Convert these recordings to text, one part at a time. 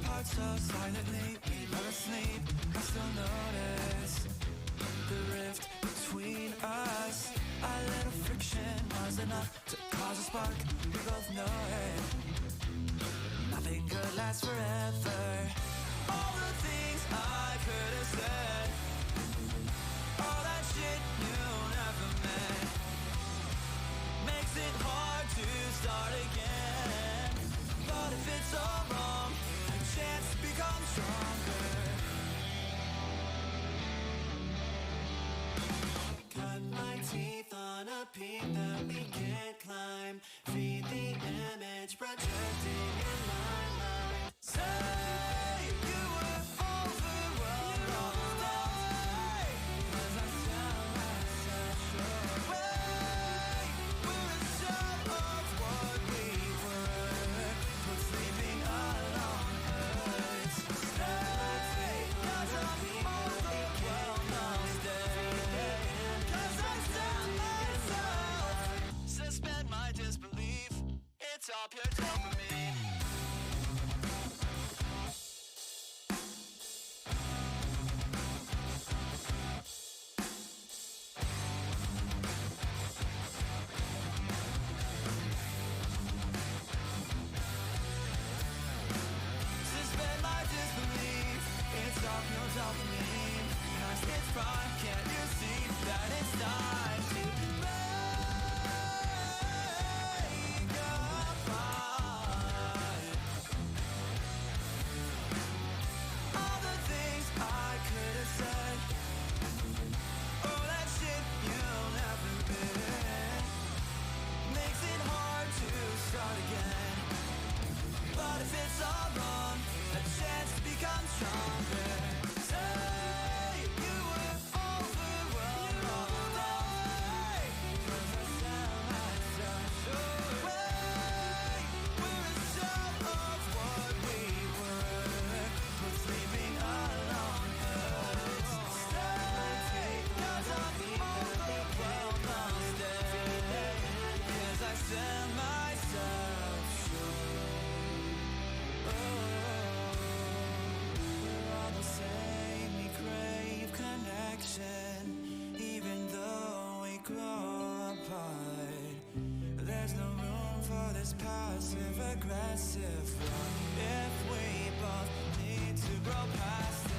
apart so silently, we fell asleep. I still notice the rift between us. A little friction was enough to cause a spark. We both know it. Nothing good lasts forever. All the things I could have said, all that shit you never meant, makes it hard to start again. But if it's all wrong, a chance to become stronger. Cut my teeth on a peak that we can't climb. Feed the image projecting in my mind. Say you were overwhelmed all the time. 'Cause I tell myself sure. Wait, we're a shell of what we were. But sleeping alone hurts. Stay, 'cause I'm overwhelmed all day. 'Cause I tell myself, suspend my disbelief. It's all pure dopamine. Suspend my disbelief. It's all pure dopamine. 'Cause it's prime. Can't you see that it's time to make a fight? All the things I could have said, all that shit you'll never been, makes it hard to start again. But if it's all wrong, a chance to become stronger. Say you were overwhelmed all the day. 'Cause I tell myself sure. Wait, we're a shell of what we were. But sleeping alone hurts. Stay, 'cause I'm overwhelmed all day. 'Cause I tell myself sure. We're all the same, we crave connection, even though we grow apart. There's no room for this passive-aggressive run if we both need to grow past it.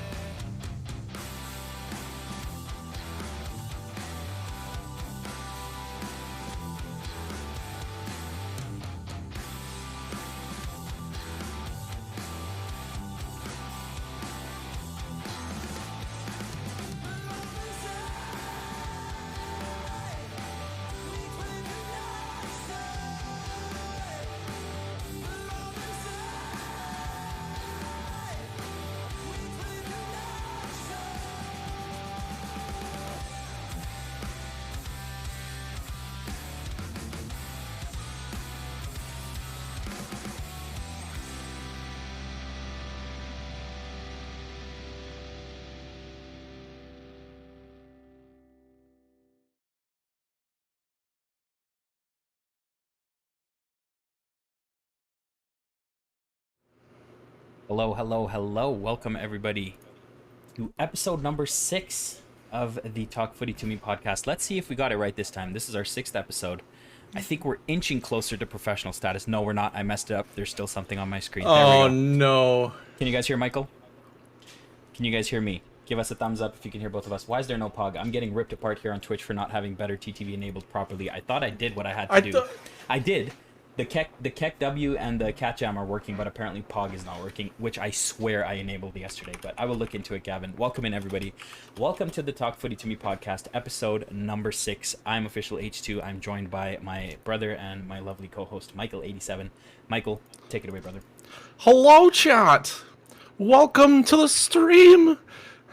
Hello, hello, hello. Welcome, everybody, to episode number 6 of the Talk Footy to Me podcast. Let's see if we got it right this time. This is our 6th episode. I think we're inching closer to professional status. No, we're not. I messed it up. There's still something on my screen. There we Oh, go. no. Can you guys hear Michael? Can you guys hear me? Give us a thumbs up if you can hear both of us. Why is there no pog? I'm getting ripped apart here on Twitch for not having better TTV enabled properly. I thought I did what I had to do. I did. The Keck W and the Cat Jam are working, but apparently Pog is not working, which I swear I enabled yesterday, but I will look into it, Gavin. Welcome in, everybody. Welcome to the Talk Footy to Me podcast, episode number 6. I'm OfficialH2. I'm joined by my brother and my lovely co-host, Mykal87. Michael, take it away, brother. Hello, chat. Welcome to the stream.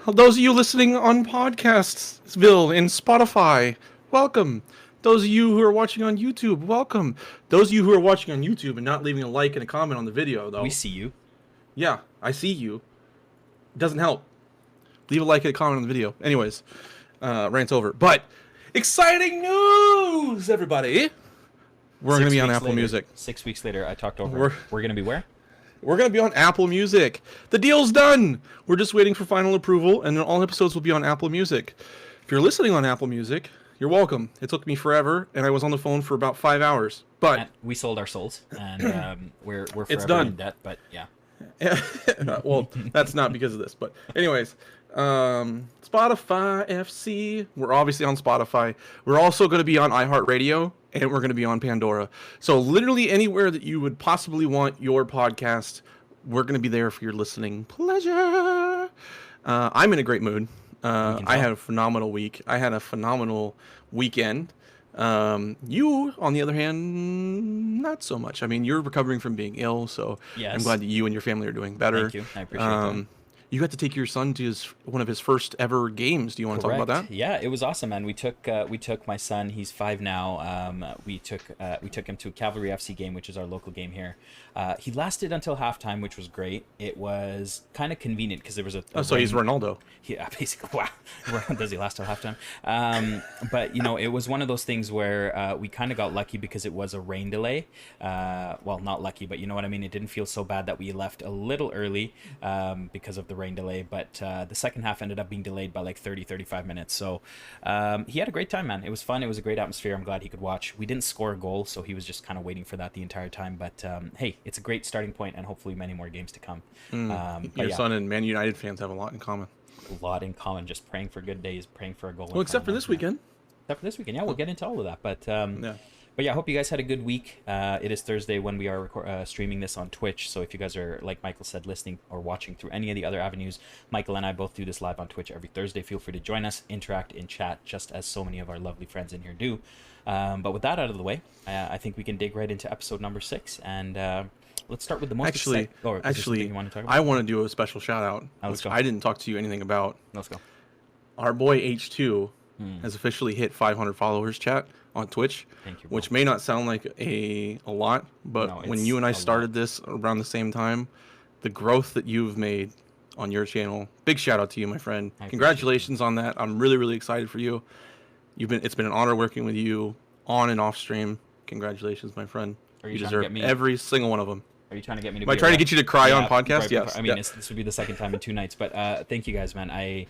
Those of you listening on Podcastville in Spotify, welcome. Those of you who are watching on YouTube, welcome. Those of you who are watching on YouTube and not leaving a like and a comment on the video, though. We see you. Yeah, I see you. It doesn't help. Leave a like and a comment on the video. Anyways, rant's over. But exciting news, everybody. We're going to be on Apple Music. 6 weeks later, I talked over. We're going to be where? We're going to be on Apple Music. The deal's done. We're just waiting for final approval, and then all episodes will be on Apple Music. If you're listening on Apple Music, you're welcome. It took me forever, and I was on the phone for about 5 hours. But and we sold our souls, and we're forever done. in debt. But yeah. Well, that's not because of this. But anyways, Spotify FC. We're obviously on Spotify. We're also going to be on iHeartRadio, and we're going to be on Pandora. So literally anywhere that you would possibly want your podcast, we're going to be there for your listening pleasure. I'm in a great mood. I had a phenomenal week. I had a phenomenal weekend. You, on the other hand, not so much. I mean, you're recovering from being ill, so Yes. I'm glad that you and your family are doing better. Thank you. I appreciate that. You got to take your son to one of his first ever games. Do you want to talk about that? Yeah, it was awesome, man. We took my son. He's 5 now. We took him to a Cavalry FC game, which is our local game here. He lasted until halftime, which was great. It was kind of convenient because there was a so he's Ronaldo. Yeah, basically. Wow. Does he last till halftime? But it was one of those things where we kind of got lucky because it was a rain delay. Well, not lucky, but you know what I mean. It didn't feel so bad that we left a little early because of the rain delay. But the second half ended up being delayed by like 30-35 minutes. So he had a great time, man. It was fun. It was a great atmosphere. I'm glad he could watch. We didn't score a goal, so he was just kind of waiting for that the entire time. But hey, it's a great starting point, and hopefully many more games to come. Your son and Man United fans have a lot in common. A lot in common, just praying for good days, praying for a goal. Well, except for this weekend. Except for this weekend, yeah, we'll get into all of that. But I hope you guys had a good week. It is Thursday when we are streaming this on Twitch. So if you guys are, like Mykal said, listening or watching through any of the other avenues, Mykal and I both do this live on Twitch every Thursday. Feel free to join us, interact in chat, just as so many of our lovely friends in here do. But with that out of the way, I think we can dig right into episode number 6 and. Let's start with the most actually, you want to talk about? I want to do a special shout out, let's go. I didn't talk to you anything about. Let's go. Our boy H2 has officially hit 500 followers, chat, on Twitch. Thank you, bro. Which may not sound like a lot, but when you and I started this around the same time, the growth that you've made on your channel, big shout out to you, my friend. Congratulations on that. I'm really, really excited for you. It's been an honor working with you on and off stream. Congratulations, my friend. You deserve every single one of them. Are you trying to get me to? Am I trying to get you to cry on podcast? Yes. I mean, this would be the second time in 2 nights, but thank you guys, man. I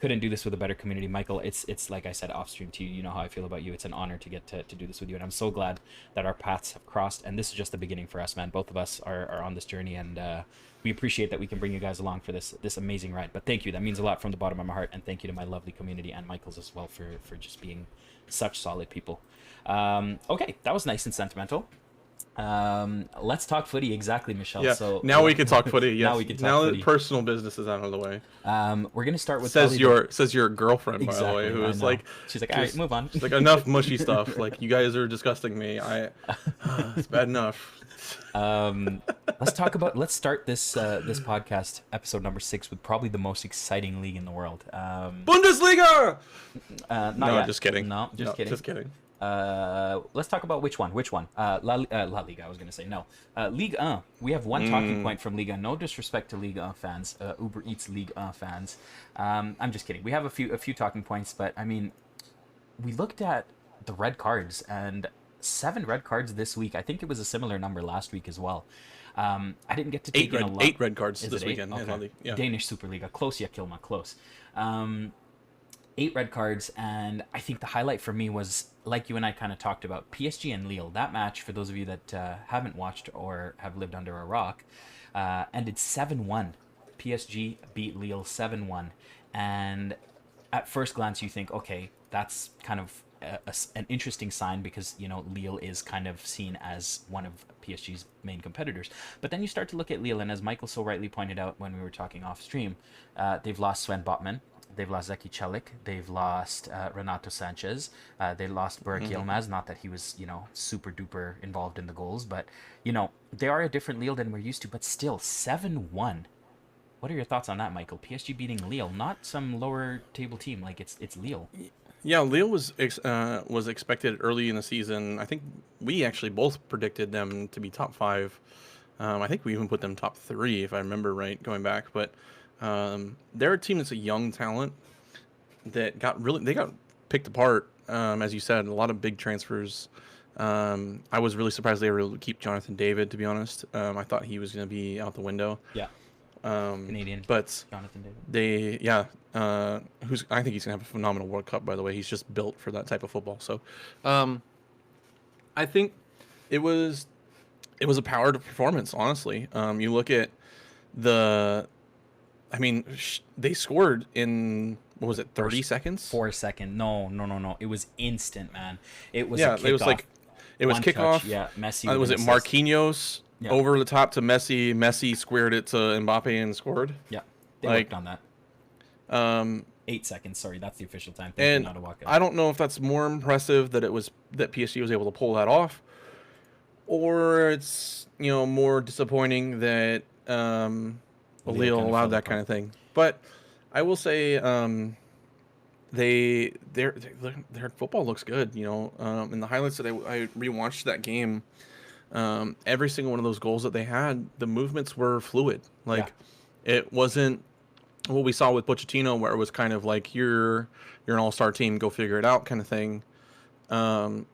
couldn't do this with a better community. Mykal, it's like I said off stream to you. You know how I feel about you. It's an honor to get to do this with you, and I'm so glad that our paths have crossed. And this is just the beginning for us, man. Both of us are on this journey, and we appreciate that we can bring you guys along for this amazing ride. But thank you. That means a lot from the bottom of my heart, and thank you to my lovely community and Mykal's as well for just being such solid people. Okay, that was nice and sentimental. Let's talk footy, exactly, Michelle. Yeah. So now we can talk footy. Yes. Now we can talk footy. Footy. That personal business is out of the way. We're gonna start with says your girlfriend, by the way, who is like, she's like, all right, move on. She's like, enough mushy stuff. Like, you guys are disgusting me. It's bad enough. Let's start this podcast, episode number 6, with probably the most exciting league in the world. Bundesliga. Not yet. Just kidding. No, just kidding. Just kidding. Let's talk about which one? La Liga, I was gonna say. No, Ligue 1. We have one talking point from Liga. No disrespect to Ligue 1 fans, Uber Eats Ligue 1 fans. I'm just kidding. We have a few talking points, but I mean, we looked at the red cards, and 7 red cards this week. I think it was a similar number last week as well. I didn't get to take in a lot. 8 red cards this weekend. Okay. Yeah. Danish Superliga. Close, yeah, Kilma. Close. 8 red cards, and I think the highlight for me was, like you and I kind of talked about, PSG and Lille. That match, for those of you that haven't watched or have lived under a rock, ended 7-1. PSG beat Lille 7-1. And at first glance, you think, okay, that's kind of an interesting sign because, you know, Lille is kind of seen as one of PSG's main competitors. But then you start to look at Lille, and as Mykal so rightly pointed out when we were talking off stream, they've lost Sven Botman. They've lost Zeki Celik. They've lost Renato Sanchez. They lost Burak Yilmaz. Not that he was, you know, super duper involved in the goals, but, you know, they are a different Lille than we're used to. But still, 7-1. What are your thoughts on that, Mykal? PSG beating Lille, not some lower table team. Like it's Lille. Yeah, Lille was expected early in the season. I think we actually both predicted them to be top 5. I think we even put them top 3, if I remember right, going back. But they're a team that's a young talent that got picked apart, as you said, a lot of big transfers I was really surprised they were able to keep Jonathan David, to be honest. I thought he was going to be out the window. Yeah. Canadian. But Jonathan David. I think he's going to have a phenomenal World Cup, by the way. He's just built for that type of football. So I think it was a powered performance, honestly. You look at they scored in, what was it, 30 seconds? 4 seconds. No. It was instant, man. It was it was like, it was kickoff. Yeah, Messi. Was it Marquinhos over the top to Messi? Messi squared it to Mbappe and scored. Yeah, they worked on that. 8 seconds. Sorry, that's the official time. And I don't know if that's more impressive that PSG was able to pull that off, or it's more disappointing that Lille allowed that kind of thing. But I will say their football looks good. In the highlights that I rewatched that game, every single one of those goals that they had, the movements were fluid. It wasn't what we saw with Pochettino, where it was kind of like you're an all-star team, go figure it out kind of thing.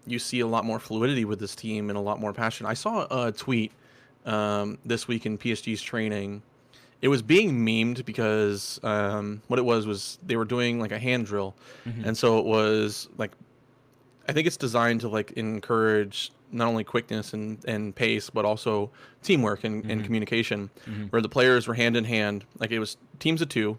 You see a lot more fluidity with this team and a lot more passion. I saw a tweet this week in PSG's training. It was being memed because what it was they were doing like a hand drill. And so it was like, I think it's designed to like encourage not only quickness and pace, but also teamwork and communication, where the players were hand in hand. Like, it was teams of two,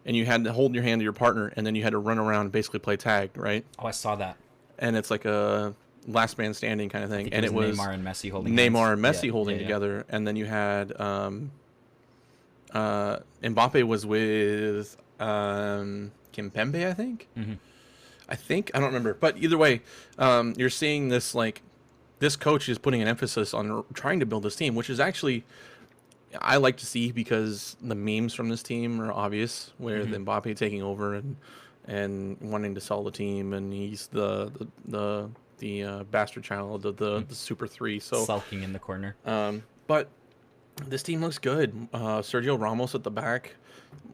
and you had to hold your hand to your partner, and then you had to run around and basically play tag, right? Oh, I saw that. And it's like a last man standing kind of thing. And it was Neymar and Messi holding together. And then you had Mbappe was with Kimpembe, I think. I don't remember. But either way, you're seeing this, like, this coach is putting an emphasis on trying to build this team, which is actually, I like to see, because the memes from this team are obvious, where the Mbappe taking over and wanting to sell the team, and he's the bastard child of the Super 3. So sulking in the corner. But this team looks good. Sergio Ramos at the back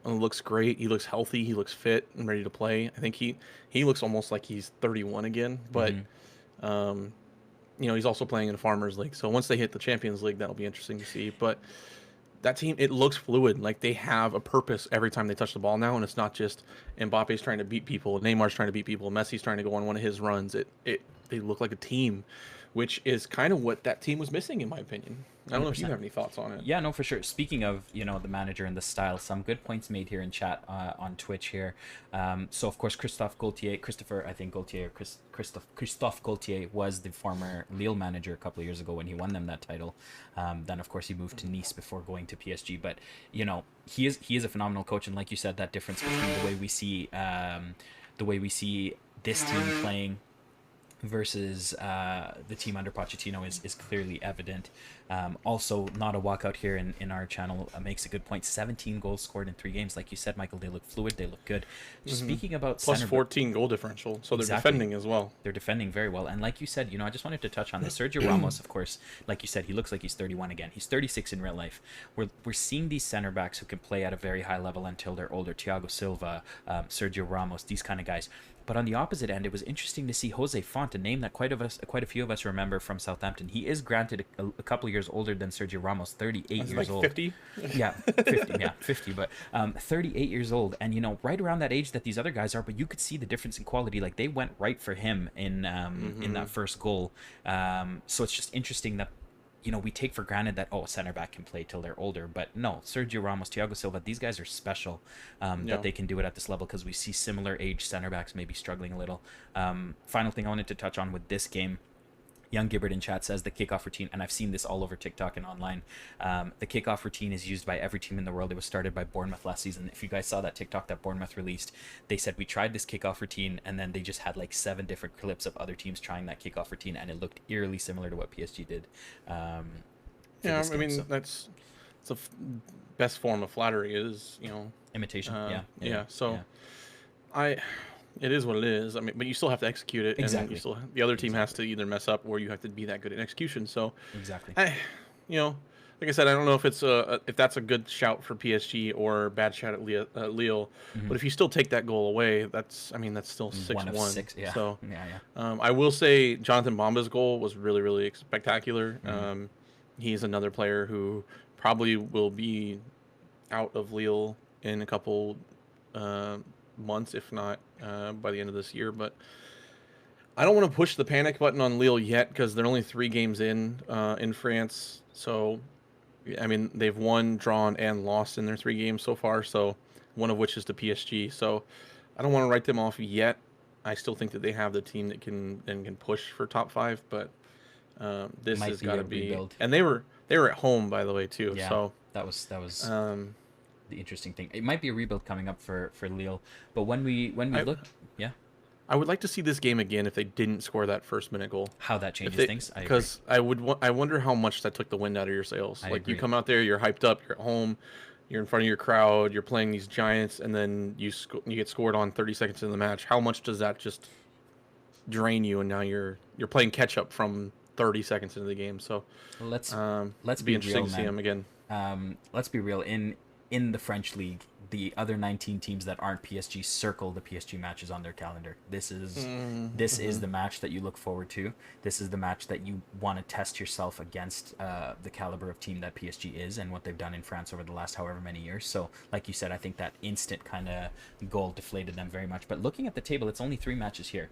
looks great. He looks healthy. He looks fit and ready to play. I think he looks almost like he's 31 again. But he's also playing in the Farmers League. So once they hit the Champions League, that'll be interesting to see. But that team, it looks fluid. Like, they have a purpose every time they touch the ball now, and it's not just Mbappe's trying to beat people, Neymar's trying to beat people, Messi's trying to go on one of his runs. They look like a team, which is kind of what that team was missing, in my opinion. I don't know if you have any thoughts on it. Yeah, no, for sure. Speaking of, the manager and the style, some good points made here in chat on Twitch here. So, of course, Christophe Gaultier was the former Lille manager a couple of years ago when he won them that title. Then, of course, he moved to Nice before going to PSG. But, he is a phenomenal coach. And like you said, that difference between the way we see this team playing versus the team under Pochettino is clearly evident. Also, not a walkout here in our channel makes a good point. 17 goals scored in 3 games. Like you said, Michael, they look fluid. They look good. Speaking about plus 14 goal differential. So they're defending as well. They're defending very well. And like you said, I just wanted to touch on this. Sergio Ramos, of course, like you said, he looks like he's 31 again. He's 36 in real life. We're seeing these center backs who can play at a very high level until they're older. Thiago Silva, Sergio Ramos, these kind of guys. But on the opposite end, it was interesting to see Jose Font, a name that quite a few of us remember from Southampton. He is granted a couple of years older than Sergio Ramos, 38 years old. 50? Yeah, 50. Yeah, 50. But 38 years old, and right around that age that these other guys are. But you could see the difference in quality. Like, they went right for him in that first goal. So it's just interesting that, we take for granted that, a center back can play till they're older. But no, Sergio Ramos, Thiago Silva, these guys are special that they can do it at this level, because we see similar age center backs maybe struggling a little. Final thing I wanted to touch on with this game, Young Gibbard in chat says the kickoff routine, and I've seen this all over TikTok and online. The kickoff routine is used by every team in the world. It was started by Bournemouth last season. If you guys saw that TikTok that Bournemouth released, they said we tried this kickoff routine, and then they just had like 7 different clips of other teams trying that kickoff routine, and it looked eerily similar to what PSG did. That's the best form of flattery is imitation. It is what it is. I mean, but you still have to execute it. Exactly. And the other team has to either mess up or you have to be that good at execution. So exactly. like I said, I don't know if it's if that's a good shout for PSG or a bad shout at Lille. But if you still take that goal away, that's still 6-1. One of six, yeah. So Yeah. I will say Jonathan Bamba's goal was really, really spectacular. He's another player who probably will be out of Lille in a couple months, if not by the end of this year. But I don't want to push the panic button on Lille yet because they're only 3 games in France. So, I mean, they've won, drawn, and lost in their 3 games so far. So, one of which is to PSG. So, I don't want to write them off yet. I still think that they have the team that can push for top 5. But this has got to be. Rebuild. And they were at home, by the way, too. Yeah, so that was the interesting thing. It might be a rebuild coming up for Lille. But when we look, yeah. I would like to see this game again if they didn't score that first-minute goal. How that changes things, because I wonder how much that took the wind out of your sails. I like agree. You come out there, you're hyped up, you're at home, you're in front of your crowd, you're playing these giants, and then you get scored on 30 seconds in the match. How much does that just drain you? And now you're playing catch up from 30 seconds into the game. So let's be interesting to see them again. Let's be real. In the French league, the other 19 teams that aren't PSG circle the PSG matches on their calendar. This is the match that you look forward to. This is the match that you want to test yourself against the caliber of team that PSG is and what they've done in France over the last however many years. So, like you said, I think that instant kind of goal deflated them very much. But looking at the table, it's only 3 matches here.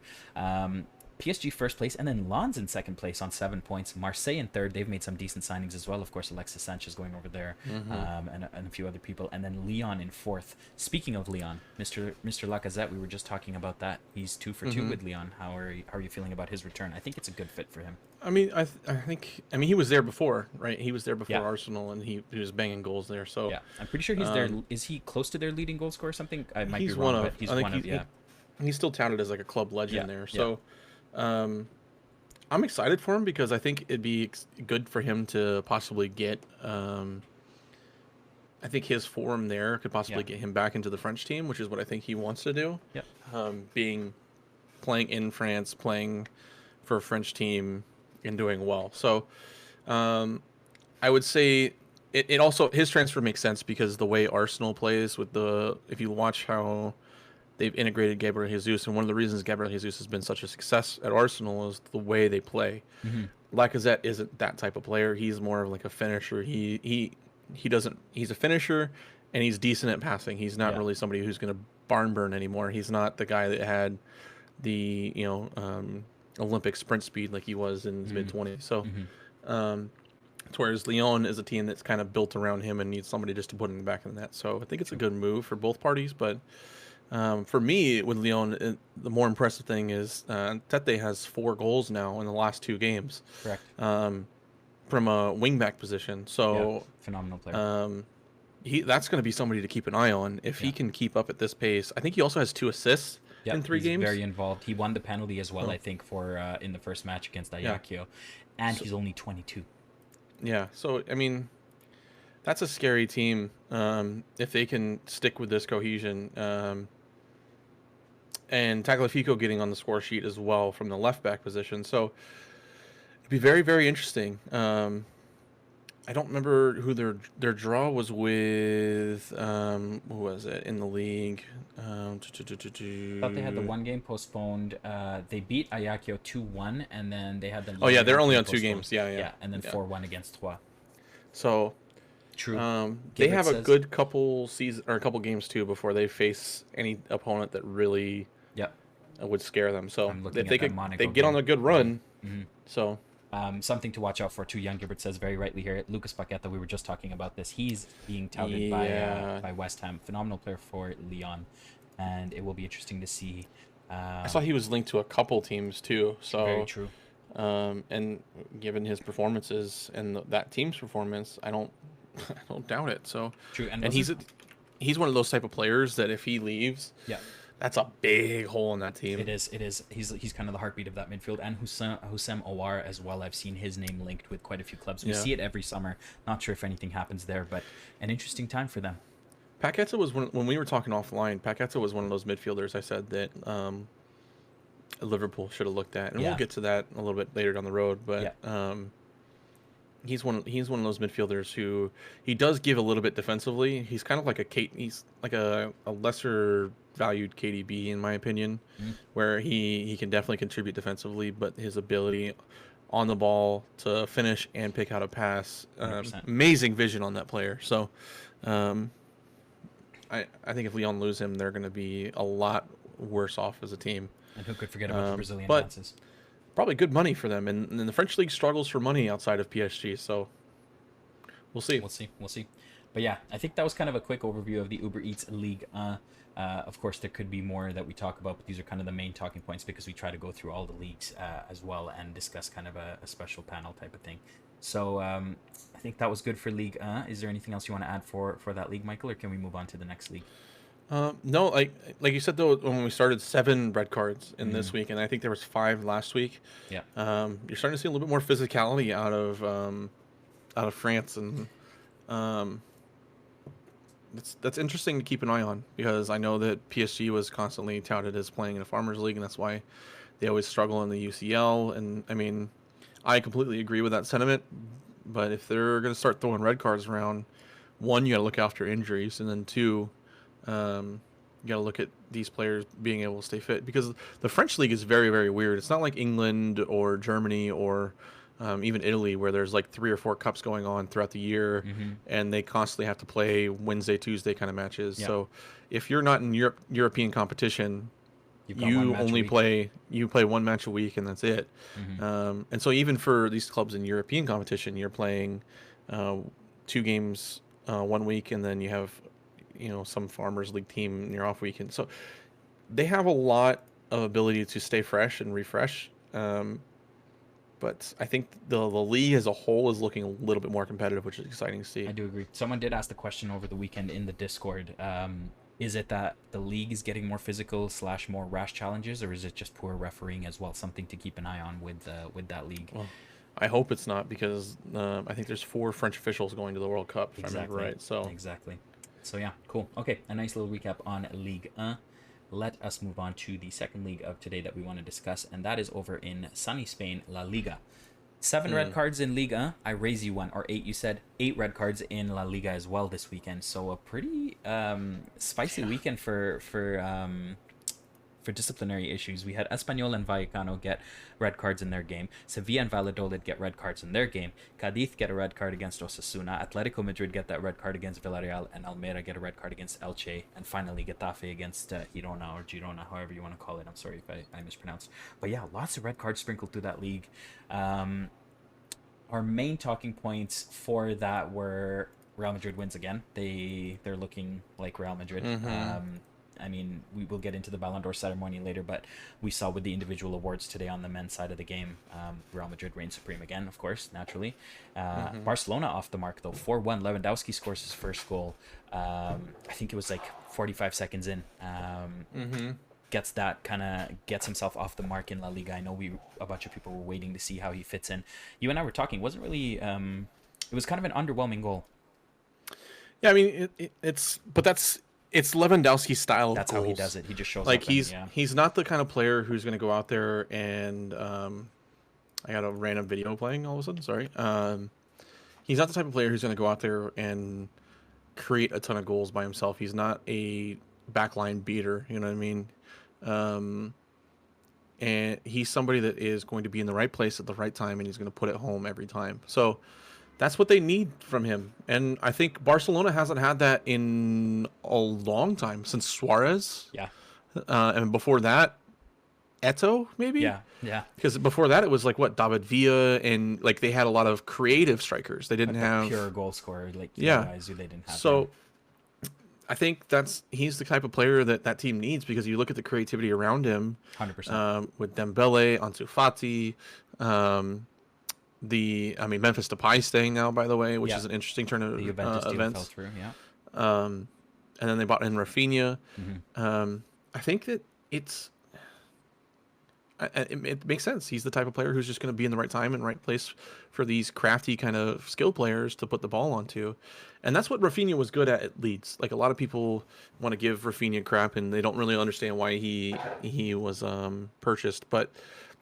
PSG first place, and then Lens in second place on 7 points. Marseille in third. They've made some decent signings as well. Of course, Alexis Sanchez going over there, and a few other people. And then Lyon in fourth. Speaking of Lyon, Mr. Lacazette, we were just talking about that. He's 2 for 2 with Lyon. How are you feeling about his return? I think it's a good fit for him. I mean, I think he was there before, right? He was there before Arsenal, and he was banging goals there. So yeah, I'm pretty sure he's there. Is he close to their leading goal scorer or something? I might be wrong, one of. But he's one of. Yeah, he's still touted as like a club legend there. So. I'm excited for him because I think it'd be good for him to possibly get. I think his form there could possibly get him back into the French team, which is what I think he wants to do. Yeah. Playing in France, playing for a French team, and doing well. So, I would say it also his transfer makes sense because the way Arsenal plays with if you watch how they've integrated Gabriel Jesus, and one of the reasons Gabriel Jesus has been such a success at Arsenal is the way they play. Lacazette isn't that type of player. He's more of like a finisher. He's a finisher, and he's decent at passing. He's not really somebody who's going to barn burn anymore. He's not the guy that had the Olympic sprint speed like he was in his mid-20s. So, whereas Lyon is a team that's kind of built around him and needs somebody just to put in the back of the net. So I think it's a good move for both parties, but. For me, with Lyon, the more impressive thing is Tete has 4 goals now in the last 2 games. Correct. From a wingback position. So phenomenal player. That's going to be somebody to keep an eye on if he can keep up at this pace. I think he also has 2 assists in 3 games. Very involved. He won the penalty as well, I think, for in the first match against Ajaccio, and he's only 22. Yeah. So I mean. That's a scary team if they can stick with this cohesion. And Tagliafico getting on the score sheet as well from the left back position. So it'd be very, very interesting. I don't remember who their draw was with. Who was it in the league? I thought they had the 1 game postponed. They beat Ajaccio 2-1, and then they had the. Oh yeah, they're only on 2 games. Yeah, and then 4-1 against Troyes. So. True. They have a good couple games too before they face any opponent that really would scare them. So if they get on a good run, so something to watch out for too. Young Gilbert says very rightly here. Lucas Paqueta, we were just talking about this. He's being touted by West Ham. Phenomenal player for Lyon, and it will be interesting to see. I saw he was linked to a couple teams too. So very true. And given his performances and that team's performance, I don't doubt it. So true, and he's one of those type of players that if he leaves, that's a big hole in that team. It is. He's kind of the heartbeat of that midfield. And Houssem Aouar as well. I've seen his name linked with quite a few clubs. We see it every summer. Not sure if anything happens there, but an interesting time for them. Paqueta was when we were talking offline. Paqueta was one of those midfielders I said that Liverpool should have looked at, and we'll get to that a little bit later down the road. But he's one of those midfielders who he does give a little bit defensively. He's kind of like he's like a lesser valued KDB in my opinion, where he can definitely contribute defensively, but his ability on the ball to finish and pick out a pass, amazing vision on that player. So, I think if Lyon lose him, they're going to be a lot worse off as a team. And who could forget about the Brazilian but dances? Probably good money for them, and the French league struggles for money outside of PSG. So we'll see. We'll see. But yeah, I think that was kind of a quick overview of the Uber Eats League. Of course, there could be more that we talk about, but these are kind of the main talking points because we try to go through all the leagues as well and discuss kind of a special panel type of thing. So I think that was good for League. Is there anything else you want to add for that league, Michael, or can we move on to the next league? No, like you said though, when we started 7 red cards in this week, and I think there was 5 last week. Yeah. You're starting to see a little bit more physicality out of France, and that's interesting to keep an eye on because I know that PSG was constantly touted as playing in a farmers league, and that's why they always struggle in the UCL. And I mean, I completely agree with that sentiment. But if they're going to start throwing red cards around, one, you got to look after injuries, and then 2, you got to look at these players being able to stay fit because the French league is very, very weird. It's not like England or Germany or even Italy where there's like 3 or 4 cups going on throughout the year, and they constantly have to play Wednesday, Tuesday kind of matches. Yeah. So if you're not in European competition, you only play 1 match a week, and that's it. And so even for these clubs in European competition, you're playing 2 games 1 week, and then you have some farmers league team in your off weekend. So they have a lot of ability to stay fresh and refresh. But I think the league as a whole is looking a little bit more competitive, which is exciting to see. I do agree. Someone did ask the question over the weekend in the Discord. Is it that the league is getting more physical / more rash challenges, or is it just poor refereeing as well? Something to keep an eye on with that league. Well, I hope it's not because I think there's 4 French officials going to the World Cup, if I remember right. So exactly. So yeah, cool. Okay, a nice little recap on Ligue 1. Let us move on to the second league of today that we want to discuss, and that is over in sunny Spain, La Liga. 7 red cards in Liga. I raise you 1, or 8. You said 8 red cards in La Liga as well this weekend. So a pretty spicy weekend for disciplinary issues. We had Espanyol and Vallecano get red cards in their game. Sevilla and Valladolid get red cards in their game. Cadiz get a red card against Osasuna. Atletico Madrid get that red card against Villarreal, and Almeria get a red card against Elche. And finally, Getafe against Girona, or Girona, however you want to call it. I'm sorry if I mispronounced. But yeah, lots of red cards sprinkled through that league. Our main talking points for that were Real Madrid wins again. They're looking like Real Madrid. I mean, we will get into the Ballon d'Or ceremony later, but we saw with the individual awards today on the men's side of the game, Real Madrid reigns supreme again, of course, naturally. Barcelona off the mark, though. 4-1. Lewandowski scores his first goal. I think it was like 45 seconds in. Gets himself off the mark in La Liga. I know a bunch of people were waiting to see how he fits in. You and I were talking. It wasn't really... it was kind of an underwhelming goal. Yeah, I mean, it's Lewandowski's style of That's goals. how he does it. He just shows like up. He's not the kind of player who's going to go out there and I got a random video playing all of a sudden. Sorry. He's not the type of player who's going to go out there and create a ton of goals by himself. He's not a backline beater. You know what I mean? And he's somebody that is going to be in the right place at the right time, and he's going to put it home every time. So that's what they need from him. And I think Barcelona hasn't had that in a long time, since Suarez. Yeah. And before that, Eto'o, maybe? Yeah. Because before that, it was like, David Villa, and like they had a lot of creative strikers. They didn't have... pure goal scorer, like guys who they didn't have. So I think he's the type of player that team needs, because you look at the creativity around him. 100%. With Dembele, Ansu Fati, Memphis Depay staying now, by the way, which is an interesting turn of events. Fell through, yeah. And then they bought in Rafinha. I think that it makes sense. He's the type of player who's just going to be in the right time and right place for these crafty kind of skill players to put the ball onto. And that's what Rafinha was good at Leeds. Like, a lot of people want to give Rafinha crap, and they don't really understand why he was purchased. But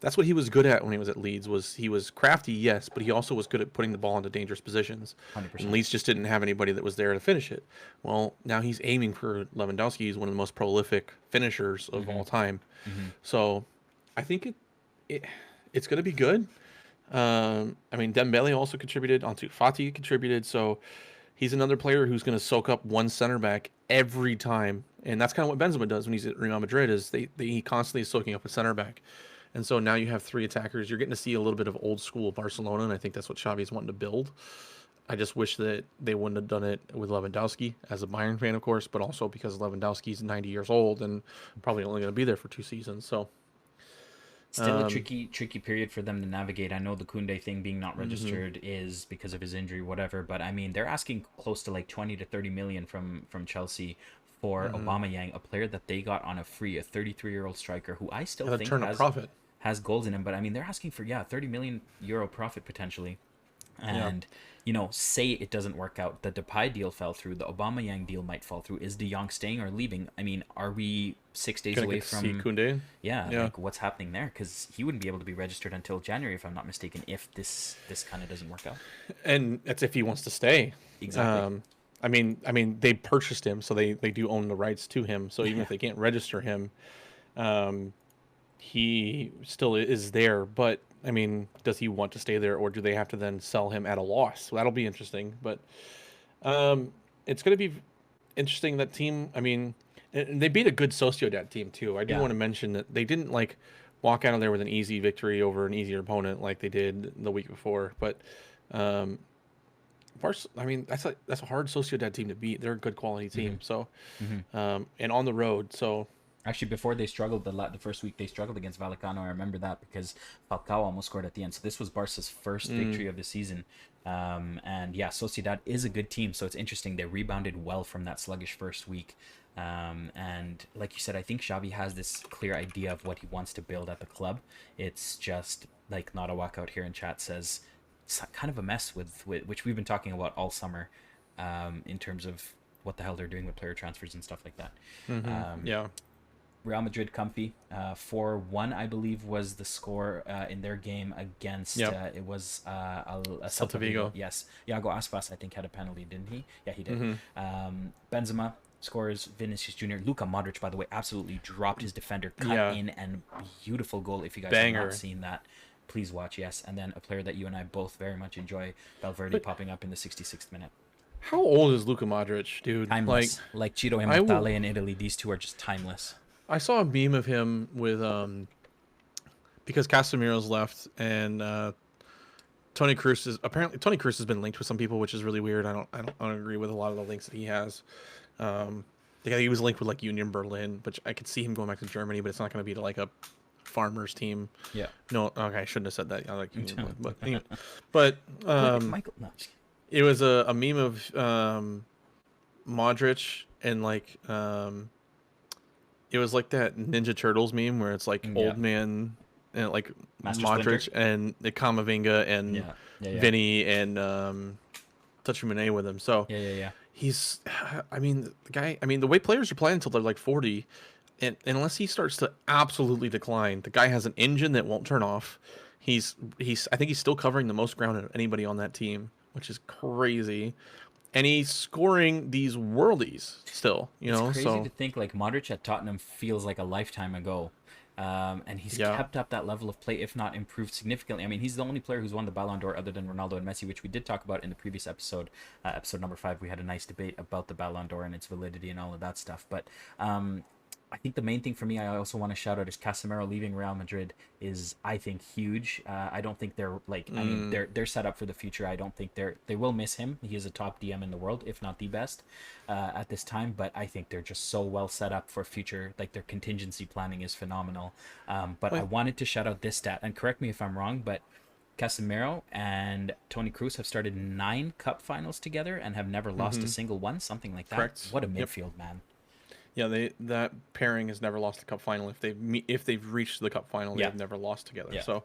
That's what he was good at when he was at Leeds. He was crafty, yes, but he also was good at putting the ball into dangerous positions. 100%. And Leeds just didn't have anybody that was there to finish it. Well, now he's aiming for Lewandowski. He's one of the most prolific finishers of all time. So I think it's going to be good. I mean, Dembele also contributed. Ansu Fati contributed. So he's another player who's going to soak up one center back every time. And that's kind of what Benzema does when he's at Real Madrid. Is he constantly is soaking up a center back. And so now you have 3 attackers. You're getting to see a little bit of old school Barcelona, and I think that's what Xavi's wanting to build. I just wish that they wouldn't have done it with Lewandowski, as a Bayern fan, of course, but also because Lewandowski's 90 years old and probably only going to be there for 2 seasons. So still a tricky period for them to navigate. I know the Koundé thing being not registered is because of his injury, whatever. But I mean, they're asking close to like 20 to 30 million from Chelsea for Aubameyang, a player that they got on a free, a 33-year-old striker who I still think has goals in him. But I mean, they're asking for 30 million euro profit potentially. And say it doesn't work out. The Depay deal fell through. The Aubameyang deal might fall through. Is De Jong staying or leaving? I mean, are we 6 days away from Koundé? Yeah, like what's happening there? Because he wouldn't be able to be registered until January, if I'm not mistaken, if this kind of doesn't work out. And that's if he wants to stay. Exactly. I mean, they purchased him, so they do own the rights to him. So even if they can't register him, he still is there. But I mean, does he want to stay there, or do they have to then sell him at a loss? So that'll be interesting. But it's going to be interesting, that team. I mean, and they beat a good Sociedad team too. I do want to mention that they didn't like walk out of there with an easy victory over an easier opponent like they did the week before. But I mean, that's a hard Sociedad team to beat. They're a good quality team. So and on the road. So actually, before they struggled the first week, they struggled against Vallecano. I remember that because Falcao almost scored at the end. So this was Barca's first victory of the season. And yeah, Sociedad is a good team. So it's interesting. They rebounded well from that sluggish first week. And like you said, I think Xavi has this clear idea of what he wants to build at the club. It's just like Nadawak out here in chat says, it's kind of a mess with which we've been talking about all summer, in terms of what the hell they're doing with player transfers and stuff like that. Real Madrid comfy, 4-1 I believe was the score in their game against it was a Celta Vigo. Yes, Iago Aspas I think had a penalty, didn't he? Yeah, he did. Benzema scores, Vinicius Jr. Luka Modric, by the way, absolutely dropped his defender, cut in, and beautiful goal. If you guys have not seen that, please watch. Yes. And then a player that you and I both very much enjoy, Valverde, popping up in the 66th minute. How old is Luka Modric, dude? Timeless. Like Ciro Immortale in Italy. These two are just timeless. I saw a meme of him with because Casemiro's left and Toni Kroos has been linked with some people, which is really weird. I don't agree with a lot of the links that he has. He was linked with like Union Berlin, but I could see him going back to Germany, but it's not going to be to like a farmers team. Yeah. No, okay, I shouldn't have said that. I like Union Berlin, but anyway. But Michael, no. It was a meme of Modric and like it was like that Ninja Turtles meme where it's like old man and like Master Modric Splinter. And the Kamavinga and Vinny and Touchumane with him. So he's, I mean, the way players are playing until they're like 40, and unless he starts to absolutely decline, the guy has an engine that won't turn off. I think he's still covering the most ground of anybody on that team, which is crazy. And he's scoring these worldies still, It's crazy to think like Modric at Tottenham feels like a lifetime ago. And he's kept up that level of play, if not improved significantly. I mean, he's the only player who's won the Ballon d'Or other than Ronaldo and Messi, which we did talk about in the previous episode, episode number 5. We had a nice debate about the Ballon d'Or and its validity and all of that stuff. But I think the main thing for me, I also want to shout out, is Casemiro leaving Real Madrid is, I think, huge. I don't think they're like, I mean, they're set up for the future. I don't think they will miss him. He is a top DM in the world, if not the best at this time. But I think they're just so well set up for future. Like their contingency planning is phenomenal. But I wanted to shout out this stat, and correct me if I'm wrong, but Casemiro and Toni Kroos have started 9 cup finals together and have never lost a single one, something like that. Correct. What a midfield, man. Yeah, that pairing has never lost a cup final. If they've reached the cup final, they've never lost together. Yeah. So,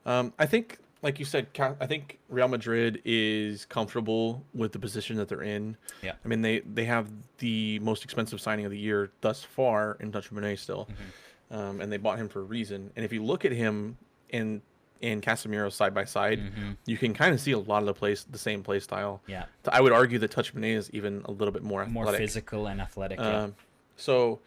I think, like you said, I think Real Madrid is comfortable with the position that they're in. Yeah. I mean, they have the most expensive signing of the year thus far in Touchumane still, and they bought him for a reason. And if you look at him and Casemiro side by side, you can kind of see a lot of the same play style. Yeah. I would argue that Touchman is even a little bit more athletic. More physical and athletic. Yeah. So,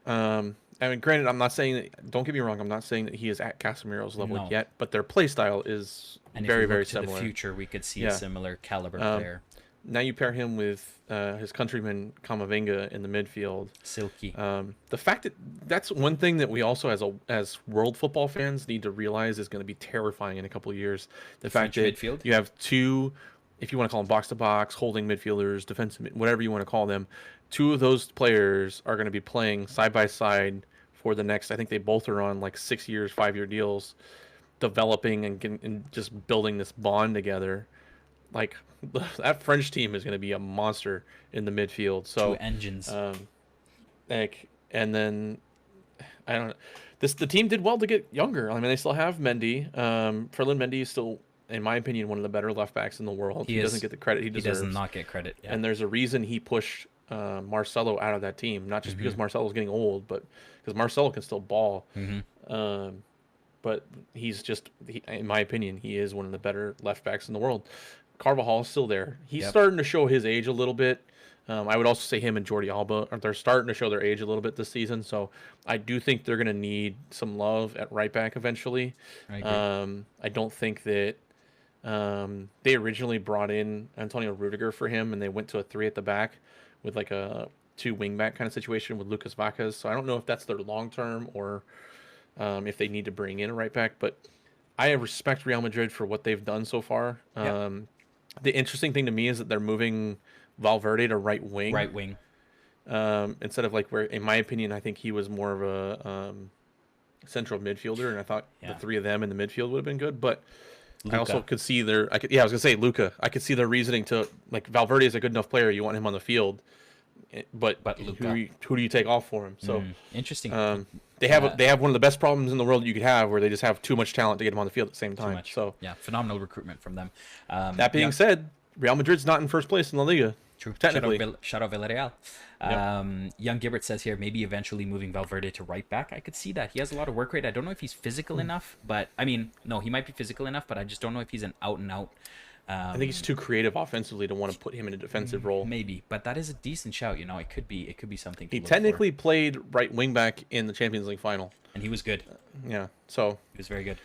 I mean, granted, I'm not saying that. Don't get me wrong. I'm not saying that he is at Casemiro's level yet, but their play style is very, very similar. In the future, we could see a similar caliber player. Now you pair him with his countryman Kamavinga in the midfield. Silky. The fact that's one thing that we also, as world football fans, need to realize is going to be terrifying in a couple of years. The fact that midfield? You have two, if you want to call them box to box, holding midfielders, defensive, whatever you want to call them. Two of those players are going to be playing side by side for the next. I think they both are on like 6 years, 5-year deals, developing and just building this bond together. Like that French team is going to be a monster in the midfield. So 2 engines. And then I don't know. The team did well to get younger. I mean, they still have Mendy. Ferland Mendy is still, in my opinion, one of the better left backs in the world. He doesn't get the credit he deserves. He does not get credit. Yeah. And there's a reason he pushed Marcelo out of that team, not just because Marcelo's getting old, but because Marcelo can still ball. But he's just, in my opinion, he is one of the better left backs in the world. Carvajal's still there. He's starting to show his age a little bit. I would also say him and Jordi Alba, they're starting to show their age a little bit this season. So I do think they're going to need some love at right back eventually. I don't think that they originally brought in Antonio Rudiger for him, and they went to a 3 at the back with like a 2 wing back kind of situation with Lucas Vacas. So I don't know if that's their long term or if they need to bring in a right back. But I respect Real Madrid for what they've done so far. The interesting thing to me is that they're moving Valverde to right wing. Right wing. Instead of like where, in my opinion, I think he was more of a central midfielder, and I thought the 3 of them in the midfield would have been good. But Luka. I also could see I was gonna say Luka. I could see their reasoning to, like, Valverde is a good enough player. You want him on the field, but who do you take off for him? So interesting. They have one of the best problems in the world you could have, where they just have too much talent to get them on the field at the same time. So phenomenal recruitment from them. That being said, Real Madrid's not in first place in La Liga. True. Technically. Shout out Villarreal. Young Gibbert says here, maybe eventually moving Valverde to right back. I could see that. He has a lot of work rate. I don't know if he's physical enough, but I mean, no, he might be physical enough, but I just don't know if he's an out and out. I think he's too creative offensively to want to put him in a defensive role. Maybe, but that is a decent shout. You know, it could be something. He technically played right wing back in the Champions League final, and he was good. So he was very good.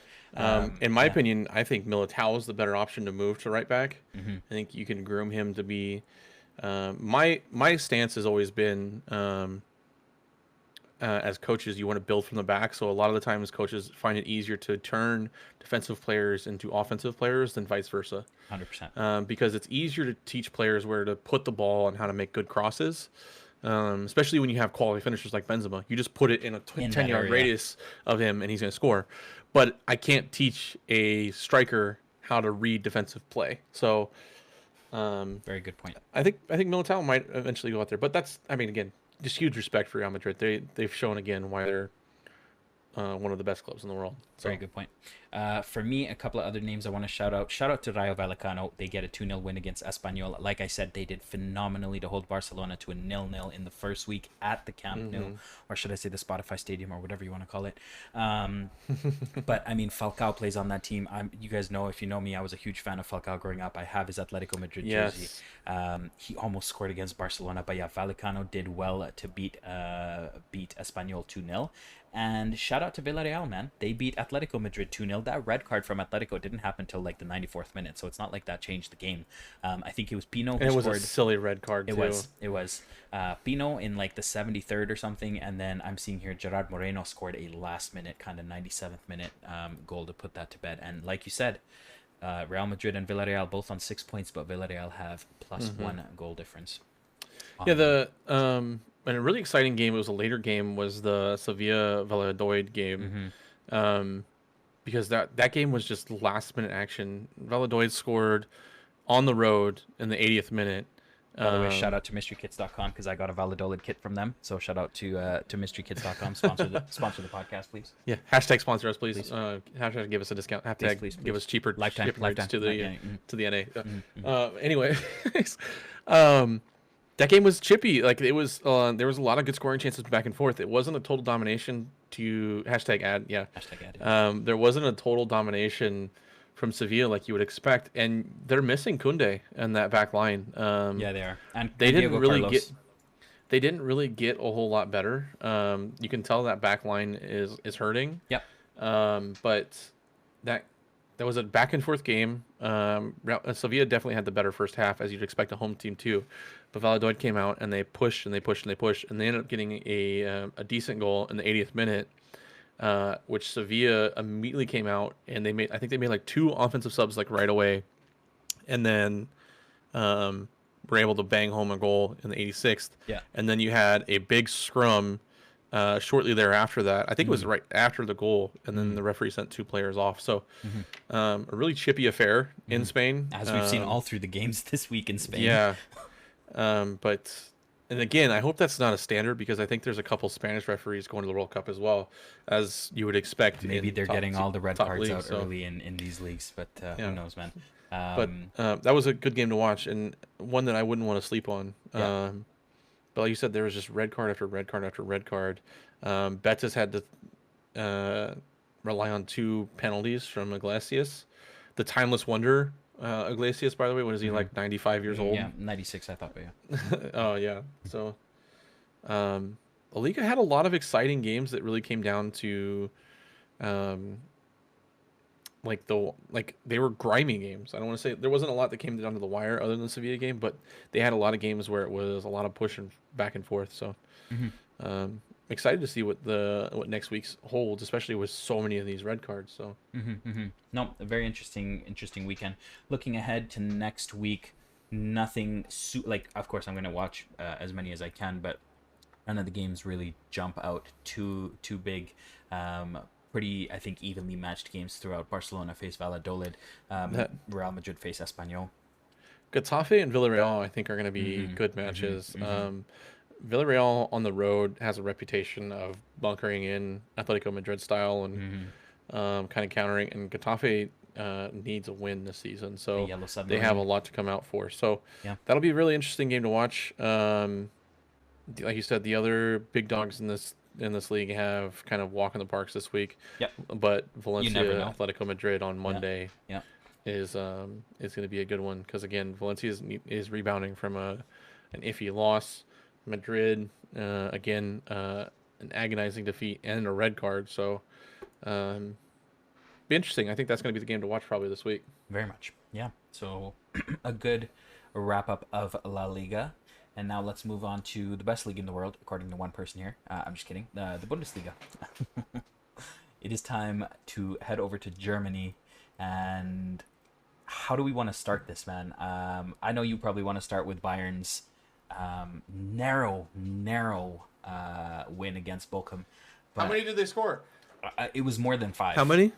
In my opinion, I think Militao is the better option to move to right back. I think you can groom him to be. My stance has always been, as coaches, you want to build from the back. So a lot of the times, coaches find it easier to turn defensive players into offensive players than vice versa. 100%. Because it's easier to teach players where to put the ball and how to make good crosses. Especially when you have quality finishers like Benzema. You just put it in a 10-yard radius of him, and he's going to score. But I can't teach a striker how to read defensive play. So, very good point. I think Militao might eventually go out there. But that's, I mean, again, just huge respect for Real Madrid. They've shown again why they're one of the best clubs in the world. So. Very good point. For me, a couple of other names I want to shout out. Shout out to Rayo Vallecano. They get a 2-0 win against Espanyol. Like I said, they did phenomenally to hold Barcelona to a 0-0 in the first week at the Camp Nou, or should I say the Spotify Stadium, or whatever you want to call it. But I mean, Falcao plays on that team. You guys know, if you know me, I was a huge fan of Falcao growing up. I have his Atletico Madrid jersey. He almost scored against Barcelona, but yeah, Vallecano did well to beat Espanyol 2-0. And shout out to Villarreal, man. They beat Atletico Madrid 2-0. That red card from Atletico didn't happen until like the 94th minute, so it's not like that changed the game. I think it was Pino who scored. It was a silly red card, too. It was Pino in like the 73rd or something, and then I'm seeing here Gerard Moreno scored a last-minute, kind of 97th minute goal to put that to bed. And like you said, Real Madrid and Villarreal both on 6 points, but Villarreal have +1 goal difference. And a really exciting game, it was a later game, was the Sevilla Valladolid game. Because that game was just last minute action. Valladolid scored on the road in the 80th minute. By the way, shout out to mysterykits.com, because I got a Valladolid kit from them. So shout out to mysterykits.com. Sponsor the podcast, please. Yeah, hashtag sponsor us, please. Hashtag give us a discount. Hashtag please. Give us cheaper lifetime to the NA. Mm-hmm. Anyway, That game was chippy. Like it was, there was a lot of good scoring chances back and forth. It wasn't a total domination to hashtag ad. Yeah. Hashtag ad. Yeah. There wasn't a total domination from Sevilla like you would expect, and they're missing Kunde in that back line. Yeah, they are. And they didn't Diego really Carlos. get. They didn't really get a whole lot better. You can tell that back line is hurting. Yep. But that was a back and forth game. Sevilla definitely had the better first half, as you'd expect a home team too. But Valladolid came out and they pushed and they pushed and they pushed, and they ended up getting a decent goal in the 80th minute, which Sevilla immediately came out and they made. I think they made like 2 offensive subs like right away, and then were able to bang home a goal in the 86th. Yeah. And then you had a big scrum shortly thereafter that. I think it was right after the goal, and then the referee sent 2 players off. So a really chippy affair in Spain. As we've seen all through the games this week in Spain. Yeah. But, and again, I hope that's not a standard, because I think there's a couple Spanish referees going to the World Cup as well, as you would expect. Maybe they're getting all the red cards leagues, out so. early in these leagues, but who knows, man. But that was a good game to watch, and one that I wouldn't want to sleep on. Yeah. But like you said, there was just red card after red card after red card. Betis had to rely on 2 penalties from Iglesias. The timeless wonder, Iglesias, by the way, what is he, like 95 years old? Yeah, 96, I thought, but yeah. Oh, yeah. So, La Liga had a lot of exciting games that really came down to, they were grimy games. I don't want to say there wasn't a lot that came down to the wire other than the Sevilla game, but they had a lot of games where it was a lot of pushing back and forth. So, excited to see what next week's holds, especially with so many of these red cards. So, No, a very interesting weekend. Looking ahead to next week, nothing of course I'm going to watch as many as I can, but none of the games really jump out too big. Pretty, I think, evenly matched games throughout. Barcelona face Valladolid, Real Madrid face Espanyol. Getafe and Villarreal, I think, are going to be good matches. Villarreal on the road has a reputation of bunkering in Atletico Madrid style and kind of countering. And Getafe needs a win this season, so they have a lot to come out for. So that'll be a really interesting game to watch. Like you said, the other big dogs in this league have kind of walk in the parks this week. Yep. But Valencia, Atletico Madrid on Monday is going to be a good one, because again, Valencia is rebounding from an iffy loss. Madrid again, an agonizing defeat and a red card. So be interesting. I think that's going to be the game to watch probably this week. Very much. Yeah. So a good wrap up of La Liga. And now let's move on to the best league in the world, according to one person here. I'm just kidding. The Bundesliga. It is time to head over to Germany. And how do we want to start this, man? I know you probably want to start with Bayern's narrow win against Bochum. How many did they score? It was more than 5. How many?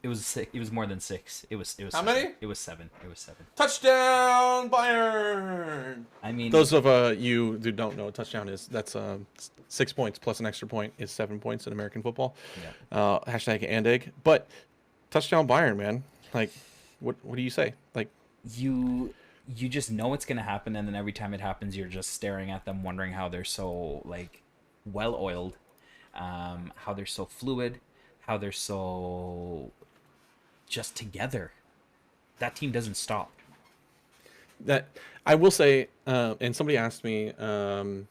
It was 6. It was more than 6. It was. How many? It was 7. It was 7. Touchdown, Bayern! I mean, those of you who don't know what touchdown is, that's 6 points plus an extra point is 7 points in American football. Yeah. Hashtag and egg. But touchdown, Bayern, man. Like, what do you say? Like, you just know it's gonna happen, and then every time it happens, you're just staring at them, wondering how they're so well oiled, how they're so fluid, how they're so just together. That team doesn't stop. That I will say, and somebody asked me, LeBron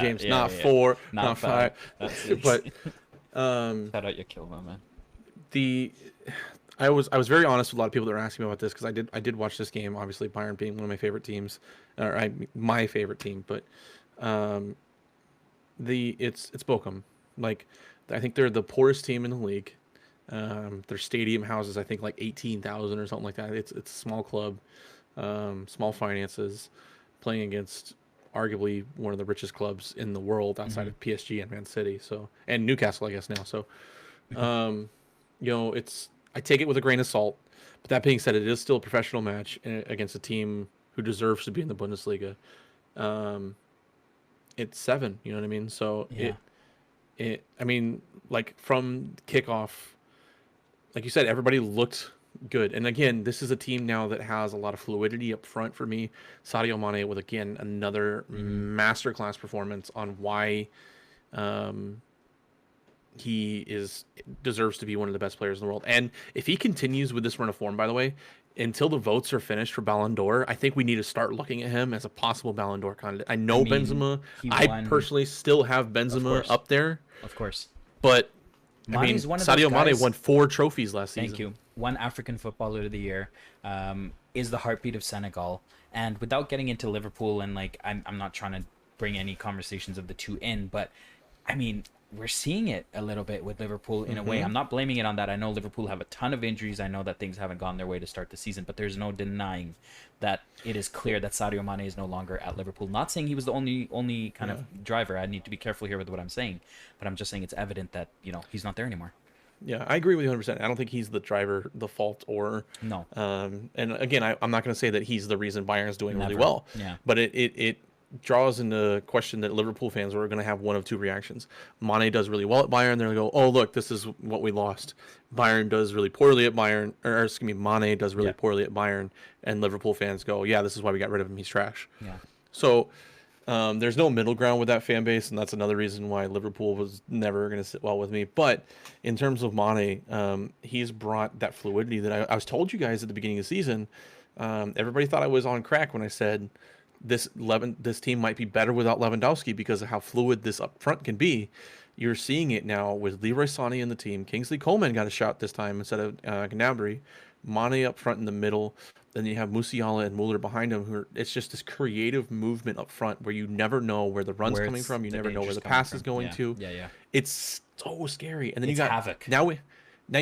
James, not 4, not 5, but shout out your kill, man. I was very honest with a lot of people that were asking me about this, because I did watch this game. Obviously, Bayern being one of my favorite teams, my favorite team, but it's Bochum. Like, I think they're the poorest team in the league. Their stadium houses, I think, like 18,000 or something like that. It's a small club, small finances, playing against arguably one of the richest clubs in the world outside of PSG and Man City. So, and Newcastle, I guess now. So, I take it with a grain of salt. But that being said, it is still a professional match against a team who deserves to be in the Bundesliga. It's 7, you know what I mean? So I mean, like, from kickoff, like you said, everybody looked Good. And again, this is a team now that has a lot of fluidity up front for me. Sadio Mane with, again, another masterclass performance on why um, he deserves to be one of the best players in the world. And if he continues with this run of form, by the way, until the votes are finished for Ballon d'Or, I think we need to start looking at him as a possible Ballon d'Or candidate. I know Benzema. I personally still have Benzema up there. Of course. But Mane's one of Sadio those guys, Mane won 4 trophies last season. Thank you. One African Footballer of the Year, is the heartbeat of Senegal. And without getting into Liverpool, and like I'm not trying to bring any conversations of the two in, but I mean, we're seeing it a little bit with Liverpool in a way. I'm not blaming it on that. I know Liverpool have a ton of injuries. I know that things haven't gone their way to start the season, but there's no denying that it is clear that Sadio Mane is no longer at Liverpool. Not saying he was the only kind of driver. I need to be careful here with what I'm saying, but I'm just saying it's evident that, he's not there anymore. Yeah, I agree with you 100%. I don't think he's the driver, the fault, or no. And again, I'm not going to say that he's the reason Bayern's doing really Never. well. Yeah. But it draws into question that Liverpool fans are going to have one of two reactions. Mane does really well at Bayern. They're going to go, oh, look, this is what we lost. Bayern does really poorly at Bayern. Or excuse me, Mane does really poorly at Bayern. And Liverpool fans go, yeah, this is why we got rid of him. He's trash. Yeah. So there's no middle ground with that fan base. And that's another reason why Liverpool was never going to sit well with me. But in terms of Mane, he's brought that fluidity that I was told you guys at the beginning of the season. Everybody thought I was on crack when I said this team might be better without Lewandowski because of how fluid this up front can be. You're seeing it now with Leroy Sané in the team. Kingsley Coman got a shot this time instead of Gnabry. Mane up front in the middle. Then you have Musiala and Muller behind him. It's just this creative movement up front where you never know where the run's coming from. You never know where the pass is going to. Yeah. It's so scary. And then it's you got havoc. Now you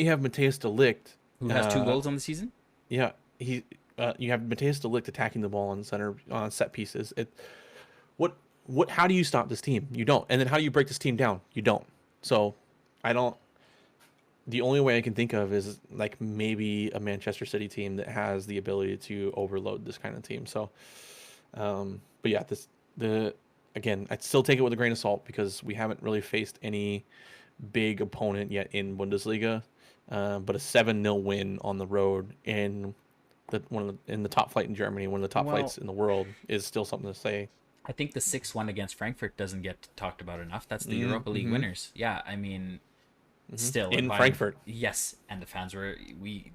have Matthias de Ligt, who has 2 goals on the season. Yeah, you have Matthias de Ligt attacking the ball on center on set pieces. How do you stop this team? You don't. And then how do you break this team down? You don't. So I don't. The only way I can think of is like maybe a Manchester City team that has the ability to overload this kind of team. So, but yeah, again, I'd still take it with a grain of salt because we haven't really faced any big opponent yet in Bundesliga. But a 7-0 win on the road in the top flight in Germany, one of the top flights in the world, is still something to say. I think the 6-1 against Frankfurt doesn't get talked about enough. That's the Europa League winners. Yeah, I mean, still in Frankfurt. Yes, and the fans were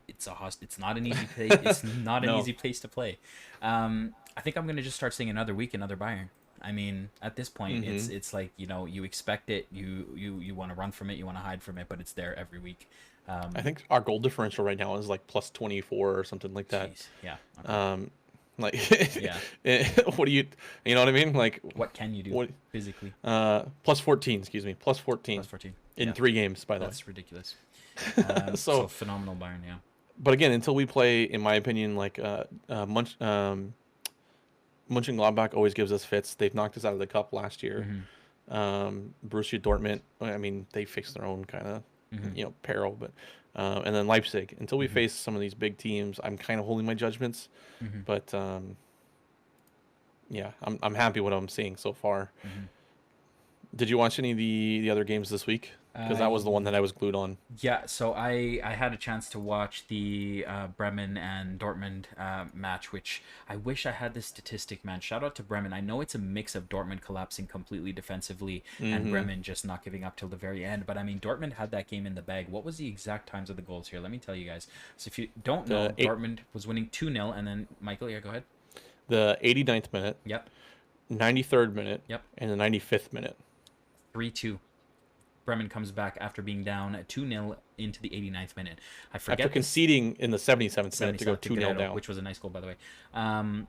it's not an easy place. It's not an easy place to play. I think I'm gonna just start saying another week, another Bayern. I mean, at this point, it's like you expect it, you want to run from it, you want to hide from it, but it's there every week. I think our goal differential right now is like plus 24 or something like that. Geez. Yeah. Okay. What do you know what I mean? Like, what can you do physically? Plus 14, excuse me, plus 14. Plus 14 in 3 games, by the way. That's ridiculous. So phenomenal Bayern, yeah. But again, until we play, in my opinion, like Mönchengladbach always gives us fits. They've knocked us out of the cup last year. Borussia Dortmund, I mean, they fixed their own kind of peril, but and then Leipzig. Until we face some of these big teams, I'm kind of holding my judgments. But yeah, I'm happy with what I'm seeing so far. Did you watch any of the other games this week? Because that was the one that I was glued on. Yeah, so I had a chance to watch the Bremen and Dortmund match, which I wish I had this statistic, man. Shout out to Bremen. I know it's a mix of Dortmund collapsing completely defensively and Bremen just not giving up till the very end. But, I mean, Dortmund had that game in the bag. What was the exact times of the goals here? Let me tell you guys. So if you don't know, Dortmund was winning 2-0, and then, Michael, yeah, go ahead. The 89th minute. Yep. 93rd minute. Yep. And the 95th minute. 3-2. Bremen comes back after being down 2-0 into the 89th minute. I forget after conceding in the 77th minute to go 2-0 down, which was a nice goal, by the way. I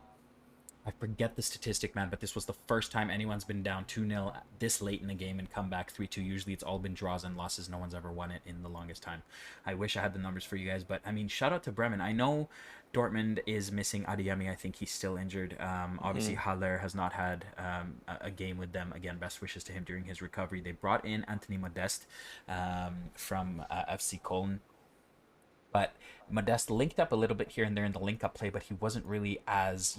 forget the statistic, man, but this was the first time anyone's been down 2-0 this late in the game and come back 3-2. Usually it's all been draws and losses. No one's ever won it in the longest time. I wish I had the numbers for you guys, but I mean, shout out to Bremen. I know Dortmund is missing Adeyemi. I think he's still injured. Obviously, Haller has not had a game with them. Again, best wishes to him during his recovery. They brought in Anthony Modeste from FC Köln. But Modeste linked up a little bit here and there in the link-up play, but he wasn't really as,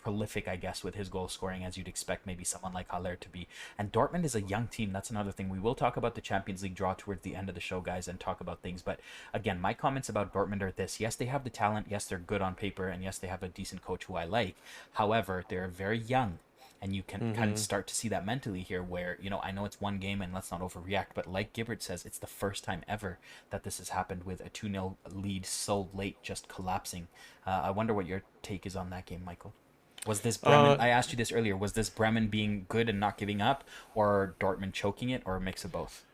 prolific, I guess, with his goal scoring as you'd expect maybe someone like Haller to be. And Dortmund is a young team. That's another thing. We will talk about the Champions League draw towards the end of the show, guys, and talk about things. But again, my comments about Dortmund are this. Yes, they have the talent. Yes, they're good on paper. And yes, they have a decent coach who I like. However, they're very young. And you can kind of start to see that mentally here where, I know it's one game and let's not overreact, but like Gibbert says, it's the first time ever that this has happened with a 2-0 lead so late just collapsing. I wonder what your take is on that game, Michael. Was this Bremen, I asked you this earlier, was this Bremen being good and not giving up, or Dortmund choking it, or a mix of both?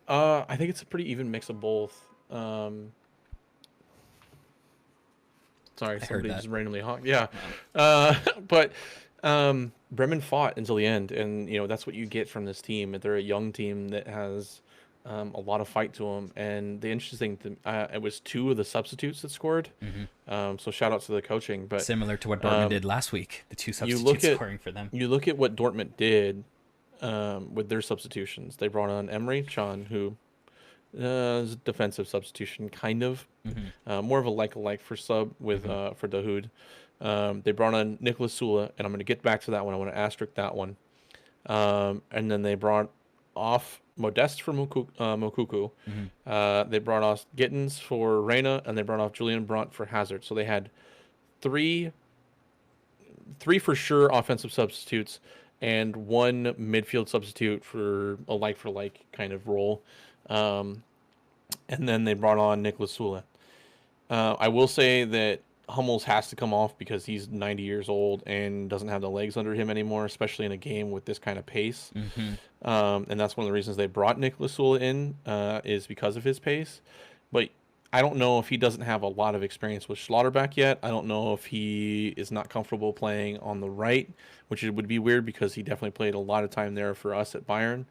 I think it's a pretty even mix of both. Sorry, somebody just randomly honked. Yeah. But Bremen fought until the end, and that's what you get from this team. They're a young team that has a lot of fight to them. And the interesting thing, it was 2 of the substitutes that scored. So shout out to the coaching. But similar to what Dortmund did last week, the 2 substitutes scoring for them. You look at what Dortmund did with their substitutions. They brought on Emre Can, who is a defensive substitution, kind of. More of a like for sub with for Dahoud. They brought on Nicolas Sula, and I'm going to get back to that one. I want to asterisk that one. And then they brought off Modeste for Mokuku. They brought off Gittins for Reina, and they brought off Julian Brandt for Hazard. So they had three for sure offensive substitutes and 1 midfield substitute for a like kind of role. And then they brought on Nicolas Sula. I will say that Hummels has to come off because he's 90 years old and doesn't have the legs under him anymore, especially in a game with this kind of pace. And that's one of the reasons they brought Nicolas Sula in, is because of his pace. But I don't know if he doesn't have a lot of experience with Schlotterbeck yet. I don't know if he is not comfortable playing on the right, which would be weird because he definitely played a lot of time there for us at Bayern.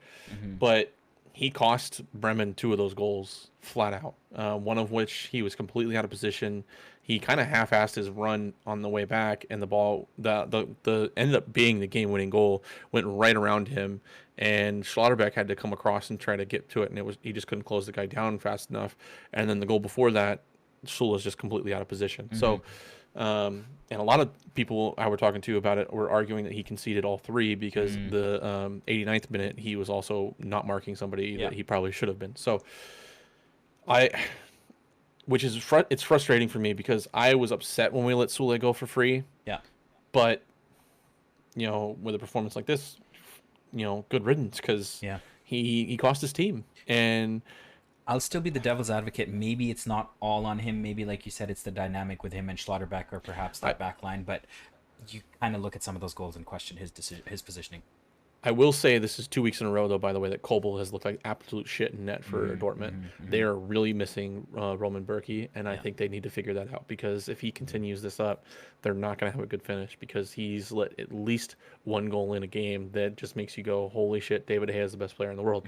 But he cost Bremen 2 of those goals flat out, one of which he was completely out of position. He kind of half-assed his run on the way back, and the ball, the ended up being the game-winning goal, went right around him, and Schlotterbeck had to come across and try to get to it, and he just couldn't close the guy down fast enough. And then the goal before that, Sula's just completely out of position. So, and a lot of people I were talking to about it were arguing that he conceded all 3 because the 89th minute he was also not marking somebody that he probably should have been. So, which is it's frustrating for me because I was upset when we let Sule go for free. Yeah. But with a performance like this, good riddance because he cost his team. And I'll still be the devil's advocate. Maybe it's not all on him. Maybe, like you said, it's the dynamic with him and Schlotterbeck, or perhaps that back line. But you kind of look at some of those goals and question his positioning. I will say this is 2 weeks in a row, though, by the way, that Kobel has looked like absolute shit in net for Dortmund. They are really missing Roman Berkey, and I think they need to figure that out because if he continues this up, they're not going to have a good finish because he's let at least 1 goal in a game that just makes you go, holy shit, David De Gea is the best player in the world.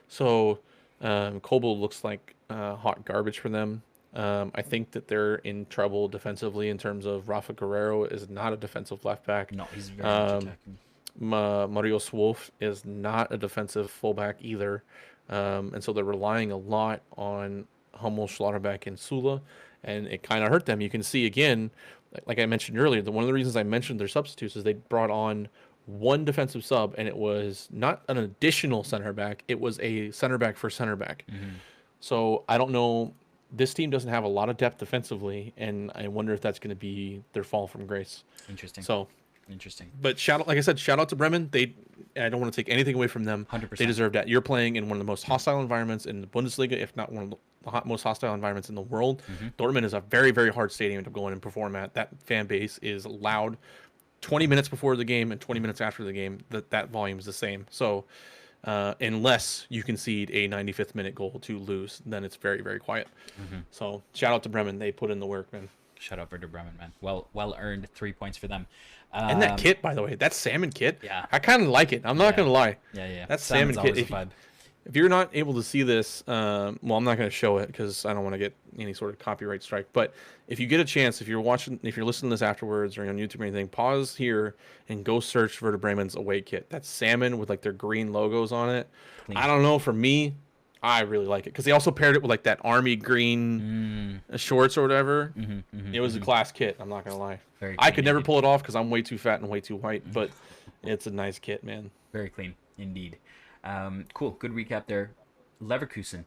So Kobel looks like hot garbage for them. I think that they're in trouble defensively in terms of Rafa Guerrero is not a defensive left back. No, he's very much attacking. Marius Wolf is not a defensive fullback either. And so they're relying a lot on Hummel, Schlotterbeck, and Sula, and it kind of hurt them. You can see again, like I mentioned earlier, one of the reasons I mentioned their substitutes is they brought on 1 defensive sub, and it was not an additional center back. It was a center back for center back. So I don't know. This team doesn't have a lot of depth defensively, and I wonder if that's going to be their fall from grace. Interesting. But like I said, shout out to Bremen. I don't want to take anything away from them. 100%. They deserve that. You're playing in one of the most hostile environments in the Bundesliga, if not one of the most hostile environments in the world. Dortmund is a very, very hard stadium to go in and perform at. That fan base is loud. 20 minutes before the game and 20 minutes after the game, that volume is the same. So unless you concede a 95th minute goal to lose, then it's very, very quiet. So shout out to Bremen. They put in the work, man. Shout out to Bremen, man. Well earned 3 points for them. And that kit, by the way, that salmon kit, yeah, I kind of like it. I'm not going to lie. Yeah. That salmon kit. If you're not able to see this, well, I'm not going to show it because I don't want to get any sort of copyright strike. But if you get a chance, if you're listening to this afterwards or on YouTube or anything, pause here and go search Werder Bremen's away kit. That's salmon with like their green logos on it. Clean. I don't know. For me, I really like it because they also paired it with like that army green shorts or whatever. It was a class kit. I'm not gonna lie. Very I clean could never indeed. pull it off because I'm way too fat and way too white, but it's a nice kit, man. Very clean indeed. Cool. Good recap there. Leverkusen.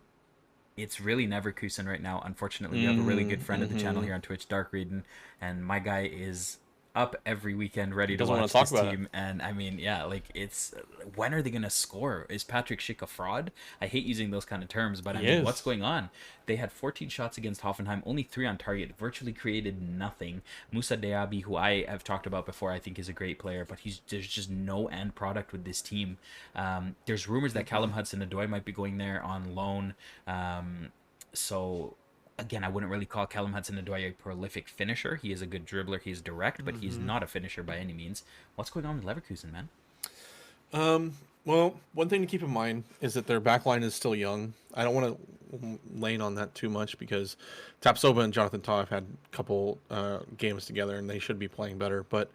It's really Neverkusen right now. Unfortunately, we have a really good friend of the channel here on Twitch, Dark Reading, and my guy is up every weekend ready to doesn't wanna watch talk this about team. And I mean, yeah, like it's when are they gonna score? Is Patrick Schick a fraud? I hate using those kind of terms, but I mean, what's going on? They had 14 shots against Hoffenheim, only 3 on target, virtually created nothing. Musa Diaby, who I have talked about before, I think is a great player, but there's just no end product with this team. There's rumors that Callum Hudson-Odoi might be going there on loan. So again, I wouldn't really call Callum Hudson-Odoi a prolific finisher. He is a good dribbler. He's direct, but he's not a finisher by any means. What's going on with Leverkusen, man? Well, one thing to keep in mind is that their backline is still young. I don't want to lane on that too much because Tapsoba and Jonathan Tah have had a couple games together and they should be playing better. But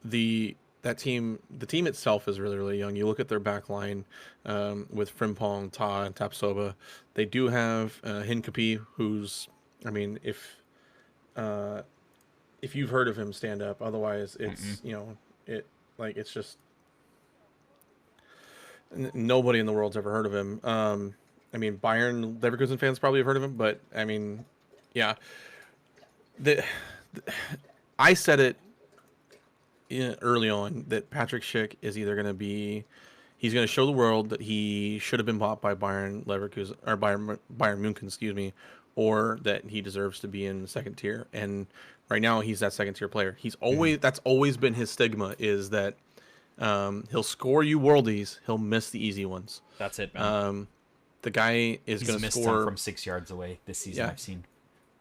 the team itself is really, really young. You look at their backline with Frimpong, Tah, and Tapsoba. They do have Hincapie, who's, I mean, if you've heard of him, stand up. Otherwise, it's it's just nobody in the world's ever heard of him. I mean, Bayern Leverkusen fans probably have heard of him, but I mean, yeah. I said it early on that Patrick Schick is either going to be, he's going to show the world that he should have been bought by Bayern Leverkusen or Bayern Munich, excuse me, or that he deserves to be in the second tier. And right now he's that second tier player. He's always that's always been his stigma, is that he'll score you worldies, he'll miss the easy ones. That's it, man. The guy is going to score from 6 yards away this season. I've seen.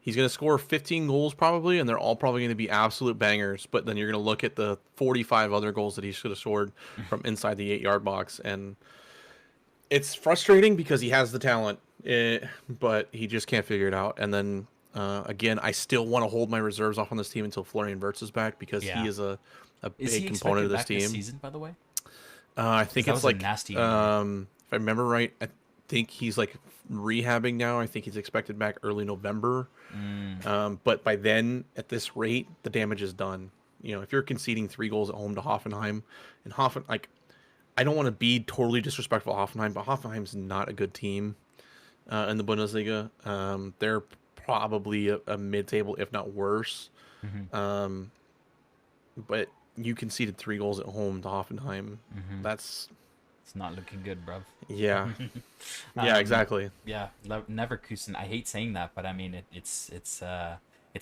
He's going to score 15 goals probably, and they're all probably going to be absolute bangers. But then you're going to look at the 45 other goals that he should have scored from inside the 8-yard box, and it's frustrating because he has the talent, but he just can't figure it out. And then again, I still want to hold my reserves off on this team until Florian Wirtz is back because he is a big component of this team. This season, by the way? I think it's like nasty. If I remember right, I think he's like rehabbing now. I think he's expected back early November. But by then, at this rate, the damage is done. You know, if you're conceding 3 goals at home to Hoffenheim, and like, I don't want to be totally disrespectful to Hoffenheim, but Hoffenheim's not a good team in the Bundesliga. They're probably a mid-table, if not worse. But you conceded 3 goals at home to Hoffenheim. That's... It's not looking good, bruv. Yeah. Yeah, exactly. Yeah, Leverkusen. I hate saying that, but I mean it's a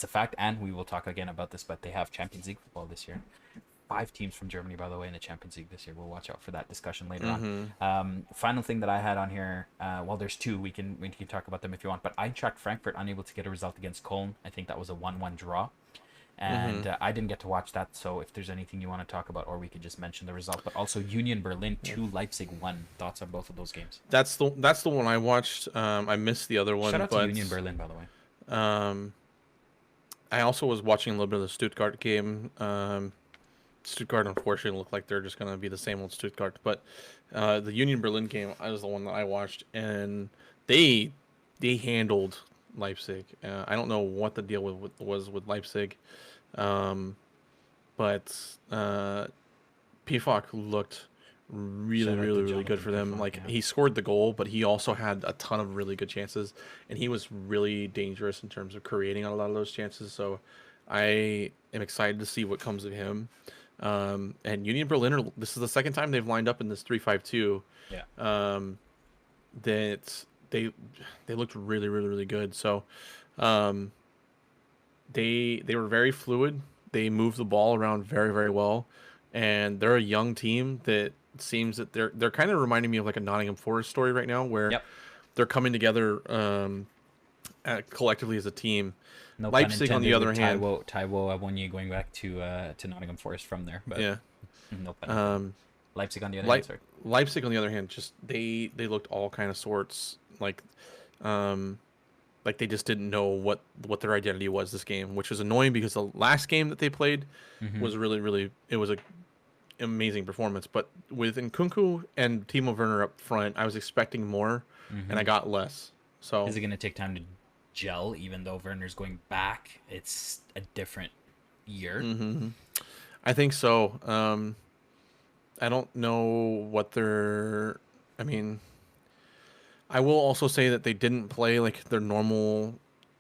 fact, and we will talk again about this. But they have Champions League football this year. 5 teams from Germany, by the way, in the Champions League this year. We'll watch out for that discussion later on. Final thing that I had on here. Well, there's 2. We can talk about them if you want. But Eintracht Frankfurt unable to get a result against Köln. I think that was a 1-1 draw. And I didn't get to watch that, so if there's anything you want to talk about, or we could just mention the result. But also Union Berlin 2, Leipzig 1. Thoughts on both of those games? That's the one I watched. I missed the other one. Shout out to Union Berlin, by the way. I also was watching a little bit of the Stuttgart game. Stuttgart, unfortunately, looked like they're just going to be the same old Stuttgart. But the Union Berlin game was the one that I watched, and they handled Leipzig. I don't know what the deal was with Leipzig. But Pifok looked really good for them. Like, he scored the goal, but he also had a ton of really good chances, and he was really dangerous in terms of creating a lot of those chances. So I am excited to see what comes of him. And Union Berlin, this is the second time they've lined up in this 3-5-2. That they looked really good. So they were very fluid. They moved the ball around very well, and they're a young team that seems that they're kind of reminding me of like a Nottingham Forest story right now, where they're coming together collectively as a team. No Leipzig, on the other hand, Taiwo Awoniyi going back to Nottingham Forest from there, but no pun. Leipzig on the other hand, sorry. Leipzig on the other hand, just they looked all kind of sorts, like they just didn't know what their identity was this game, which was annoying because the last game that they played was really, it was a amazing performance. But with Nkunku and Timo Werner up front, I was expecting more, and I got less. So Is it going to take time to gel, even though Werner's going back? It's a different year. I think so. I don't know what they're. I mean, I will also say that they didn't play like their normal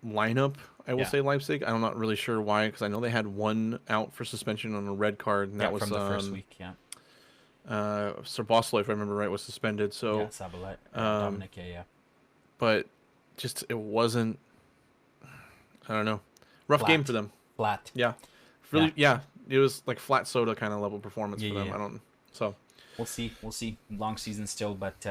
lineup. I will say Leipzig. I'm not really sure why, because I know they had one out for suspension on a red card, and that was from the first week. Yeah. Szoboszlai, if I remember right, was suspended. So Sabalet, Dominic. Yeah. but just it wasn't. I don't know. Rough game for them. Flat. Yeah. Really. Yeah. It was like flat soda kind of level performance for them. Yeah. I don't. So. We'll see. Long season still, but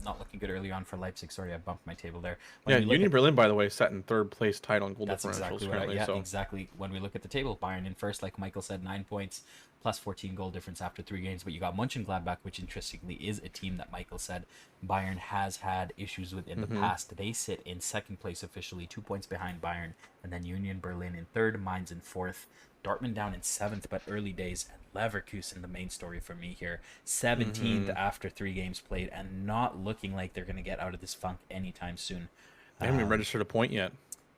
not looking good early on for Leipzig. Sorry, I bumped my table there. Union Berlin, by the way, sat in third place, tied on goal That's differentials exactly currently. right. Yeah, so. exactly. When we look at the table, Bayern in first, like Mykal said, 9 points, plus 14 goal difference after 3 games. But you got Mönchengladbach, which interestingly is a team that Mykal said Bayern has had issues with in the past. They sit in second place officially, 2 points behind Bayern, and then Union Berlin in third, Mainz in fourth. Dortmund down in 7th, but early days, and Leverkusen, the main story for me here, 17th after 3 games played, and not looking like they're going to get out of this funk anytime soon. They haven't even registered a point yet.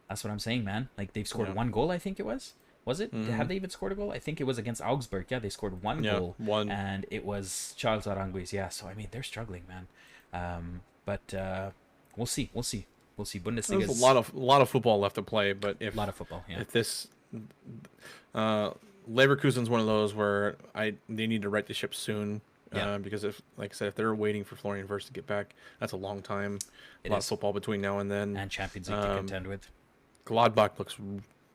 That's what I'm saying, man. Like, they've scored 1 goal, I think it was. Was it? Have they even scored a goal? I think it was against Augsburg. Yeah, they scored 1 goal. And it was Charles Aranguiz. Yeah, so, I mean, they're struggling, man. But we'll see. Bundesliga. There's a lot of football left to play, but if a lot of football, yeah. If this Leverkusen's one of those where they need to right the ship soon, because if, like I said, if they're waiting for Florian Wirtz to get back, that's a long time. A lot of football between now and then. And Champions League to contend with. Gladbach looks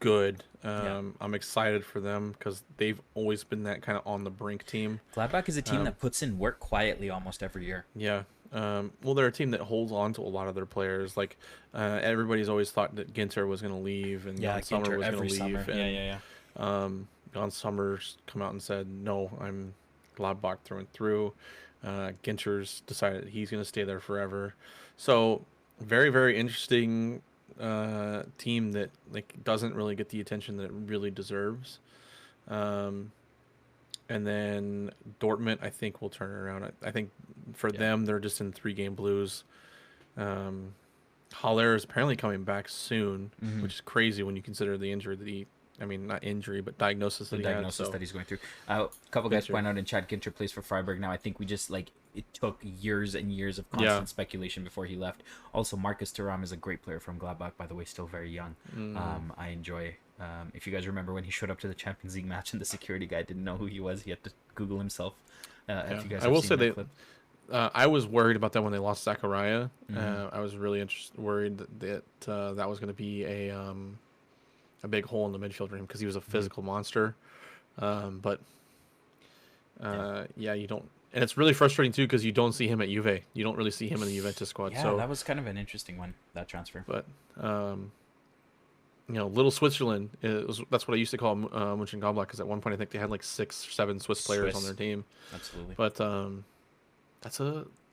good. I'm excited for them because they've always been that kind of on the brink team. Gladbach is a team that puts in work quietly almost every year. Yeah. Well, they're a team that holds on to a lot of their players. Like everybody's always thought that Ginter was going to leave and Jan Sommer was going to leave. And, Jan Sommer's come out and said, "No, I'm Gladbach through and through." Ginter's decided he's going to stay there forever. So very, very interesting team that like doesn't really get the attention that it really deserves. And then Dortmund, I think, will turn it around. I think for them, they're just in 3-game blues. Haller is apparently coming back soon, which is crazy when you consider the injury that not injury, but diagnosis that he had. That he's going through. A couple guys point out in chat, Ginter plays for Freiburg now. I think we just, it took years and years of constant speculation before he left. Also, Marcus Thuram is a great player from Gladbach, by the way, still very young. I enjoy... if you guys remember when he showed up to the Champions League match and the security guy didn't know who he was, he had to Google himself. If you guys I will say I was worried about that when they lost Zachariah. I was really worried that that was going to be a big hole in the midfield for him because he was a physical monster. But you don't. And it's really frustrating too because you don't see him at Juve. You don't really see him in the Juventus squad. Yeah, so that was kind of an interesting one, that transfer. But little Switzerland that's what I used to call Mönchengladbach because at one point I think they had like 6 or 7 Swiss players on their team. Absolutely. But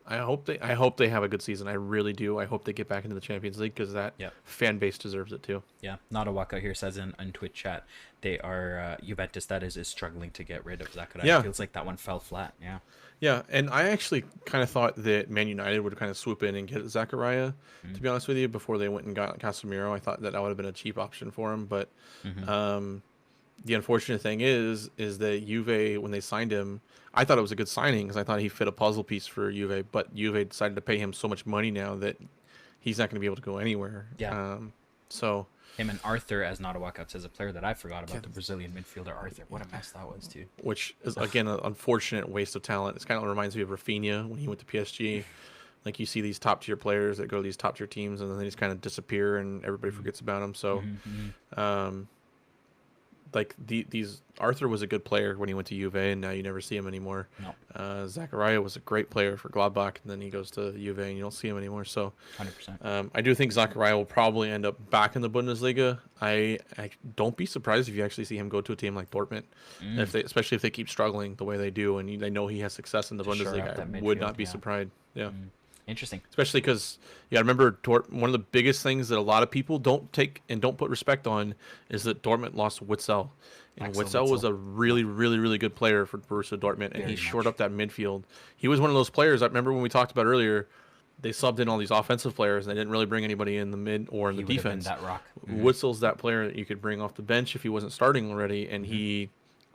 I hope they have a good season. I really do. I hope they get back into the Champions League because that fan base deserves it too. Yeah, Nadawaka here says in Twitch chat they are Juventus that is struggling to get rid of Zachariah. Yeah. It feels like that one fell flat. Yeah. Yeah, and I actually kind of thought that Man United would kind of swoop in and get Zachariah, to be honest with you, before they went and got Casemiro. I thought that would have been a cheap option for him, but the unfortunate thing is that Juve, when they signed him, I thought it was a good signing because I thought he fit a puzzle piece for Juve, but Juve decided to pay him so much money now that he's not going to be able to go anywhere. Yeah. So him and Arthur, as Nadawaka says, a player that I forgot about, the Brazilian midfielder Arthur. What a mess that was, too. Which is, again, an unfortunate waste of talent. It kind of reminds me of Rafinha when he went to PSG. Like, you see these top-tier players that go to these top-tier teams, and then they just kind of disappear, and everybody forgets about them. So, these Arthur was a good player when he went to Juve, and now you never see him anymore. No. Zachariah was a great player for Gladbach, and then he goes to Juve, and you don't see him anymore. So, 100%. I do think Zachariah will probably end up back in the Bundesliga. I don't be surprised if you actually see him go to a team like Dortmund, especially if they keep struggling the way they do, and they know he has success in the Bundesliga. I would not be surprised. Yeah. Interesting. Especially because, yeah, I remember one of the biggest things that a lot of people don't take and don't put respect on is that Dortmund lost Witzel. And Witzel was a really, really, really good player for Borussia Dortmund, and he shored up that midfield. He was one of those players, I remember when we talked about earlier, they subbed in all these offensive players, and they didn't really bring anody in the mid or in the defense. That rock. Witzel's that player that you could bring off the bench if he wasn't starting already, and he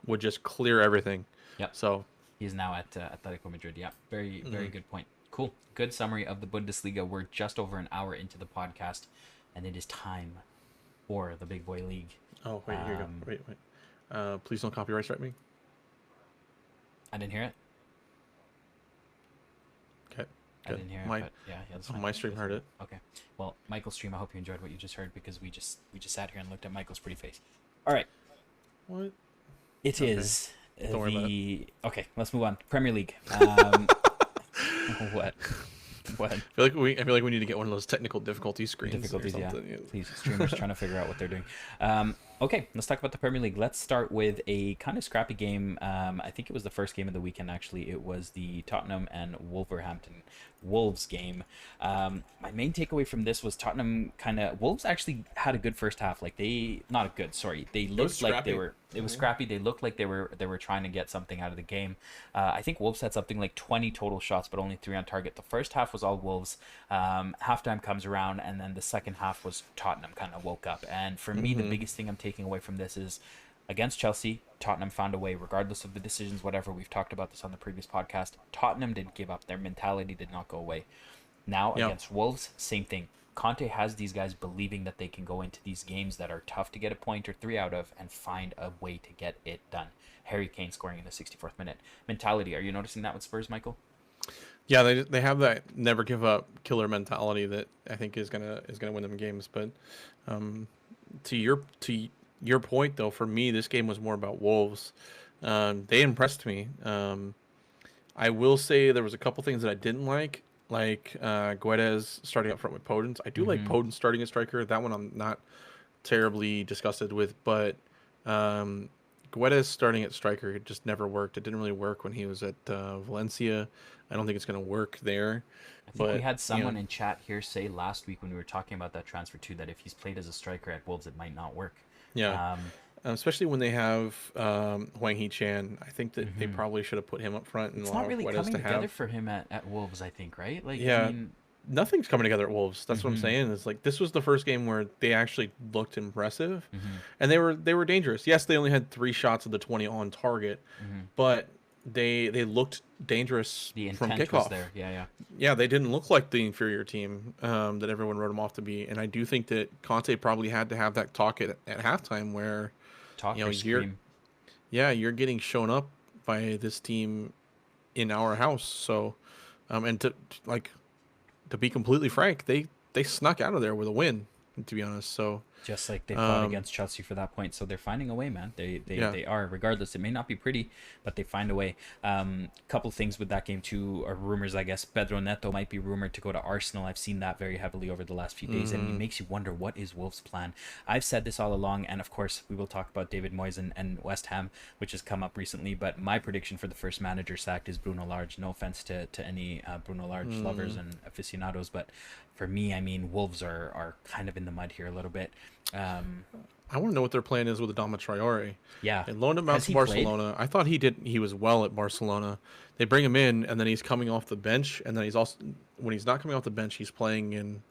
would just clear everything. Yep. So he's now at Atletico Madrid. Yeah, very, very good point. Cool. Good summary of the Bundesliga. We're just over an hour into the podcast, and it is time for the Big Boy League. Oh, wait, here you go. Wait. Please don't copyright strike me. I didn't hear it. Okay. I didn't hear it, but yeah, that's fine. My stream heard it. Okay. Well, Michael's stream, I hope you enjoyed what you just heard, because we just sat here and looked at Michael's pretty face. All right. What? It is Don't worry about it. Okay, let's move on. Premier League. What? I feel like we need to get one of those technical difficulty screens. Yeah. Please, streamers trying to figure out what they're doing. Okay, let's talk about the Premier League. Let's start with a kind of scrappy game. I think it was the first game of the weekend, actually. It was the Tottenham and Wolverhampton Wolves game. My main takeaway from this was Wolves actually had a good first half. Like they looked like they were. It was scrappy. They looked like they were trying to get something out of the game. I think Wolves had something like 20 total shots, but only 3 on target. The first half was all Wolves. Halftime comes around, and then the second half was Tottenham kind of woke up. And for me, the biggest thing I'm taking away from this is against Chelsea, Tottenham found a way, regardless of the decisions, whatever. We've talked about this on the previous podcast. Tottenham didn't give up. Their mentality did not go away. Now against Wolves, same thing. Conte has these guys believing that they can go into these games that are tough to get a point or 3 out of and find a way to get it done. Harry Kane scoring in the 64th minute. Mentality, are you noticing that with Spurs, Michael? Yeah, they have that never give up killer mentality that I think is gonna win them games. But to your point though, for me this game was more about Wolves. They impressed me. I will say there was a couple things that I didn't like Guedes starting up front with Podence. I do like Podence starting as striker. That one I'm not terribly disgusted with, but Guedes starting at striker, it just never worked. It didn't really work when he was at Valencia. I don't think it's going to work there. I think we had someone in chat here say last week when we were talking about that transfer too, that if he's played as a striker at Wolves, it might not work. Yeah. Especially when they have Hwang Hee-chan. I think that they probably should have put him up front and it's allowed not really Guedes coming to together have. for him at Wolves, I think, right? Like, Yeah. I mean, nothing's coming together at Wolves. That's what I'm saying. It's like this was the first game where they actually looked impressive, and they were dangerous. Yes, they only had 3 shots of the 20 on target, but they looked dangerous the from intent kickoff. was there. Yeah. Yeah, they didn't look like the inferior team that everyone wrote them off to be. And I do think that Conte probably had to have that talk at halftime where you're getting shown up by this team in our house. So, and to be completely frank, they snuck out of there with a win, to be honest. So just like they fought against Chelsea for that point, so they're finding a way, man. They are, regardless. It may not be pretty, but they find a way. Couple things with that game too are rumors, I guess. Pedro Neto might be rumored to go to Arsenal. I've seen that very heavily over the last few days, and it makes you wonder, what is Wolves' plan? I've said this all along, and of course we will talk about David Moyes and West Ham, which has come up recently, but my prediction for the first manager sacked is Bruno Lage. No offense to any Bruno Lage lovers and aficionados, but for me, I mean, Wolves are kind of in the mud here a little bit. I want to know what their plan is with Adama Traore. Yeah, they loaned him out to Barcelona. I thought he was well at Barcelona. They bring him in, and then he's coming off the bench, and then he's also, when he's not coming off the bench, he's playing in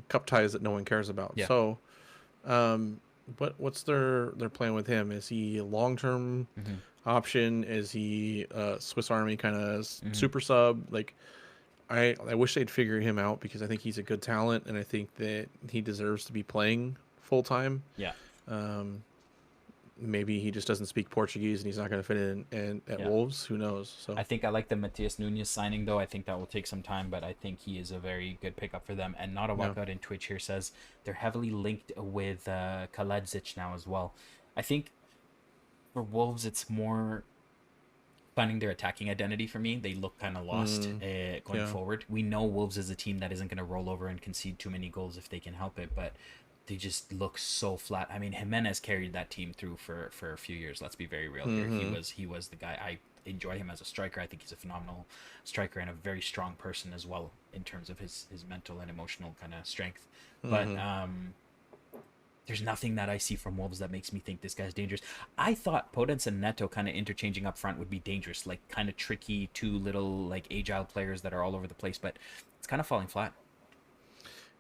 cup ties that no one cares about. Yeah. So, what's their plan with him? Is he a long-term option? Is he a Swiss Army kind of super sub? Like, I wish they'd figure him out, because I think he's a good talent, and I think that he deserves to be playing full time. Yeah. Maybe he just doesn't speak Portuguese and he's not going to fit in at Wolves. Who knows? So I think I like the Matias Nunes signing, though. I think that will take some time, but I think he is a very good pickup for them. And Not a Walkout in Twitch here says they're heavily linked with Kaladzic now as well. I think for Wolves, it's more finding their attacking identity for me. They look kind of lost going forward. We know Wolves is a team that isn't going to roll over and concede too many goals if they can help it, but they just look so flat. I mean, Jimenez carried that team through for a few years. Let's be very real here. He was the guy. enjoy him as a striker. I think he's a phenomenal striker and a very strong person as well in terms of his mental and emotional kind of strength. But there's nothing that I see from Wolves that makes me think this guy's dangerous. I thought Podence and Neto kind of interchanging up front would be dangerous, like kind of tricky, two little like agile players that are all over the place, but it's kind of falling flat.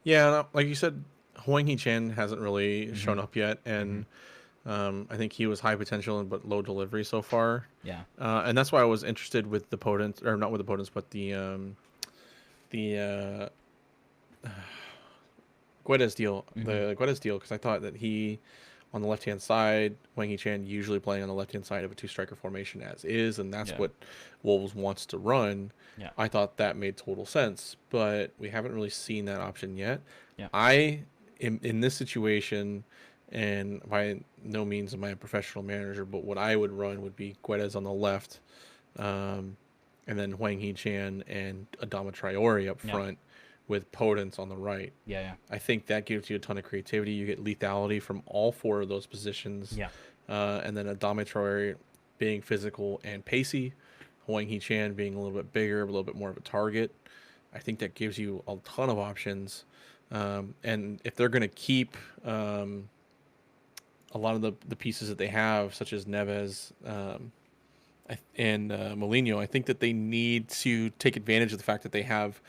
Yeah, like you said, Hwang Hee-chan hasn't really shown up yet, and I think he was high potential but low delivery so far. Yeah. And that's why I was interested with the Podence, or not with the Podence, but the Guedes deal, the Guedes deal, because I thought that he, on the left-hand side, Hwang Hee-chan usually playing on the left-hand side of a two-striker formation as is, and that's what Wolves wants to run. Yeah. I thought that made total sense, but we haven't really seen that option yet. Yeah. I am in this situation, and by no means am I a professional manager, but what I would run would be Guedes on the left, and then Hwang Hee-chan and Adama Traore up front, with Podence on the right. Yeah. I think that gives you a ton of creativity. You get lethality from all four of those positions. Yeah. And then Adama Traore being physical and pacey, Hwang Hee-chan being a little bit bigger, a little bit more of a target. I think that gives you a ton of options. And if they're going to keep a lot of the pieces that they have, such as Neves and Mourinho, I think that they need to take advantage of the fact that they have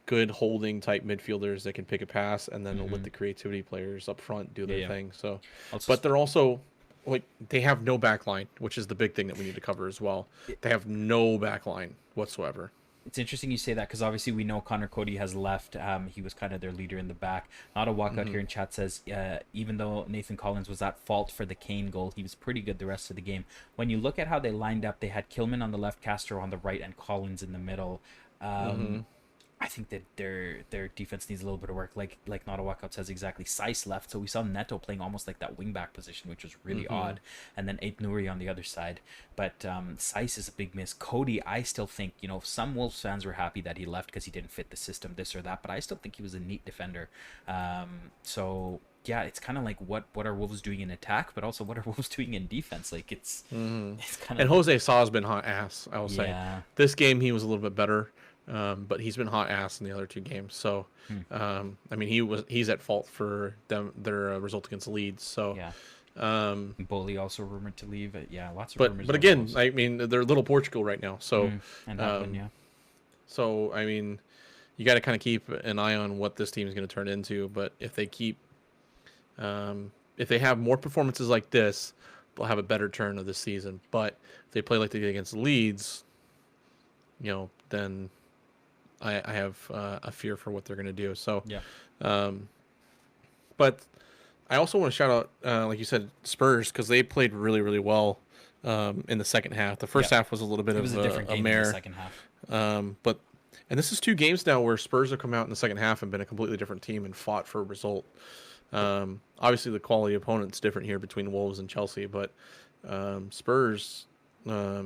good holding type midfielders that can pick a pass, and then let the creativity players up front do their thing. So, but they're also like, they have no back line, which is the big thing that we need to cover as well. They have no back line whatsoever. It's interesting you say that, because obviously we know Connor Cody has left. He was kind of their leader in the back. Not a walkout here in chat says, even though Nathan Collins was at fault for the Kane goal, he was pretty good the rest of the game. When you look at how they lined up, they had Kilman on the left, Castro on the right, and Collins in the middle. I think that their defense needs a little bit of work. Like Not a Walkout says exactly. Saiss left, so we saw Neto playing almost like that wing back position, which was really odd. And then Ait Nouri on the other side. But Saiss is a big miss. Cody, I still think, some Wolves fans were happy that he left because he didn't fit the system, this or that. But I still think he was a neat defender. So yeah, it's kind of like what are Wolves doing in attack, but also what are Wolves doing in defense? Like it's kind of. And Jose Sa's been hot ass, I will say. This game he was a little bit better. But he's been hot ass in the other two games. So, I mean, he's at fault for their result against Leeds. So, Bully also rumored to leave. Lots of rumors. But again, I mean, they're little Portugal right now. So, and so I mean, you got to kind of keep an eye on what this team is going to turn into. But if they if they have more performances like this, they'll have a better turn of the season. But if they play like they did against Leeds, then I have a fear for what they're going to do. So, but I also want to shout out, like you said, Spurs, because they played really, really well in the second half. The first half was a little bit of a different game in the second half. And this is two games now where Spurs have come out in the second half and been a completely different team and fought for a result. Obviously, the quality opponent's different here between Wolves and Chelsea, but Spurs, I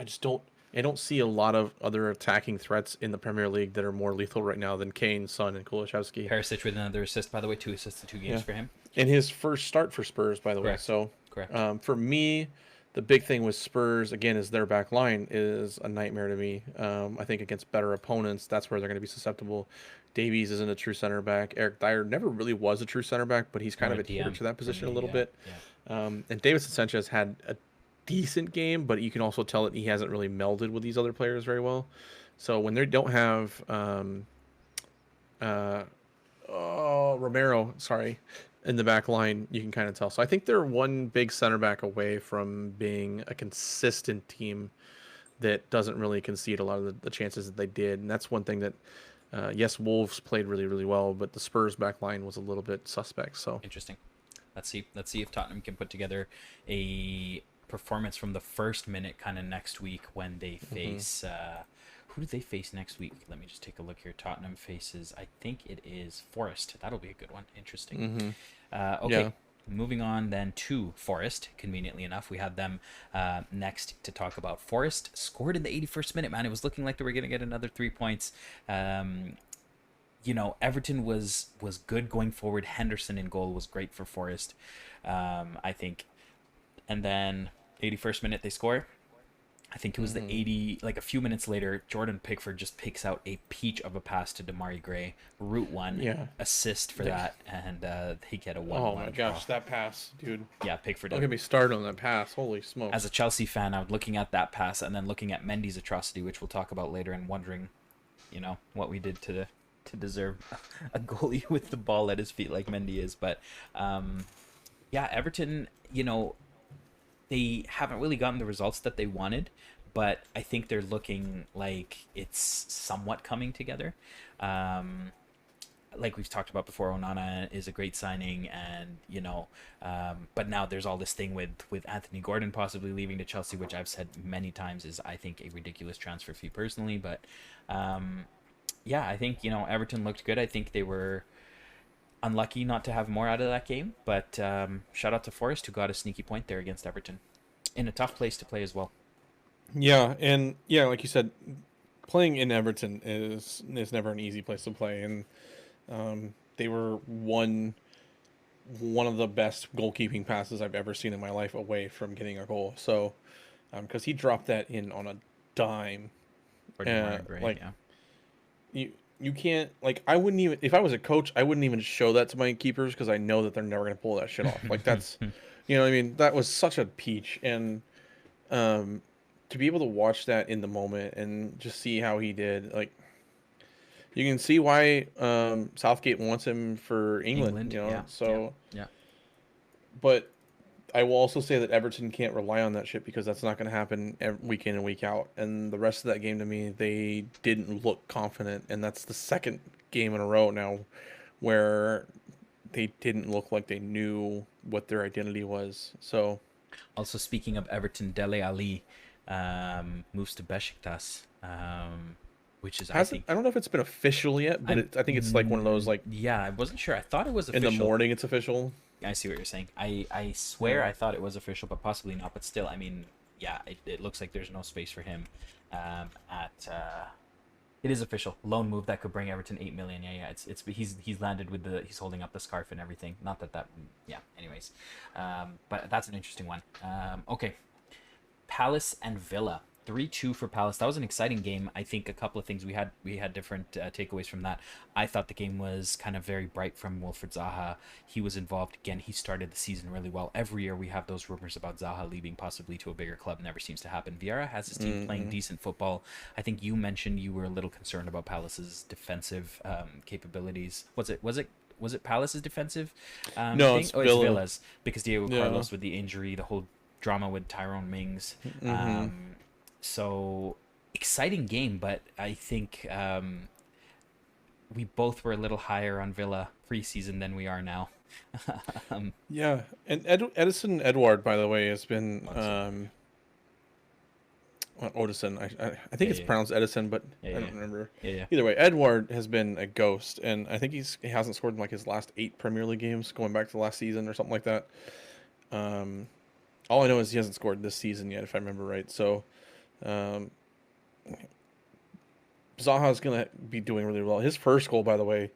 just don't. I don't see a lot of other attacking threats in the Premier League that are more lethal right now than Kane, Son, and Kulusevski. Perisic with another assist, by the way, 2 assists in 2 games for him. And his first start for Spurs, by the way. So, for me, the big thing with Spurs, again, is their back line is a nightmare to me. I think against better opponents, that's where they're going to be susceptible. Davies isn't a true center back. Eric Dyer never really was a true center back, but he's kind of adhered to that position a little bit. And Davinson Sanchez had a decent game, but you can also tell that he hasn't really melded with these other players very well. So when they don't have Romero, in the back line, you can kind of tell. So I think they're one big center back away from being a consistent team that doesn't really concede a lot of the chances that they did. And that's one thing that, yes, Wolves played really, really well, but the Spurs back line was a little bit suspect. So interesting. Let's see if Tottenham can put together a performance from the first minute kind of next week when they face who do they face next week? Let me just take a look here. Tottenham faces, I think it is Forest. That'll be a good one. Interesting. Moving on then to Forest. Conveniently enough, we have them next to talk about. Forest scored in the 81st minute, man. It was looking like they were going to get another 3 points. Everton was good going forward. Henderson in goal was great for Forest, I think. And then 81st minute they score. I think it was the 80, like a few minutes later, Jordan Pickford just picks out a peach of a pass to Damari Gray, route one, assist for that, and they get a 1-1 Oh my draw. gosh, that pass, dude. Yeah, Pickford. Don't get me started on that pass. Holy smokes. As a Chelsea fan, I was looking at that pass and then looking at Mendy's atrocity, which we'll talk about later, and wondering, what we did to deserve a goalie with the ball at his feet like Mendy is. But yeah, Everton, they haven't really gotten the results that they wanted, but I think they're looking like it's somewhat coming together. Like we've talked about before, Onana is a great signing, and but now there's all this thing with Anthony Gordon possibly leaving to Chelsea, which I've said many times is, I think, a ridiculous transfer fee personally. But yeah, I think Everton looked good. I think they were unlucky not to have more out of that game, but shout out to Forrest, who got a sneaky point there against Everton in a tough place to play as well. Yeah, and like you said, playing in Everton is never an easy place to play, and they were one of the best goalkeeping passes I've ever seen in my life away from getting a goal. So because he dropped that in on a dime, you can't, like, I wouldn't even, if I was a coach, I wouldn't even show that to my keepers, because I know that they're never going to pull that shit off. Like, that's, what I mean? That was such a peach. And to be able to watch that in the moment and just see how he did, like, you can see why Southgate wants him for England. So, but I will also say that Everton can't rely on that shit, because that's not going to happen week in and week out. And the rest of that game, to me, they didn't look confident. And that's the second game in a row now where they didn't look like they knew what their identity was. So, also speaking of Everton, Dele Alli moves to Besiktas, which is, I don't know if it's been official yet, but I think it's like one of those, like, yeah, I wasn't sure. I thought it was official. In the morning it's official. I see what you're saying. I swear I thought it was official, but possibly not. But still, I mean, yeah, it looks like there's no space for him it is official. Loan move that could bring Everton 8 million. Yeah. He's landed with he's holding up the scarf and everything. Not that yeah. Anyways, but that's an interesting one. Okay, Palace and Villa. 3-2 for Palace. That was an exciting game. I think a couple of things we had different takeaways from that. I thought the game was kind of very bright from Wilfried Zaha. He was involved again. He started the season really well. Every year we have those rumors about Zaha leaving possibly to a bigger club. Never seems to happen. Vieira has his team playing decent football. I think you mentioned you were a little concerned about Palace's defensive capabilities. Was it Palace's defensive no, thing? It's Villa's, because Diego Carlos with the injury, the whole drama with Tyrone Mings. So, exciting game, but I think we both were a little higher on Villa preseason than we are now. Yeah, and Edison Edouard, by the way, has been Odison. I think it's pronounced Edison, but I don't remember. Either way, Edouard has been a ghost, and I think he hasn't scored in like his last 8 Premier League games, going back to last season or something like that. All I know is he hasn't scored this season yet, if I remember right. So. Zaha's gonna be doing really well. His first goal, by the way,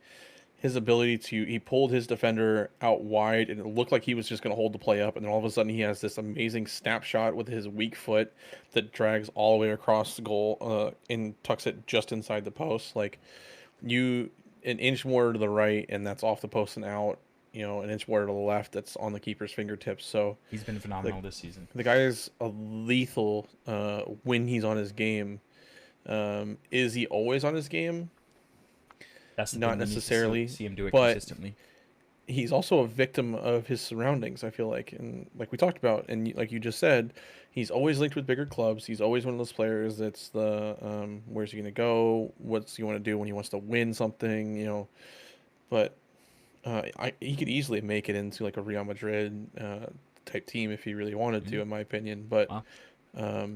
his ability he pulled his defender out wide, and it looked like he was just gonna hold the play up, and then all of a sudden he has this amazing snapshot with his weak foot that drags all the way across the goal and tucks it just inside the post. Like, an inch more to the right, and that's off the post and out. An inch more to the left, that's on the keeper's fingertips. So he's been phenomenal this season. The guy is a lethal when he's on his game. Is he always on his game? That's not necessarily. See him do it consistently. He's also a victim of his surroundings, I feel like, and like we talked about, and like you just said, he's always linked with bigger clubs. He's always one of those players that's the where's he going to go? What's he want to do when he wants to win something? But. He could easily make it into like a Real Madrid type team if he really wanted to, in my opinion. But I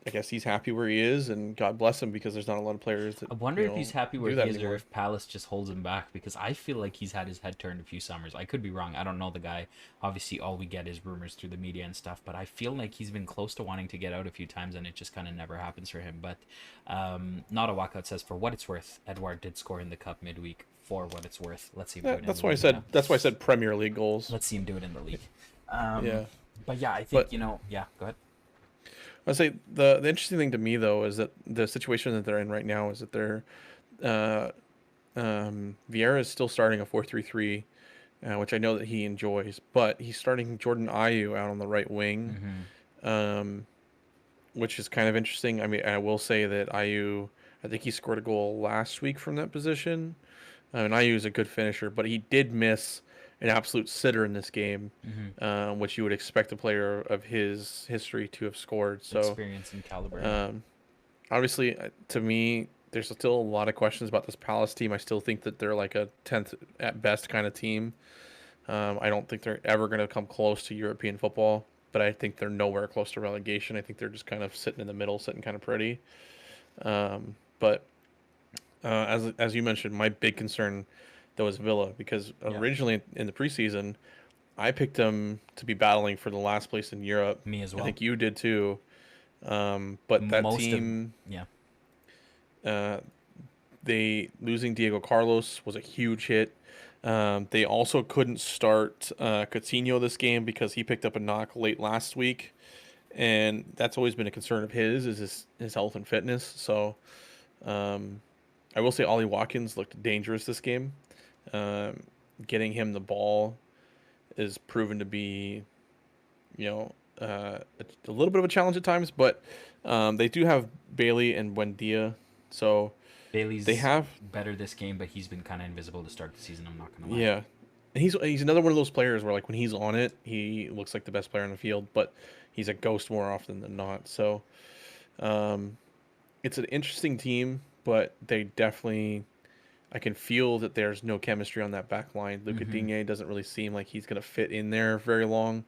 guess he's happy where he is, and God bless him, because there's not a lot of players that. I wonder if he's happy where he is, anymore. or if Palace just holds him back, because I feel like he's had his head turned a few summers. I could be wrong. I don't know the guy. Obviously, all we get is rumors through the media and stuff, but I feel like he's been close to wanting to get out a few times, and it just kind of never happens for him. But not a walkout says, for what it's worth, Edouard did score in the cup midweek. For what it's worth, let's see him do it. That's why I said. That's why I said Premier League goals. Let's see him do it in the league. Yeah. But yeah, I think go ahead. I say the interesting thing to me though is that the situation that they're in right now is that they're uh, Vieira is still starting a 4-3-3, which I know that he enjoys, but he's starting Jordan Ayew out on the right wing, um, which is kind of interesting. I mean, I will say that Ayew, I think he scored a goal last week from that position. And Ayew is a good finisher, but he did miss an absolute sitter in this game, which you would expect a player of his history to have scored. So, experience and caliber. obviously, to me, there's still a lot of questions about this Palace team. I still think that they're like a 10th at best kind of team. I don't think they're ever going to come close to European football, but I think they're nowhere close to relegation. I think they're just kind of sitting in the middle, sitting kind of pretty. But as you mentioned, my big concern though is Villa, because originally in the preseason, I picked them to be battling for the last place in Europe. Me as well. I think you did too. But that team, they losing Diego Carlos was a huge hit. They also couldn't start Coutinho this game because he picked up a knock late last week, and that's always been a concern of his health and fitness. So I will say Ollie Watkins looked dangerous this game. Getting him the ball is proven to be, a little bit of a challenge at times, but they do have Bailey and Buendia, so Bailey's they have better this game, but he's been kind of invisible to start the season. I'm not gonna lie. Yeah, and he's another one of those players where like when he's on it, he looks like the best player on the field, but he's a ghost more often than not. So, it's an interesting team, but they definitely, I can feel that there's no chemistry on that back line. Luca Digne doesn't really seem like he's gonna fit in there very long.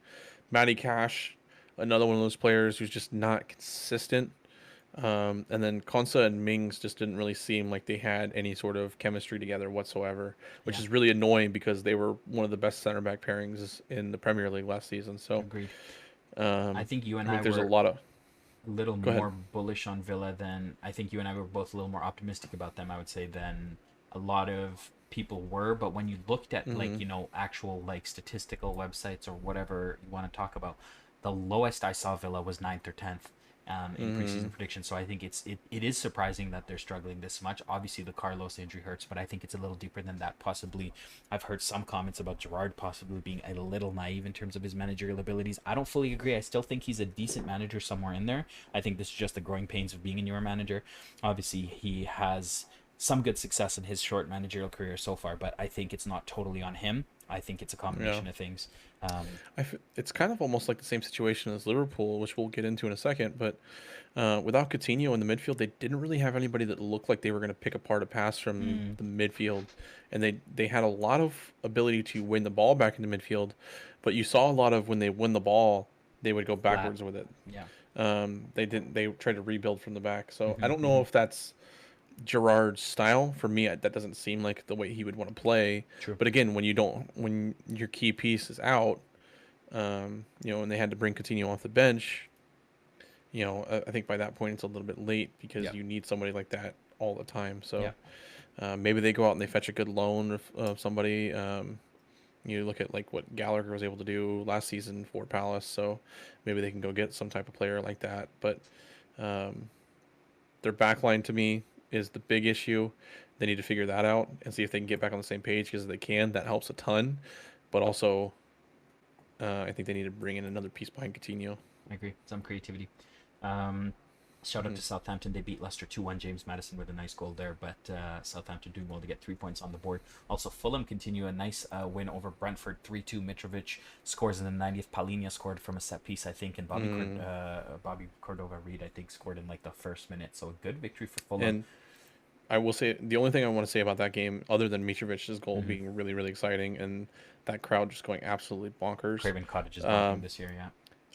Matty Cash, another one of those players who's just not consistent. And then Konsa and Mings just didn't really seem like they had any sort of chemistry together whatsoever, which is really annoying because they were one of the best center back pairings in the Premier League last season. So, agreed. I think you and I there's were a lot of a little Go more ahead. bullish on Villa than I think you and I were both a little more optimistic about them, I would say, than a lot of people were. But when you looked at actual like statistical websites or whatever you want to talk about, the lowest I saw Villa was 9th or 10th in preseason prediction. So I think it is surprising that they're struggling this much. Obviously the Carlos injury hurts, but I think it's a little deeper than that. Possibly I've heard some comments about Gerrard possibly being a little naive in terms of his managerial abilities. I don't fully agree. I still think he's a decent manager somewhere in there. I think this is just the growing pains of being a newer manager. Obviously he has some good success in his short managerial career so far, but I think it's not totally on him. I think it's a combination of things. It's kind of almost like the same situation as Liverpool, which we'll get into in a second. But without Coutinho in the midfield, they didn't really have anybody that looked like they were going to pick apart a pass from the midfield, and they had a lot of ability to win the ball back into midfield, but you saw a lot of when they win the ball, they would go backwards with it. Yeah. They didn't. They tried to rebuild from the back. So I don't know if that's Gerrard's style. For me, that doesn't seem like the way he would want to play. True. But again, when your key piece is out, and they had to bring Coutinho off the bench, I think by that point it's a little bit late because you need somebody like that all the time. So maybe they go out and they fetch a good loan of somebody. You look at like what Gallagher was able to do last season for Palace, so maybe they can go get some type of player like that. But their back line to me is the big issue. They need to figure that out and see if they can get back on the same page, because if they can, that helps a ton. But also, I think they need to bring in another piece behind Coutinho. I agree. Some creativity. Shout out to Southampton. They beat Leicester 2-1. James Maddison with a nice goal there, but Southampton doing well to get 3 points on the board. Also, Fulham continue a nice win over Brentford 3-2. Mitrovic scores in the 90th. Palhinha scored from a set piece, I think, and Bobby Cordova-Reid, I think, scored in like the first minute. So a good victory for Fulham. And I will say the only thing I want to say about that game, other than Mitrovic's goal being really, really exciting and that crowd just going absolutely bonkers. Craven Cottage is back this year, yeah.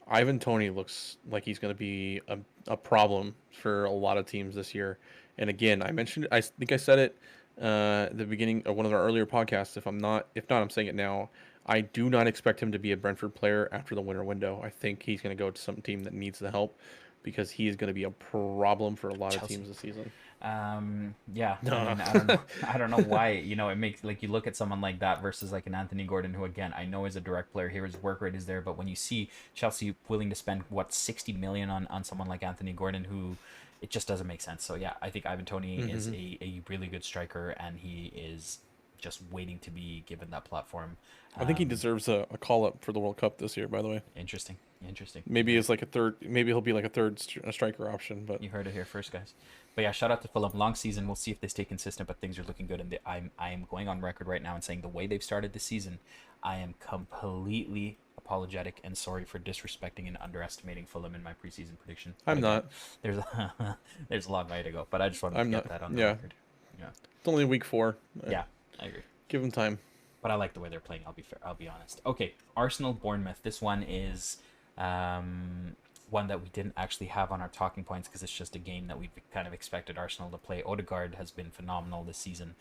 Ivan Toney looks like he's going to be a problem for a lot of teams this year. And again, I mentioned, I think I said it at the beginning of one of our earlier podcasts. If not, I'm saying it now. I do not expect him to be a Brentford player after the winter window. I think he's going to go to some team that needs the help, because he is going to be a problem for a lot of teams this season. Yeah, I mean, I don't know. I don't know why, it makes like you look at someone like that versus like an Anthony Gordon, who again I know is a direct player here, his work rate is there, but when you see Chelsea willing to spend what 60 million on someone like Anthony Gordon, who it just doesn't make sense. So yeah, I think Ivan Toney is a really good striker, and he is just waiting to be given that platform. I think he deserves a call up for the World Cup this year. By the way, Interesting. maybe it's like a third. Maybe he'll be like a third striker option. But You heard it here first, guys. But yeah, shout out to Fulham. Long season. We'll see if they stay consistent, but things are looking good. And I'm going on record right now and saying the way they've started the season, I am completely apologetic and sorry for disrespecting and underestimating Fulham in my preseason prediction. I'm not. There's there's a long way to go, but I just wanted to get that on the Yeah. record. Yeah. It's only week 4. Yeah, I agree. Give them time. But I like the way they're playing. I'll be fair. I'll be honest. Okay, Arsenal Bournemouth. This one is one that we didn't actually have on our talking points because it's just a game that we kind of expected Arsenal to play. Odegaard has been phenomenal this season.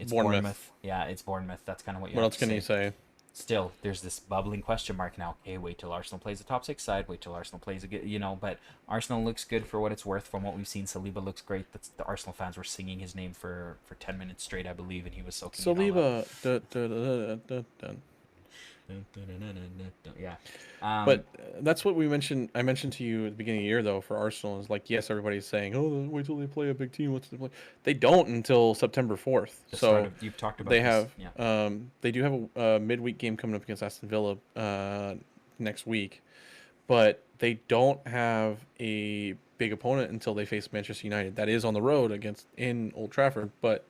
It's Bournemouth. Yeah, it's Bournemouth. That's kind of what you. What else can you say? Still, there's this bubbling question mark now. Okay, wait till Arsenal plays the top 6 side. Wait till Arsenal plays but Arsenal looks good for what it's worth from what we've seen. Saliba looks great. The Arsenal fans were singing his name for 10 minutes straight, I believe, and he was soaking Saliba. Yeah. But that's what I mentioned to you at the beginning of the year, though, for Arsenal is like, yes, everybody's saying, oh, wait till they play a big team. What's they play? They don't until September 4th. So you've talked about they this. have, they do have a midweek game coming up against Aston Villa next week, but they don't have a big opponent until they face Manchester United. That is on the road in Old Trafford, but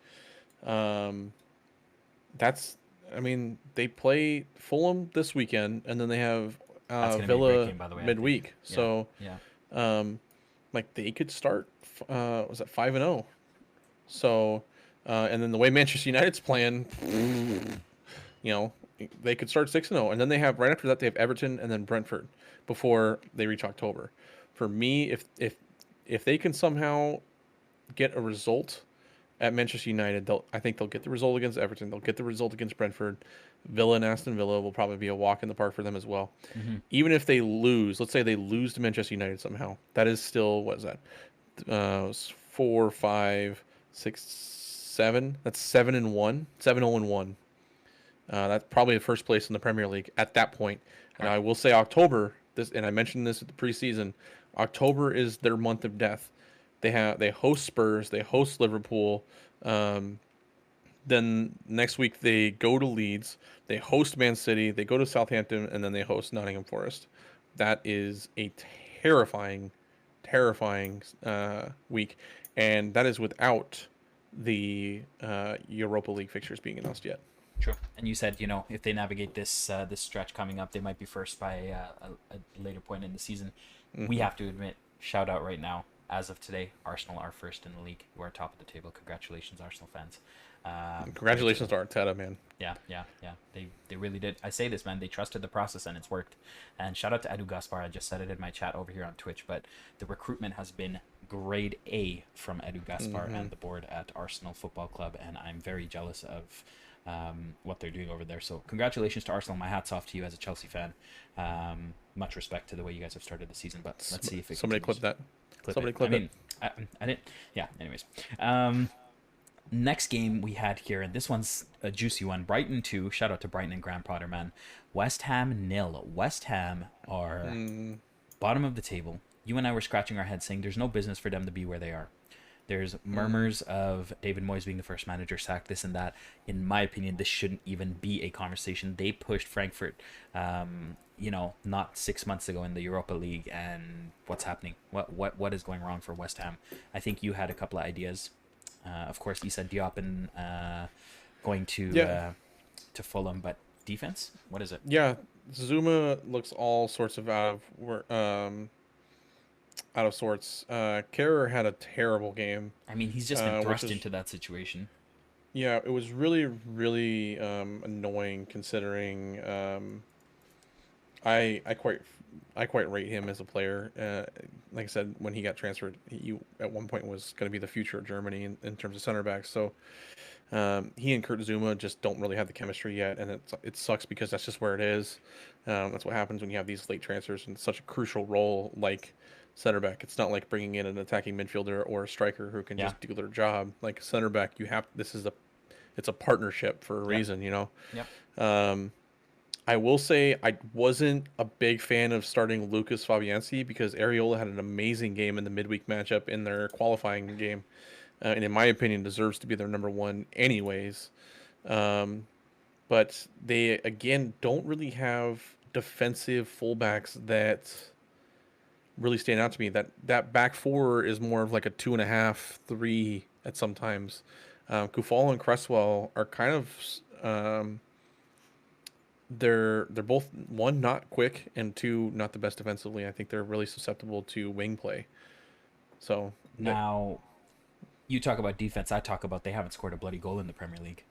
they play Fulham this weekend, and then they have Villa game, by the way, midweek. Yeah. So, they could start. Was that 5-0? So, and then the way Manchester United's playing, they could start 6-0, and then they have right after that they have Everton and then Brentford before they reach October. For me, if they can somehow get a result at Manchester United, I think they'll get the result against Everton. They'll get the result against Brentford. Villa and Aston Villa will probably be a walk in the park for them as well. Mm-hmm. Even if they lose, let's say they lose to Manchester United somehow, that is still, what is that? 4, 5, 6, 7. That's 7-1, 7-0-1. That's probably the first place in the Premier League at that point. And I will say October, and I mentioned this at the preseason, October is their month of death. They host Spurs, they host Liverpool. Then next week they go to Leeds, they host Man City, they go to Southampton, and then they host Nottingham Forest. That is a terrifying week, and that is without the Europa League fixtures being announced yet. True. And you said, if they navigate this stretch coming up, they might be first by a later point in the season. Mm-hmm. We have to admit, shout out right now, as of today, Arsenal are first in the league. We're at top of the table. Congratulations, Arsenal fans. Congratulations to Arteta, man. Yeah. They really did. I say this, man. They trusted the process and it's worked. And shout out to Edu Gaspar. I just said it in my chat over here on Twitch, but the recruitment has been grade A from Edu Gaspar and the board at Arsenal Football Club, and I'm very jealous of what they're doing over there. So congratulations to Arsenal. My hat's off to you as a Chelsea fan. Much respect to the way you guys have started the season, but let's see if it somebody continues. Clip that. Somebody clip it. I didn't. Yeah. Anyways, next game we had here, and this one's a juicy one. Brighton 2. Shout out to Brighton and Graham Potter, man. West Ham 0. West Ham are bottom of the table. You and I were scratching our heads saying there's no business for them to be where they are. There's murmurs of David Moyes being the first manager sacked, this and that. In my opinion, this shouldn't even be a conversation. They pushed Frankfurt, not 6 months ago in the Europa League, and what's happening? What is going wrong for West Ham? I think you had a couple of ideas. Of course, Issa Diop and going to Fulham, but defense? What is it? Yeah, Zuma looks all sorts of out of sorts. Kerr had a terrible game. I mean, he's just been thrust into that situation. Yeah, it was really, really annoying considering I quite rate him as a player. Like I said, when he got transferred, he at one point was going to be the future of Germany in terms of center backs. So he and Kurt Zuma just don't really have the chemistry yet, and it sucks because that's just where it is. That's what happens when you have these late transfers in such a crucial role like center back. It's not like bringing in an attacking midfielder or a striker who can just do their job. Like center back, it's a partnership for a reason, you know. Yep. I will say I wasn't a big fan of starting Lucas Fabianski because Areola had an amazing game in the midweek matchup in their qualifying game, and in my opinion deserves to be their number one anyways. But they again don't really have defensive fullbacks that really stand out to me. That back four is more of like a 2.5, 3 at sometimes. Kufal and Cresswell are kind of they're both, one, not quick, and two, not the best defensively. I think they're really susceptible to wing play. So now, you talk about defense. I talk about they haven't scored a bloody goal in the Premier League.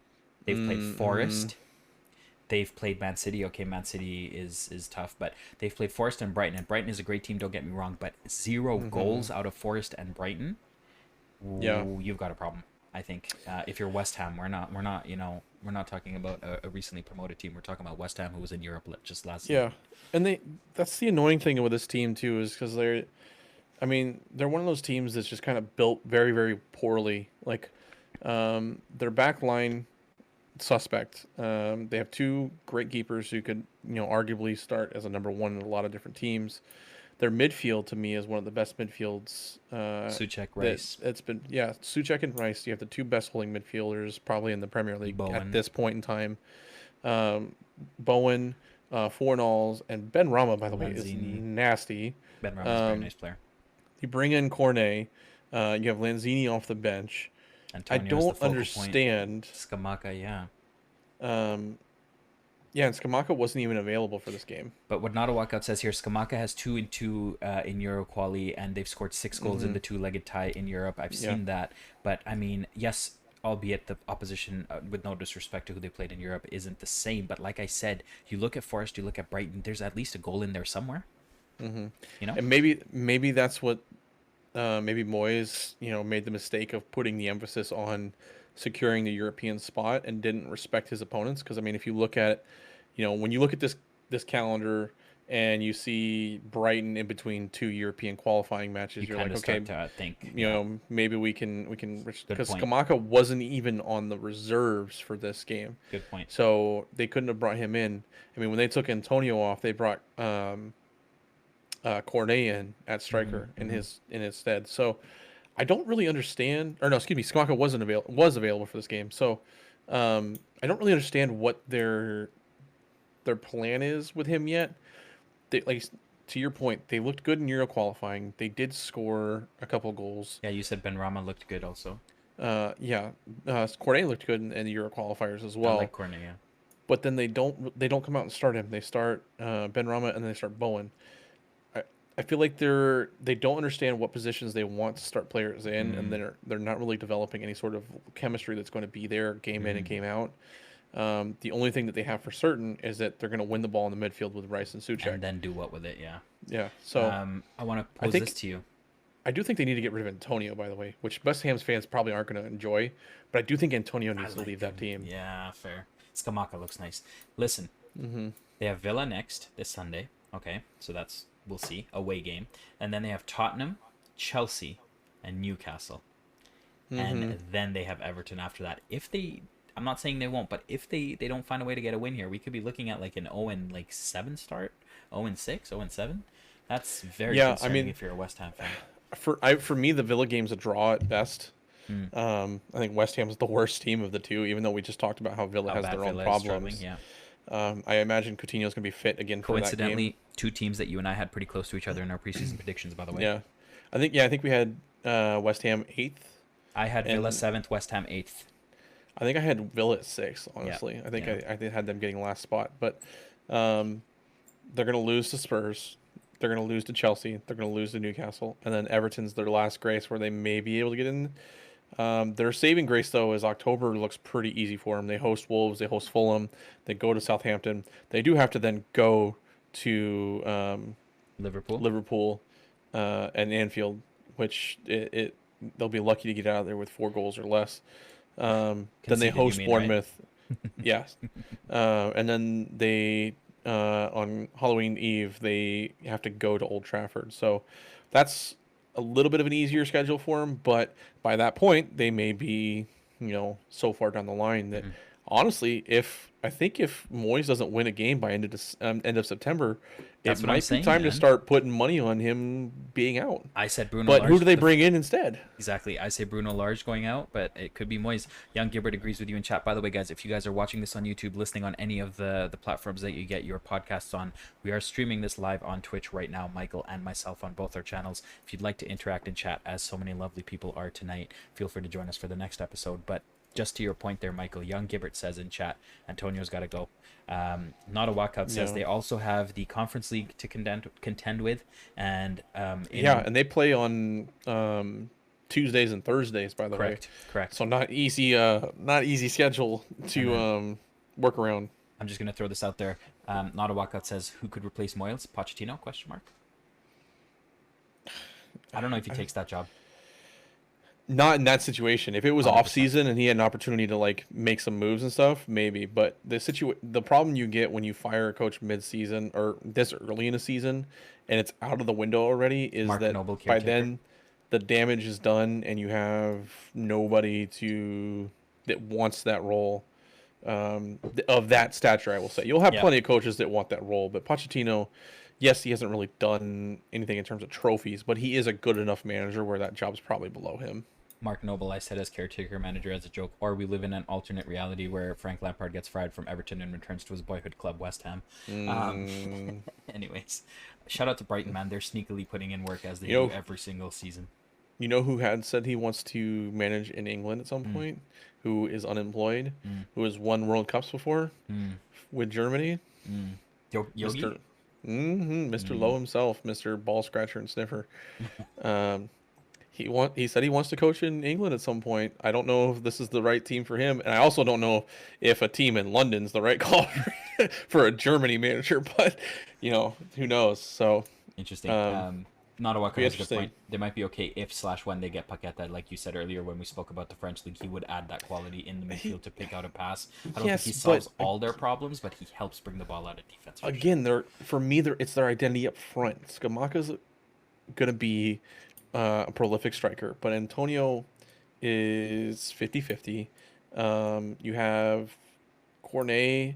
They've played Forest. They've played Man City. Okay, Man City is tough, but they've played Forest and Brighton. And Brighton is a great team. Don't get me wrong, but 0 goals out of Forest and Brighton. Ooh, you've got a problem. I think if you're West Ham, we're not talking about a recently promoted team. We're talking about West Ham, who was in Europe just last season. And that's the annoying thing with this team too, is because they're one of those teams that's just kind of built very, very poorly. Like their back line, suspect. They have two great keepers who could arguably start as a number one in a lot of different teams. Their midfield, to me, is one of the best midfields. Souček, Rice. It's been, Souček and Rice. You have the two best holding midfielders probably in the Premier League at this point in time. Bowen, Fornals, and Ben Rama, by the way, is nasty. Ben Rama is a very nice player. You bring in Cornet. You have Lanzini off the bench. Antonio's I don't understand. Scamacca, yeah. And Scamacca wasn't even available for this game. But what Not a Walkout says here, Scamacca has 2-2 in Euro quali, and they've scored 6 goals in the 2-legged tie in Europe. I've seen that. But, I mean, yes, albeit the opposition, with no disrespect to who they played in Europe, isn't the same. But like I said, you look at Forest, you look at Brighton, there's at least a goal in there somewhere. You know? And maybe that's what maybe Moyes, made the mistake of putting the emphasis on securing the European spot and didn't respect his opponents. Because, I mean, if you look at, when you look at this calendar and you see Brighton in between 2 European qualifying matches, you're like, okay, to think, maybe we can because point. Scamacca wasn't even on the reserves for this game. Good point. So they couldn't have brought him in. I mean, when they took Antonio off, they brought Cornet in at striker in his stead. So I don't really understand. Or no, excuse me, Scamacca was available for this game. So I don't really understand what their plan is with him yet. They, like, to your point, they looked good in Euro qualifying. They did score a couple goals. Yeah, you said Ben Rama looked good also. Cornet looked good in the Euro qualifiers as well. I like Cornet, yeah. But then they don't come out and start him. They start Ben Rama and then they start Bowen. I feel like they don't understand what positions they want to start players in, and they're not really developing any sort of chemistry that's going to be there game in and game out. The only thing that they have for certain is that they're going to win the ball in the midfield with Rice and Souček. And then do what with it, yeah. Yeah, so I want to pose this to you. I do think they need to get rid of Antonio, by the way, which West Ham's fans probably aren't going to enjoy, but I do think Antonio needs to leave that team. Yeah, fair. Scamacca looks nice. Listen, they have Villa next this Sunday. Okay, so we'll see, away game. And then they have Tottenham, Chelsea, and Newcastle. And then they have Everton after that. I'm not saying they won't, but if they don't find a way to get a win here, we could be looking at like an 0-7 start, 0-6, 0-7. That's very concerning if you're a West Ham fan. For me, the Villa game's a draw at best. I think West Ham's the worst team of the two, even though we just talked about how Villa has their own problems. I imagine Coutinho's going to be fit again for that game. Coincidentally, 2 teams that you and I had pretty close to each other in our preseason predictions, by the way. Yeah. I think we had West Ham 8th. I had Villa 7th, West Ham 8th. I think I had Villa at 6th, honestly. Yeah. I think I had them getting last spot. But they're going to lose to Spurs. They're going to lose to Chelsea. They're going to lose to Newcastle. And then Everton's their last grace where they may be able to get in. Their saving grace, though, is October looks pretty easy for them. They host Wolves. They host Fulham. They go to Southampton. They do have to then go to Liverpool and Anfield, which they'll be lucky to get out of there with 4 goals or less. Then they host Bournemouth. Yes. And then they on Halloween Eve, they have to go to Old Trafford. So that's a little bit of an easier schedule for them. But by that point, they may be, so far down the line that honestly, if Moyes doesn't win a game by end of September, That's it what I'm might be saying, time to man. start putting money on him being out. I said Bruno But Lage, who do they bring in instead? Exactly. I say Bruno Lage going out, but it could be Moyes. Young Gibbert agrees with you in chat. By the way, guys, if you guys are watching this on YouTube, listening on any of the platforms that you get your podcasts on, we are streaming this live on Twitch right now, Mykal and myself on both our channels. If you'd like to interact and chat, as so many lovely people are tonight, feel free to join us for the next episode. But just to your point there, Mykal, Young Gibbert says in chat, Antonio's got to go. Not a walkout says they also have the Conference League to contend with, and and they play on Tuesdays and Thursdays, by the way. Correct. So not easy schedule to work around. I'm just gonna throw this out there. Not a walkout says who could replace Moyles? Pochettino? ? I don't know if he takes that job. Not in that situation. If it was 100%. Off season and he had an opportunity to make some moves and stuff, maybe. But the problem you get when you fire a coach mid-season or this early in a season, and it's out of the window already, is Mark that Noble, by then the damage is done and you have nobody that wants that role of that stature. I will say you'll have plenty of coaches that want that role, but Pochettino. Yes, he hasn't really done anything in terms of trophies, but he is a good enough manager where that job's probably below him. Mark Noble, I said as caretaker manager as a joke, or we live in an alternate reality where Frank Lampard gets fired from Everton and returns to his boyhood club, West Ham. Anyways, shout out to Brighton, man. They're sneakily putting in work as they do every single season. You know who had said he wants to manage in England at some point? Who is unemployed? Who has won World Cups before with Germany? Yogi? Mr. Lowe himself, Mr. Ball Scratcher and Sniffer. He said he wants to coach in England at some point. I don't know if this is the right team for him, and I also don't know if a team in London's the right call for a Germany manager. But who knows? So interesting. Not a walkout has a good point. They might be okay if/when they get Paqueta, like you said earlier when we spoke about the French league. He would add that quality in the midfield to pick out a pass. I don't think he solves all their problems, but he helps bring the ball out of defense. Again, for me, it's their identity up front. Scamacca's going to be a prolific striker, but Antonio is 50-50. You have Cornet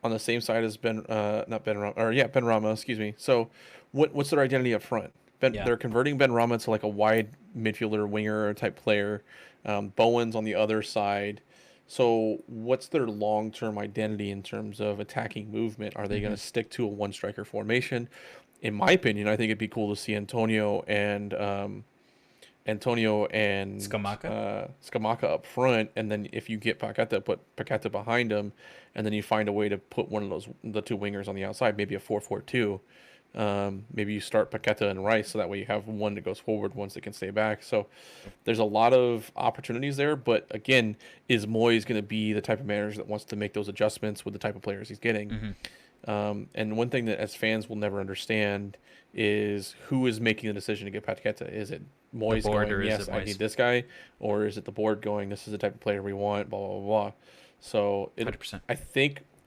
on the same side as Ben Rama, excuse me. So what's their identity up front? They're converting Ben Rama to a wide midfielder, winger type player. Bowen's on the other side. So what's their long-term identity in terms of attacking movement? Are they going to stick to a one-striker formation? In my opinion, I think it'd be cool to see Antonio and Scamacca up front, and then if you get Paqueta, put Paqueta behind him, and then you find a way to put the two wingers on the outside, maybe a 4-4-2. Maybe you start Paqueta and Rice, so that way you have one that goes forward, one that can stay back. So there's a lot of opportunities there, but again, is Moyes going to be the type of manager that wants to make those adjustments with the type of players he's getting? And one thing that as fans will never understand is who is making the decision to get Paqueta. Is it Moyes going, yes, I need this guy, or is it the board going, this is the type of player we want, blah, blah, blah, blah. So 100%.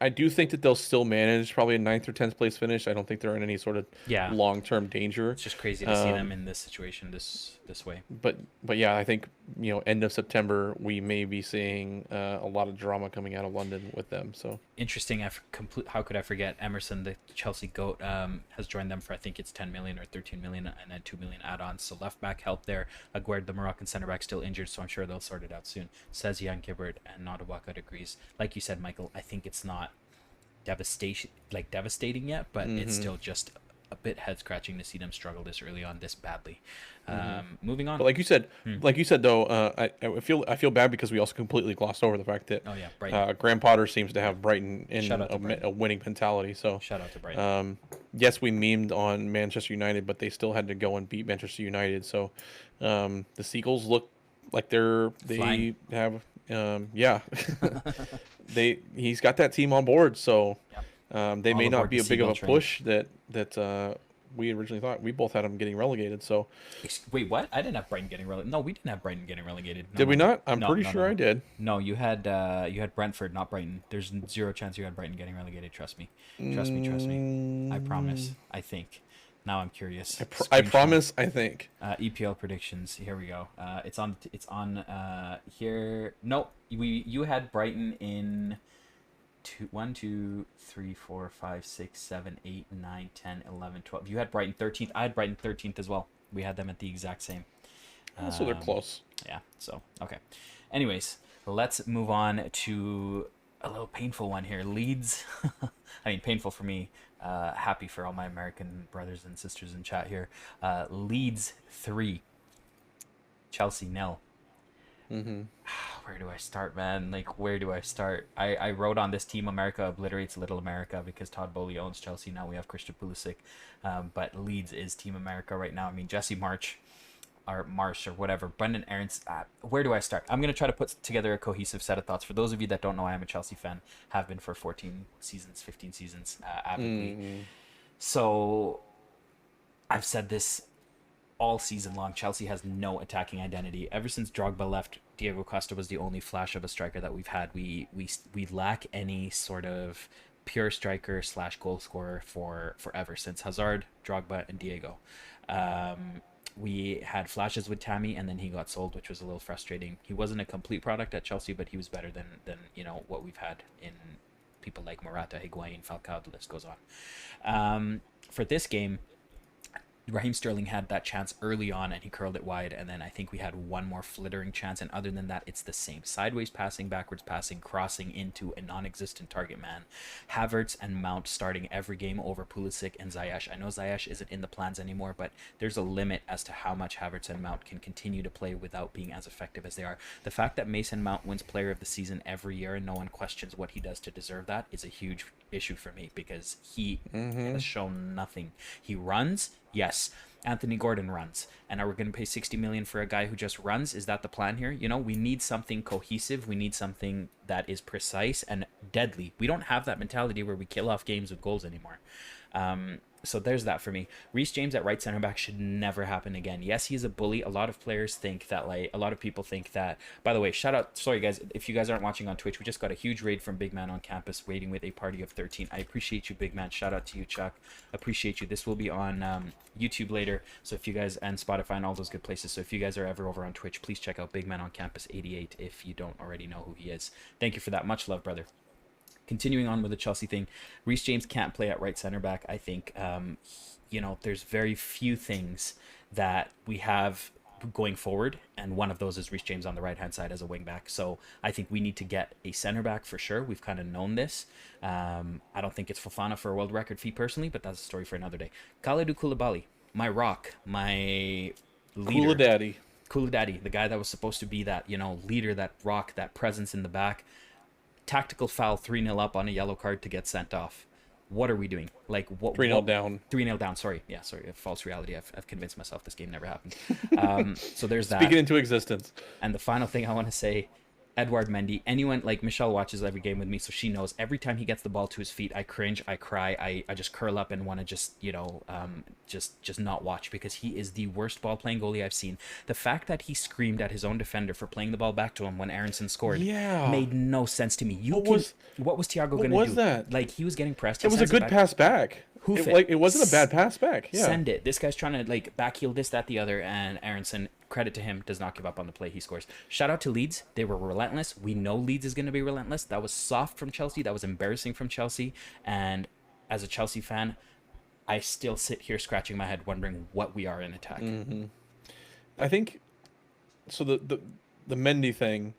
I do think that they'll still manage probably a 9th or 10th place finish. I don't think they're in any sort of long-term danger. It's just crazy to see them in this situation this way. But yeah, I think end of September we may be seeing a lot of drama coming out of London with them. So interesting. How could I forget Emerson, the Chelsea GOAT, has joined them for I think it's 10 million or 13 million, and then 2 million add-ons. So left back help there. Aguerd, the Moroccan center back, still injured, so I'm sure they'll sort it out soon. Says Jan Gibbert, and not a walkout agrees. Like you said, Mykal, I think it's not devastating yet, but it's still just a bit head scratching to see them struggle this early on this badly. Moving on. But like you said though, I feel bad because we also completely glossed over the fact that Graham Potter seems to have Brighton in a winning mentality. So shout out to Brighton. Yes, we memed on Manchester United, but they still had to go and beat Manchester United. So the Seagulls look like they have he's got that team on board, so they may not be a big of a push that we originally thought. We both had them getting relegated. So Wait, what? I didn't have Brighton getting relegated. No, we didn't have Brighton getting relegated. No, did we no. not? I'm No, pretty no, sure no, no. I did. No, you had Brentford, not Brighton. There's zero chance you had Brighton getting relegated. Trust me. Trust me. Trust me. I promise. I think. Now I'm curious. I promise. I think. EPL predictions. Here we go. It's on. It's on. Here. No, you had Brighton in 1, 2, 3, 4, 5, 6, 7, 8, 9, 10, 11, 12. You had Brighton 13th. I had Brighton 13th as well. We had them at the exact same. So they're close. Yeah. So okay. Anyways, let's move on to a little painful one here. Leeds. I mean, painful for me. Happy for all my American brothers and sisters in chat here. Leeds 3, Chelsea 0. Where do I start, man? Like, where do I start? I wrote on this Team America obliterates Little America because Todd Boehly owns Chelsea. Now we have Christian Pulisic. But Leeds is Team America right now. I mean, Jesse Marsh or whatever. Brendan Aarons. Where do I start? I'm going to try to put together a cohesive set of thoughts. For those of you that don't know, I am a Chelsea fan. Have been for 14 seasons, 15 seasons, avidly. So I've said this all season long. Chelsea has no attacking identity. Ever since Drogba left, Diego Costa was the only flash of a striker that we've had. We lack any sort of pure striker / goal scorer for forever, since Hazard, Drogba, and Diego. We had flashes with Tammy, and then he got sold, which was a little frustrating. He wasn't a complete product at Chelsea, but he was better than what we've had in people like Morata, Higuain, Falcao. The list goes on. For this game, Raheem Sterling had that chance early on and he curled it wide, and then I think we had one more flittering chance, and other than that it's the same sideways passing, backwards passing, crossing into a non-existent target man. Havertz and Mount starting every game over Pulisic and Ziyech. I know Ziyech isn't in the plans anymore, but there's a limit as to how much Havertz and Mount can continue to play without being as effective as they are. The fact that Mason Mount wins player of the season every year and no one questions what he does to deserve that is a huge issue for me, because he has shown nothing. He runs. Yes, Anthony Gordon runs. And are we going to pay 60 million for a guy who just runs? Is that the plan here? You know, we need something cohesive. We need something that is precise and deadly. We don't have that mentality where we kill off games with goals anymore. So there's that for me. Reece James at right center back should never happen again. Yes, he's a bully. A lot of players think that, like, a lot of people think that. By the way, shout out, sorry guys, if you guys aren't watching on Twitch, we just got a huge raid from Big Man on campus, waiting with a party of 13. I appreciate you, Big Man. Shout out to you, Chuck. Appreciate you. This will be on YouTube later, so if you guys, and Spotify and all those good places, so if you guys are ever over on Twitch, please check out Big Man on Campus 88 if you don't already know who he is. Thank you for that. Much love, brother. Continuing on with the Chelsea thing, Reece James can't play at right center back. I think, there's very few things that we have going forward, and one of those is Reece James on the right hand side as a wing back. So I think we need to get a center back for sure. We've kind of known this. I don't think it's Fofana for a world record fee personally, but that's a story for another day. Kalidou Koulibaly, my rock, my leader. Koulibaly, the guy that was supposed to be that, leader, that rock, that presence in the back. Tactical foul, 3-0 up on a yellow card to get sent off. What are we doing? Like, what? 3-0 down. 3-0 down. Sorry. Yeah, sorry. A false reality. I've convinced myself this game never happened. So there's that. Speaking into existence. And the final thing I want to say, Edouard Mendy. Anyone, like, Michelle watches every game with me, so she knows every time he gets the ball to his feet, I cringe, I cry, I just curl up and want to just not watch, because he is the worst ball playing goalie I've seen. The fact that he screamed at his own defender for playing the ball back to him when Aronson scored made no sense to me. What was Thiago going to do? What was that? Like, he was getting pressed. It was a good pass back. It wasn't a bad pass back. Yeah. Send it. This guy's trying to, like, backheel this, that, the other, and Aronson, credit to him, does not give up on the play. He scores. Shout out to Leeds. They were relentless. We know Leeds is going to be relentless. That was soft from Chelsea. That was embarrassing from Chelsea. And as a Chelsea fan, I still sit here scratching my head wondering what we are in attack. I think, so the Mendy thing,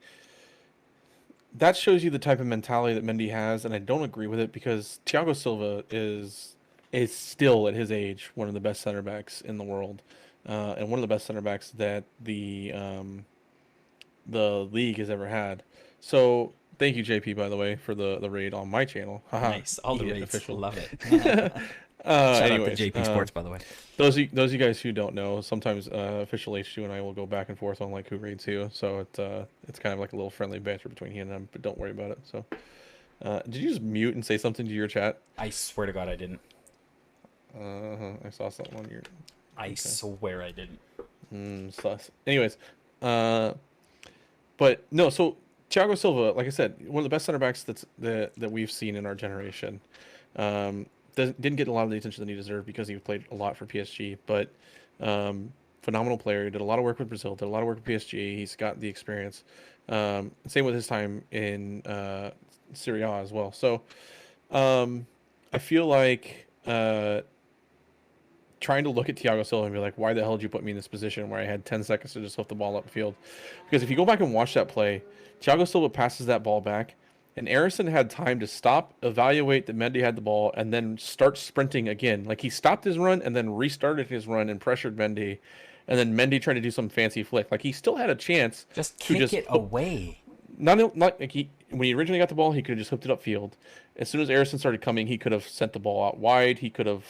that shows you the type of mentality that Mendy has, and I don't agree with it, because Thiago Silva is still, at his age, one of the best center backs in the world, and one of the best center backs that the league has ever had. So thank you, JP, by the way, for the raid on my channel. Nice, all the raids, official. Love it. Shout out to JP Sports, by the way. Those of you guys who don't know, sometimes OfficialH2 and I will go back and forth on, like, who raids who. So it's kind of like a little friendly banter between he and him, but don't worry about it. So did you just mute and say something to your chat? I swear to God I didn't. I saw something on your. I swear I didn't. Sus. Anyways, but no. So Thiago Silva, like I said, one of the best center backs that we've seen in our generation. Didn't get a lot of the attention that he deserved because he played a lot for PSG, but phenomenal player. He did a lot of work with Brazil, did a lot of work with PSG. He's got the experience. Same with his time in Serie A as well. So I feel like trying to look at Thiago Silva and be like, why the hell did you put me in this position where I had 10 seconds to just lift the ball up the field? Because if you go back and watch that play, Thiago Silva passes that ball back, and Aaronson had time to stop, evaluate that Mendy had the ball, and then start sprinting again. Like, he stopped his run and then restarted his run and pressured Mendy, and then Mendy tried to do some fancy flick. Like, he still had a chance Just kick it away. Not like when he originally got the ball, he could have just hooked it upfield. As soon as Aaronson started coming, he could have sent the ball out wide. He could have,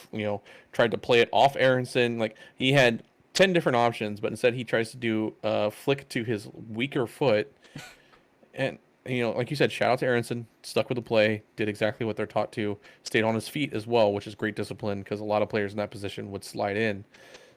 tried to play it off Aaronson. Like, he had 10 different options, but instead he tries to do a flick to his weaker foot. And, like you said, shout out to Aaronson, stuck with the play, did exactly what they're taught to, stayed on his feet as well, which is great discipline because a lot of players in that position would slide in.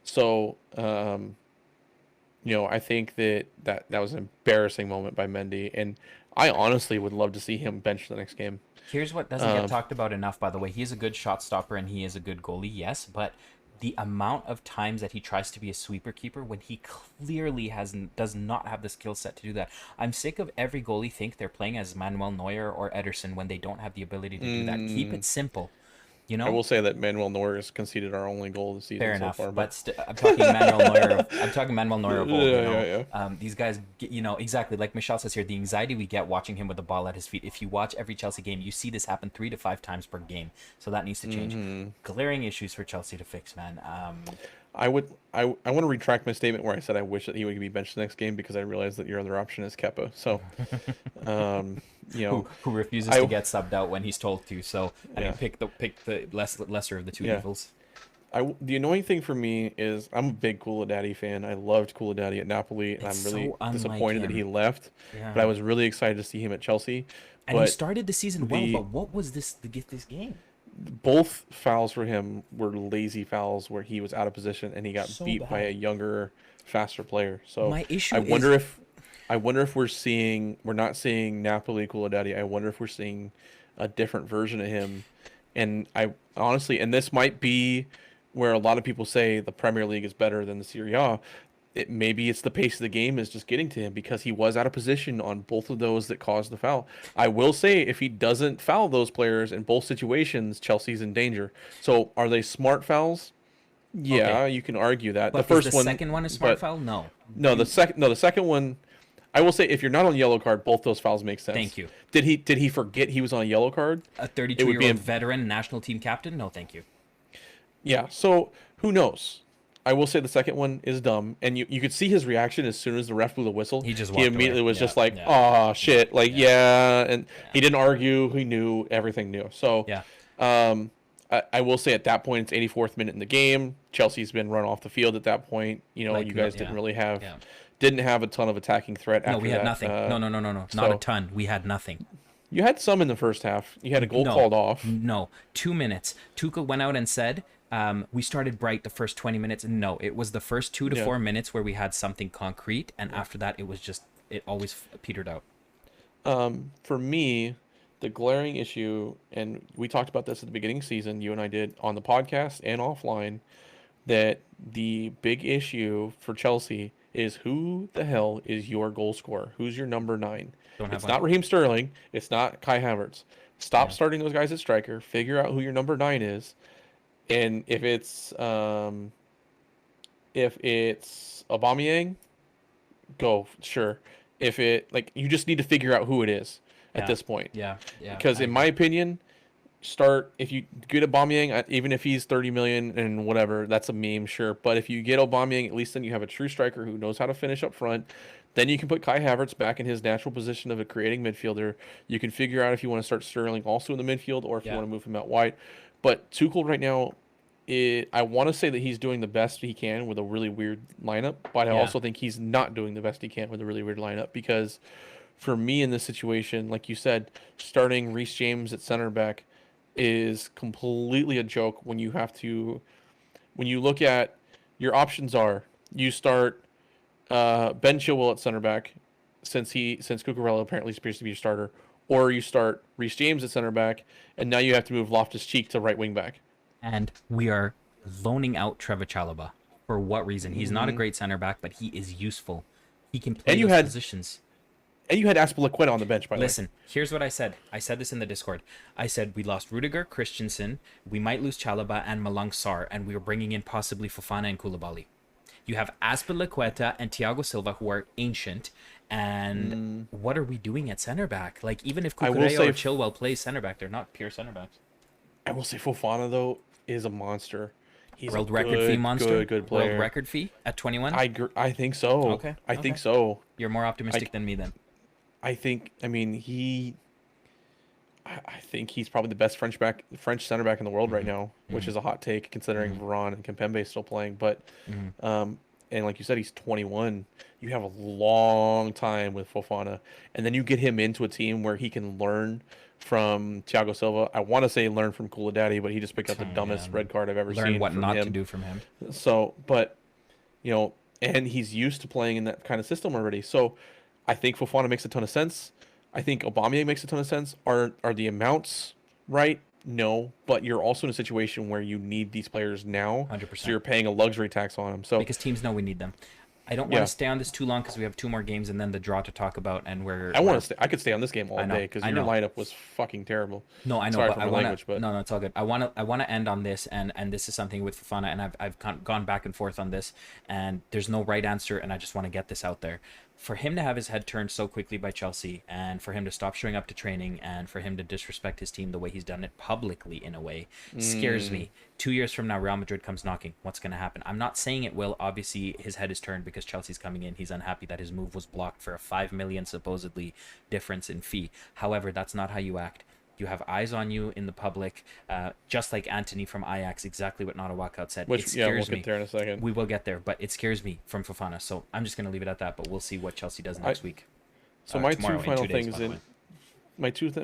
So, I think that was an embarrassing moment by Mendy, and I honestly would love to see him bench the next game. Here's what doesn't get talked about enough, by the way. He's a good shot stopper and he is a good goalie, yes, but the amount of times that he tries to be a sweeper keeper when he clearly does not have the skill set to do that. I'm sick of every goalie think they're playing as Manuel Neuer or Ederson when they don't have the ability to do that. Keep it simple. I will say that Manuel Neuer has conceded our only goal this season. Fair enough, so far, but I'm talking Manuel Neuer. I'm talking Manuel Neuer of old. Yeah. These guys, exactly like Michelle says here, the anxiety we get watching him with the ball at his feet. If you watch every Chelsea game, you see this happen 3 to 5 times per game. So that needs to change. Glaring issues for Chelsea to fix, man. I want to retract my statement where I said I wish that he would be benched the next game because I realized that your other option is Kepa. So, who refuses to get subbed out when he's told to. So I mean, pick the lesser of the two evils. The annoying thing for me is I'm a big Daddy fan. I loved Daddy at Napoli, and I'm really disappointed that he left. Yeah. But I was really excited to see him at Chelsea. And he started the season well, but what was this to get this game? Both fouls for him were lazy fouls where he was out of position and he got beat by a younger, faster player. So my issue I wonder if we're not seeing Napoli Daddy. I wonder if we're seeing a different version of him. And I honestly, and this might be where a lot of people say the Premier League is better than the Serie A. Maybe it's the pace of the game is just getting to him because he was out of position on both of those that caused the foul. I will say if he doesn't foul those players in both situations, Chelsea's in danger. So are they smart fouls? Yeah, you can argue that. But the second one is smart foul? No. The second one, I will say if you're not on yellow card, both those fouls make sense. Thank you. Did he forget he was on a yellow card? A 32-year-old veteran national team captain? No, thank you. Yeah, so who knows? I will say the second one is dumb, and you could see his reaction as soon as the ref blew the whistle. He immediately was just like, "Oh shit!" Like, and he didn't argue. He knew everything. So I will say at that point, it's 84th minute in the game. Chelsea's been run off the field at that point. You guys didn't really have didn't have a ton of attacking threat. No, we had nothing. No, not a ton. We had nothing. You had some in the first half. You had a goal called off. No, 2 minutes. Tuchel went out and said, we started bright the first 20 minutes. No, it was the first 2 to 4 minutes where we had something concrete, and after that, it always petered out. For me, the glaring issue, and we talked about this at the beginning of the season, you and I did on the podcast and offline, that the big issue for Chelsea is who the hell is your goal scorer? Who's your number 9? It's not Raheem Sterling. It's not Kai Havertz. Stop starting those guys at striker. Figure out who your number 9 is. And if it's Aubameyang, go, sure. You just need to figure out who it is at this point. Yeah. Because in my opinion, if you get Aubameyang, even if he's 30 million and whatever, that's a meme, sure. But if you get Aubameyang, at least then you have a true striker who knows how to finish up front. Then you can put Kai Havertz back in his natural position of a creating midfielder. You can figure out if you want to start Sterling also in the midfield or if you want to move him out wide. But Tuchel right now, I want to say that he's doing the best he can with a really weird lineup, but I also think he's not doing the best he can with a really weird lineup because for me in this situation, like you said, starting Reece James at center back is completely a joke when when you look at your options are you start Ben Chilwell at center back since Cucurella apparently appears to be your starter, or you start Reece James at center back, and now you have to move Loftus-Cheek to right wing back. And we are loaning out Trevor Chalobah. For what reason? He's not a great center back, but he is useful. He can play those positions. And you had Azpilicueta on the bench, by the way. Listen, here's what I said. I said this in the Discord. I said we lost Rudiger, Christensen, we might lose Chalobah and Malang Sarr, and we were bringing in possibly Fofana and Koulibaly. You have Azpilicueta and Thiago Silva, who are ancient, and what are we doing at center back? Like, even if Cucurella or Chilwell plays center back, they're not pure center backs. I will say Fofana, though, is a monster. He's world record fee monster. Good player. World record fee at 21. I think so. Okay. I think so. You're more optimistic than me then. I think. I mean, I think he's probably the best French center back in the world right now, which is a hot take considering Varane and Kimpembe still playing. But, and like you said, he's 21. You have a long time with Fofana, and then you get him into a team where he can learn from Thiago Silva. I want to say learn from Koulibaly, but he just picked up the dumbest red card I've ever seen. Learn what not to do from him. So, but and he's used to playing in that kind of system already. So, I think Fofana makes a ton of sense. I think Aubameyang makes a ton of sense. Are the amounts right? No, but you're also in a situation where you need these players now. 100%. So you're paying a luxury tax on them. So because teams know we need them. I don't want to stay on this too long because we have 2 more games and then the draw to talk about, and I could stay on this game all day because your lineup was fucking terrible. No, I know. Sorry but for my language, but no, it's all good. I want to end on this, and this is something with Fofana, and I've gone back and forth on this, and there's no right answer, and I just want to get this out there. For him to have his head turned so quickly by Chelsea, and for him to stop showing up to training, and for him to disrespect his team the way he's done it publicly in a way, scares me. 2 years from now, Real Madrid comes knocking. What's going to happen? I'm not saying it will. Obviously, his head is turned because Chelsea's coming in. He's unhappy that his move was blocked for a 5 million supposedly difference in fee. However, that's not how you act. You have eyes on you in the public, just like Anthony from Ajax, exactly what Not a Walkout said. Which, we'll get there in a second. We will get there, but it scares me from Fofana. So I'm just going to leave it at that, but we'll see what Chelsea does next week. So my two final things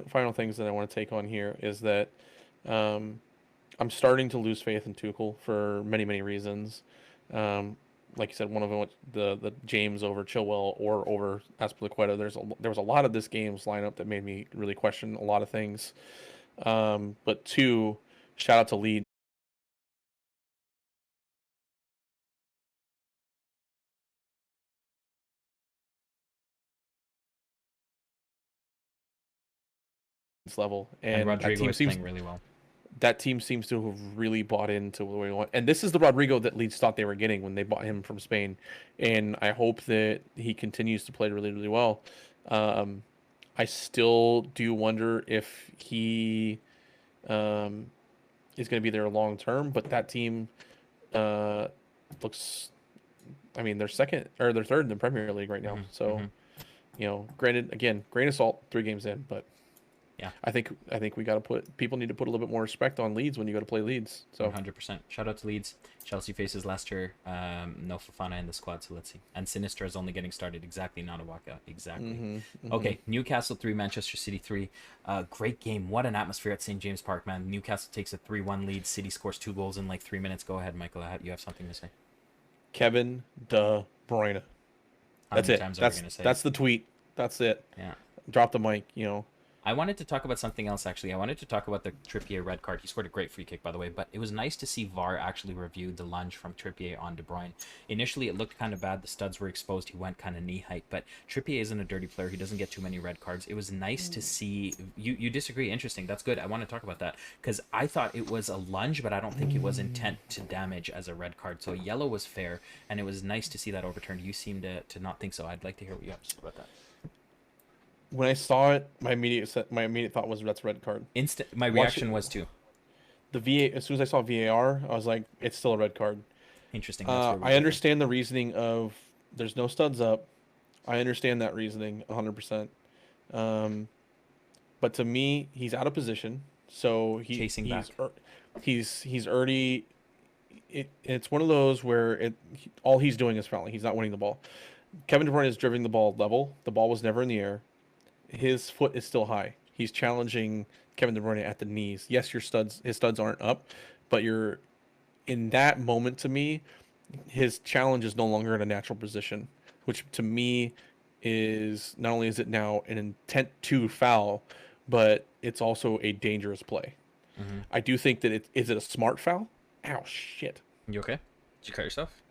final things that I want to take on here is that I'm starting to lose faith in Tuchel for many, many reasons. Like you said, one of them, the James over Chilwell or over Azpilicueta. There was a lot of this game's lineup that made me really question a lot of things. But 2, shout out to Leeds. Level and Rodrigo is playing really well. That team seems to have really bought into what we want. And this is the Rodrigo that Leeds thought they were getting when they bought him from Spain. And I hope that he continues to play really, really well. I still do wonder if he is going to be there long term. But that team looks, I mean, they're third in the Premier League right now. So, granted, again, grain of salt, 3 games in, but yeah, I think we got to people need to put a little bit more respect on Leeds when you go to play Leeds. So 100%. Shout out to Leeds. Chelsea faces Leicester. No Fofana in the squad, so let's see. And Sinister is only getting started. Exactly, Not a Walkout. Exactly. Okay, Newcastle 3, Manchester City 3. Great game. What an atmosphere at St. James Park, man. Newcastle takes a 3-1 lead. City scores 2 goals in like 3 minutes. Go ahead, Michael. You have something to say. Kevin De Bruyne. That's it. That's the tweet. That's it. Yeah. Drop the mic. I wanted to talk about something else, actually. I wanted to talk about the Trippier red card. He scored a great free kick, by the way, but it was nice to see VAR actually review the lunge from Trippier on De Bruyne. Initially, it looked kind of bad. The studs were exposed. He went kind of knee height, but Trippier isn't a dirty player. He doesn't get too many red cards. It was nice to see. You disagree. Interesting. That's good. I want to talk about that because I thought it was a lunge, but I don't think it was intent to damage as a red card. So yellow was fair, and it was nice to see that overturned. You seem to not think so. I'd like to hear what you have to say about that. When I saw it, my immediate thought was that's a red card. My reaction was too. As soon as I saw VAR, I was like, it's still a red card. Interesting. I understand the reasoning of there's no studs up. I understand that reasoning 100%. But to me, he's out of position, so he's already. It's one of those where all he's doing is fouling. He's not winning the ball. Kevin De Bruyne is driving the ball level. The ball was never in the air. His foot is still high. He's challenging Kevin De Bruyne at the knees. Yes, his studs aren't up, but in that moment, to me, his challenge is no longer in a natural position, which to me is not only is it now an intent to foul, but it's also a dangerous play. Mm-hmm. I do think that is it a smart foul? Ow, shit. You okay? Did you cut yourself?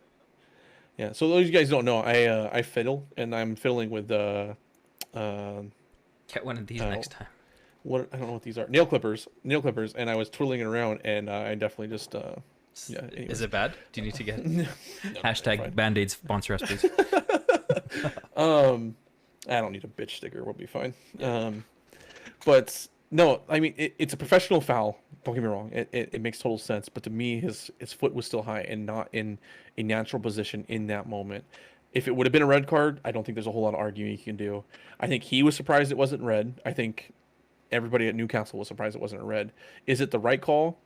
Yeah. So those of you guys don't know, I fiddle, and I'm fiddling with Get one of these next time. what I don't know what these are, nail clippers, and I was twiddling it around, and I definitely just yeah. Anyways. Is it bad? Do you need to get No, hashtag Band-Aids sponsor us, please? I don't need a bitch sticker. We'll be fine. But no, I mean it's a professional foul. Don't get me wrong. It makes total sense. But to me, his foot was still high and not in a natural position in that moment. If it would have been a red card, I don't think there's a whole lot of arguing you can do. I think he was surprised it wasn't red. I think everybody at Newcastle was surprised it wasn't a red. Is it the right call?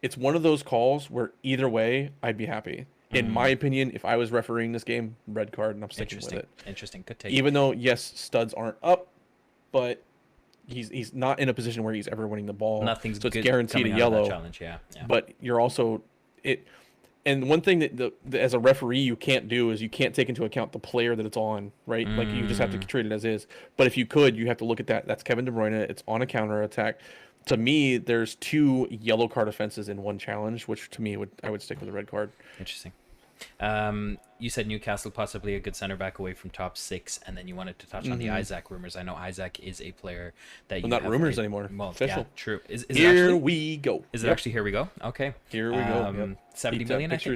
It's one of those calls where either way, I'd be happy. In my opinion, if I was refereeing this game, red card, and I'm sticking with it. Interesting. Good take. Even though, yes, studs aren't up, but he's not in a position where he's ever winning the ball. Nothing's so it's good guaranteed a coming out of that yellow. challenge. Yeah. But you're also it. And one thing that as a referee you can't do is you can't take into account the player that it's on, right? Like you just have to treat it as is. But if you could, you have to look at that. That's Kevin De Bruyne. It's on a counter attack. To me, there's 2 yellow card offenses in one challenge, which to me I would stick with a red card. Interesting. You said Newcastle possibly a good center back away from top 6, and then you wanted to touch on the Isaac rumors. I know Isaac is a player that you not rumors anymore. Well, official. Yeah, true. Is Here it actually, we go. Is it actually here we go? Okay. Here we go. Yep. 70 million, I think. It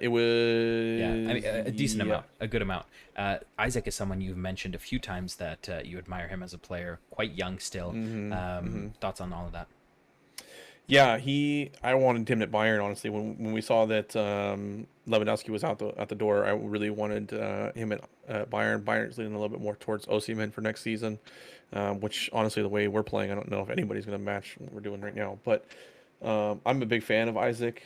was Yeah, I mean, a decent amount, a good amount. Isaac is someone you've mentioned a few times that you admire him as a player, quite young still. Thoughts on all of that? Yeah, I wanted him at Bayern, honestly. When we saw that Lewandowski was out the door, I really wanted him at Bayern. Bayern's leaning a little bit more towards Osimhen for next season, which honestly, the way we're playing, I don't know if anybody's going to match what we're doing right now. But I'm a big fan of Isaac.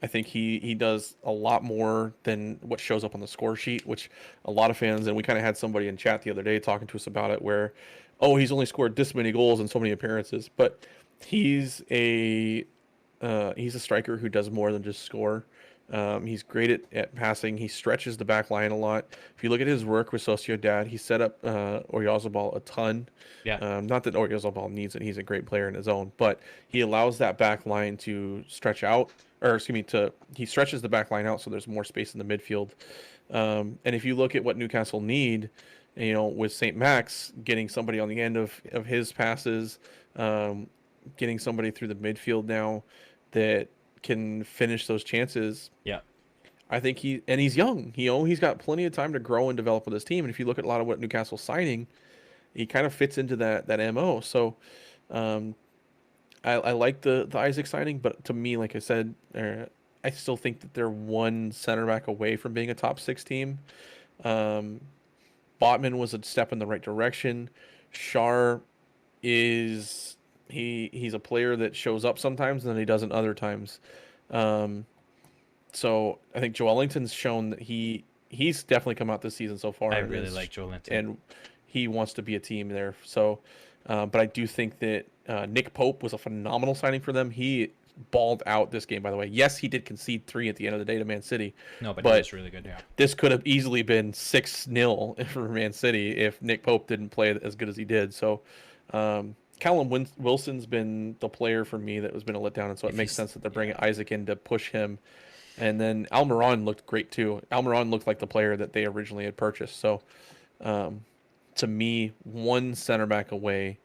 I think he does a lot more than what shows up on the score sheet, which a lot of fans, and we kind of had somebody in chat the other day talking to us about it, where, he's only scored this many goals in so many appearances, but he's a striker who does more than just score. He's great at passing. He stretches the back line a lot. If you look at his work with Sociedad, he set up Oyarzabal a ton. Yeah. Not that Oyarzabal needs it. He's a great player in his own, but he allows that back line to stretch out, he stretches the back line out so there's more space in the midfield. And if you look at what Newcastle need, with St. Max getting somebody on the end of his passes, getting somebody through the midfield now that can finish those chances. Yeah. I think he's young. He's got plenty of time to grow and develop with his team. And if you look at a lot of what Newcastle's signing, he kind of fits into that MO. So I like the Isaac signing, but to me, like I said, I still think that they're one center back away from being a top 6 team. Botman was a step in the right direction. Schär is he's a player that shows up sometimes and then he doesn't other times. So I think Joelinton's shown that he's definitely come out this season so far. I really like Joelinton, and he wants to be a team there. So, but I do think that Nick Pope was a phenomenal signing for them. He balled out this game, by the way. Yes, he did concede 3 at the end of the day to Man City. No, but he was really good. Yeah, this could have easily been 6-0 for Man City if Nick Pope didn't play as good as he did. So. Callum Wilson's been the player for me that has been a letdown, and so it makes sense that they're bringing Isaac in to push him. And then Almiron looked great too. Almiron looked like the player that they originally had purchased. So, to me, one center back away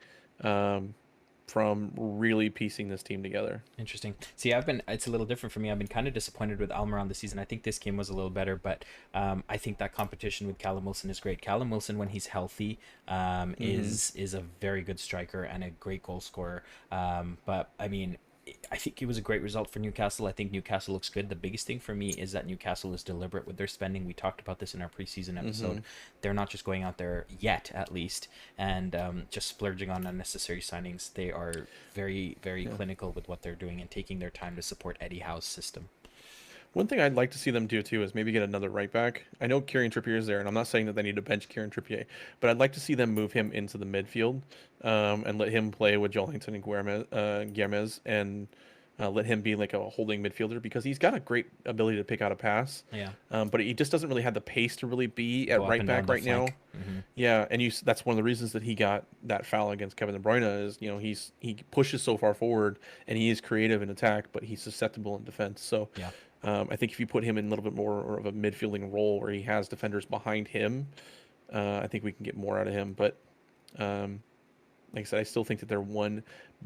from really piecing this team together. Interesting. See, it's a little different for me. I've been kind of disappointed with Almiron this season. I think this game was a little better, but I think that competition with Callum Wilson is great. Callum Wilson, when he's healthy, is a very good striker and a great goal scorer. But I mean, I think it was a great result for Newcastle. I think Newcastle looks good. The biggest thing for me is that Newcastle is deliberate with their spending. We talked about this in our preseason episode. They're not just going out there yet, at least, and just splurging on unnecessary signings. They are very, very clinical with what they're doing and taking their time to support Eddie Howe's system. One thing I'd like to see them do too is maybe get another right back. I know Kieran Trippier is there, and I'm not saying that they need to bench Kieran Trippier, but I'd like to see them move him into the midfield and let him play with Joelinton and Guermez and let him be like a holding midfielder because he's got a great ability to pick out a pass. Yeah. But he just doesn't really have the pace to really be at Go up right and back down the right now. flank. Mm-hmm. Yeah, and that's one of the reasons that he got that foul against Kevin De Bruyne is, he pushes so far forward and he is creative in attack, but he's susceptible in defense. So Yeah. I think if you put him in a little bit more of a midfielding role where he has defenders behind him, I think we can get more out of him. But like I said, I still think that they're one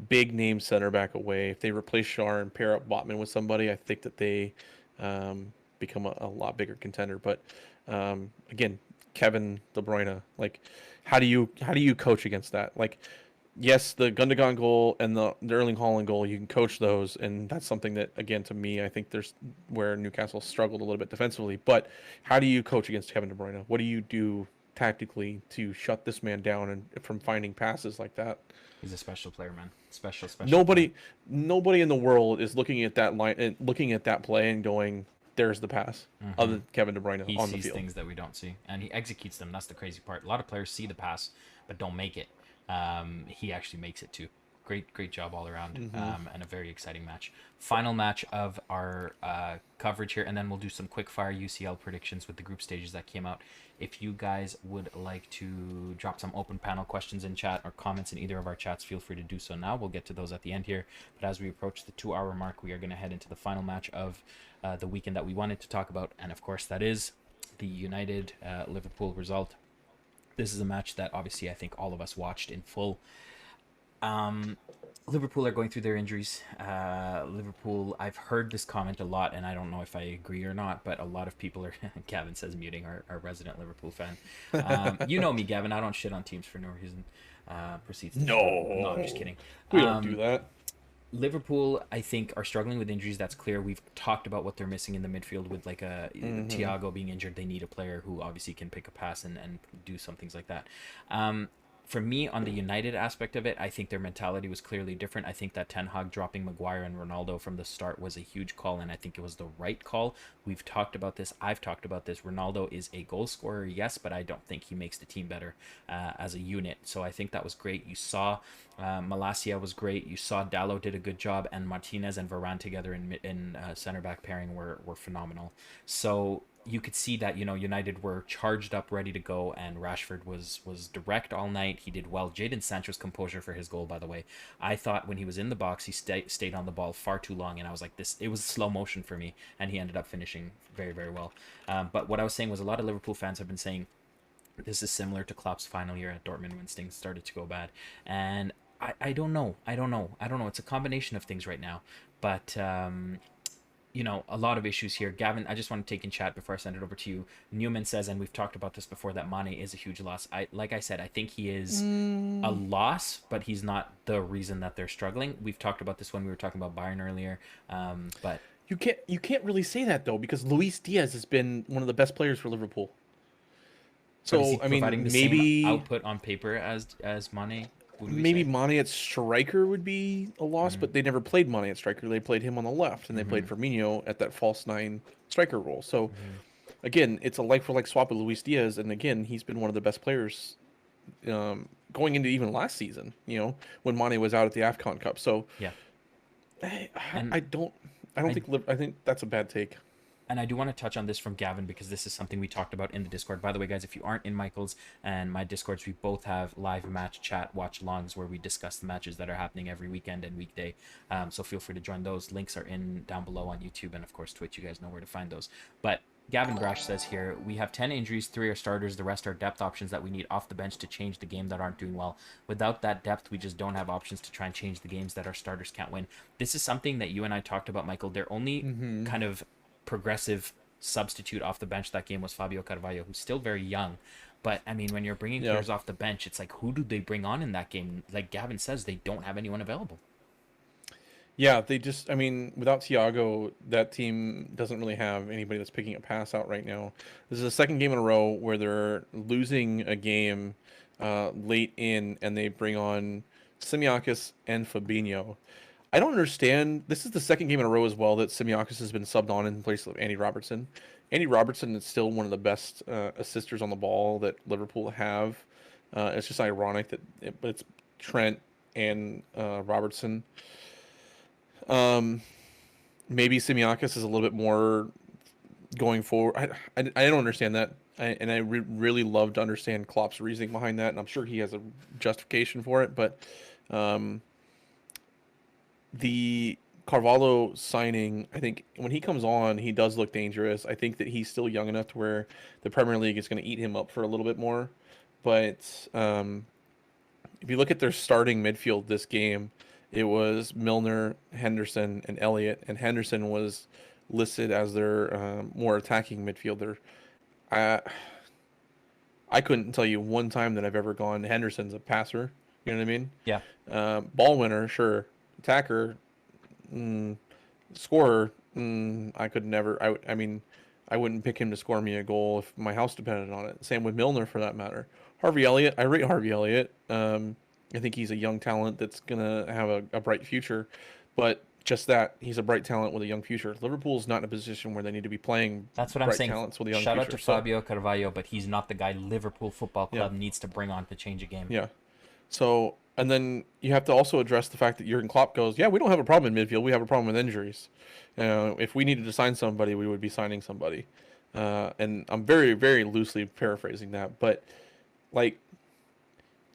big name center back away. If they replace Schär and pair up Botman with somebody, I think that they become a lot bigger contender. But again, Kevin De Bruyne, like, how do you coach against that? Like, yes, the Gundogan goal and the Erling Haaland goal, you can coach those, and that's something that, again, to me, I think there's where Newcastle struggled a little bit defensively. But how do you coach against Kevin De Bruyne? What do you do tactically to shut this man down and from finding passes like that? He's a special player, man. Special. Nobody in the world is looking at that line and looking at that play and going, "There's the pass," other than Kevin De Bruyne He on the sees field. things that we don't see, and he executes them. That's the crazy part. A lot of players see the pass but don't make it. He actually makes it too. Great job all around, and a very exciting match. Final match of our coverage here, and then we'll do some quickfire UCL predictions with the group stages that came out. If you guys would like to drop some open panel questions in chat or comments in either of our chats, feel free to do so now. We'll get to those at the end here. But as we approach the 2-hour mark, we are going to head into the final match of the weekend that we wanted to talk about, and of course that is the United Liverpool result. This is a match that obviously I think all of us watched in full. Liverpool are going through their injuries. Liverpool, I've heard this comment a lot, and I don't know if I agree or not, but a lot of people are, Gavin says muting our resident Liverpool fan. You know me, Gavin, I don't shit on teams for no reason. Proceeds to no, I'm just kidding. We don't do that. Liverpool, I think, are struggling with injuries. That's clear. We've talked about what they're missing in the midfield with like Thiago being injured. They need a player who obviously can pick a pass and do some things like that. For me, on the United aspect of it, I think their mentality was clearly different. I think that Ten Hag dropping Maguire and Ronaldo from the start was a huge call, and I think it was the right call. We've talked about this. I've talked about this. Ronaldo is a goal scorer, yes, but I don't think he makes the team better as a unit. So I think that was great. You saw Malacia was great. You saw Dallo did a good job, and Martinez and Varane together in center back pairing were phenomenal. So you could see that, United were charged up, ready to go, and Rashford was direct all night. He did well. Jadon Sancho's composure for his goal, by the way. I thought when he was in the box, he stayed on the ball far too long, and I was like, it was slow motion for me, and he ended up finishing very, very well. But what I was saying was a lot of Liverpool fans have been saying this is similar to Klopp's final year at Dortmund when things started to go bad. And I don't know. It's a combination of things right now. But a lot of issues here. Gavin, I just want to take in chat before I send it over to you. Newman says, and we've talked about this before, that Mane is a huge loss. Like I said, I think he is a loss, but he's not the reason that they're struggling. We've talked about this when we were talking about Bayern earlier. But you can't really say that though, because Luis Diaz has been one of the best players for Liverpool. So I mean, maybe same output on paper as Mane. Maybe Mane at striker would be a loss, but they never played Mane at striker. They played him on the left, and they played Firmino at that false nine striker role. So, again, it's a like-for-like swap with Luis Diaz, and again, he's been one of the best players going into even last season, when Mane was out at the AFCON Cup. So, yeah, I think that's a bad take. And I do want to touch on this from Gavin because this is something we talked about in the Discord. By the way, guys, if you aren't in Mykal's and my Discords, we both have live match chat watch alongs where we discuss the matches that are happening every weekend and weekday. So feel free to join those. Links are down below on YouTube and, of course, Twitch. You guys know where to find those. But Gavin Brash says here, we have 10 injuries, 3 are starters, the rest are depth options that we need off the bench to change the game that aren't doing well. Without that depth, we just don't have options to try and change the games that our starters can't win. This is something that you and I talked about, Mykal. Their only kind of progressive substitute off the bench that game was Fabio Carvalho, who's still very young. But, I mean, when you're bringing players off the bench, it's like, who do they bring on in that game? Like Gavin says, they don't have anyone available. Yeah, without Thiago, that team doesn't really have anybody that's picking a pass out right now. This is the second game in a row where they're losing a game late in, and they bring on Simiakis and Fabinho. I don't understand. This is the second game in a row as well that Simiakis has been subbed on in place of Andy Robertson. Andy Robertson is still one of the best assisters on the ball that Liverpool have. It's just ironic that it's Trent and Robertson. Maybe Simiakis is a little bit more going forward. I don't understand that. I really love to understand Klopp's reasoning behind that, and I'm sure he has a justification for it. But the Carvalho signing, I think when he comes on, he does look dangerous. I think that he's still young enough to where the Premier League is going to eat him up for a little bit more. But if you look at their starting midfield this game, it was Milner, Henderson, and Elliott, and Henderson was listed as their more attacking midfielder. I couldn't tell you one time that I've ever gone, Henderson's a passer. You know what I mean? Yeah. Ball winner, sure. Attacker, scorer, I could never. I mean, I wouldn't pick him to score me a goal if my house depended on it. Same with Milner for that matter. Harvey Elliott, I rate Harvey Elliott. I think he's a young talent that's gonna have a bright future, but just that he's a bright talent with a young future. Liverpool's not in a position where they need to be playing. That's what I'm saying. Talents with a young Shout future. out to Fabio Carvalho, but he's not the guy Liverpool Football Club needs to bring on to change a game. Yeah. So, and then you have to also address the fact that Jurgen Klopp goes, yeah, we don't have a problem in midfield. We have a problem with injuries. If we needed to sign somebody, we would be signing somebody. And I'm very, very loosely paraphrasing that, but like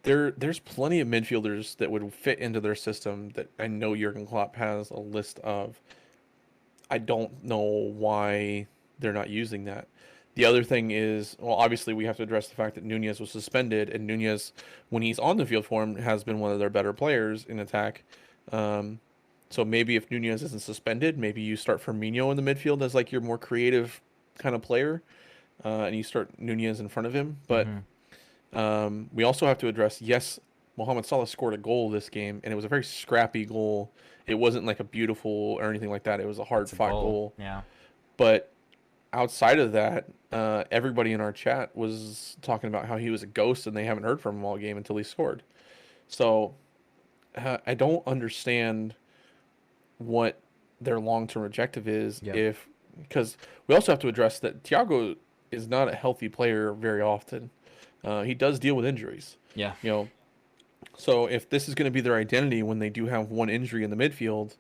there's plenty of midfielders that would fit into their system that I know Jurgen Klopp has a list of. I don't know why they're not using that. The other thing is, well, obviously we have to address the fact that Nunez was suspended, and Nunez, when he's on the field for him, has been one of their better players in attack. So maybe if Nunez isn't suspended, maybe you start Firmino in the midfield as like your more creative kind of player, and you start Nunez in front of him. But we also have to address, yes, Mohamed Salah scored a goal this game, and it was a very scrappy goal. It wasn't like a beautiful or anything like that. It was a hard-fought goal. Yeah. But outside of that, everybody in our chat was talking about how he was a ghost and they haven't heard from him all game until he scored. So I don't understand what their long-term objective is because we also have to address that Thiago is not a healthy player very often. He does deal with injuries. Yeah. You know, so if this is going to be their identity when they do have one injury in the midfield,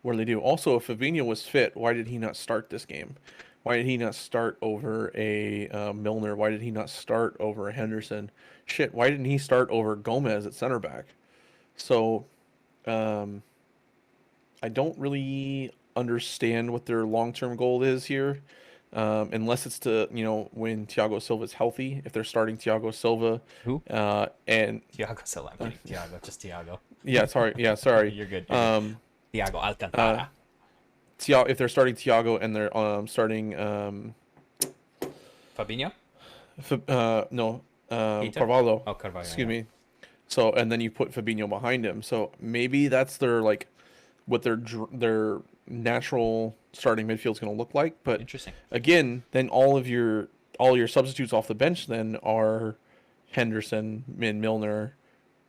what do they do? Also, if Fabinho was fit, why did he not start this game? Why did he not start over a Milner? Why did he not start over a Henderson? Shit, why didn't he start over Gomez at center back? So, I don't really understand what their long-term goal is here, unless it's to, when Thiago Silva's healthy. If they're starting Thiago Silva, and Thiago Silva, I'm kidding. Thiago, just Thiago. Yeah, sorry. You're good. Thiago Alcantara. If they're starting Thiago and they're starting Fabinho? No, Carvalho. Oh, Carvalho. Excuse me. So, and then you put Fabinho behind him. So maybe that's their what their natural starting midfield is going to look like. But interesting. Again, then all your substitutes off the bench then are Henderson, Milner,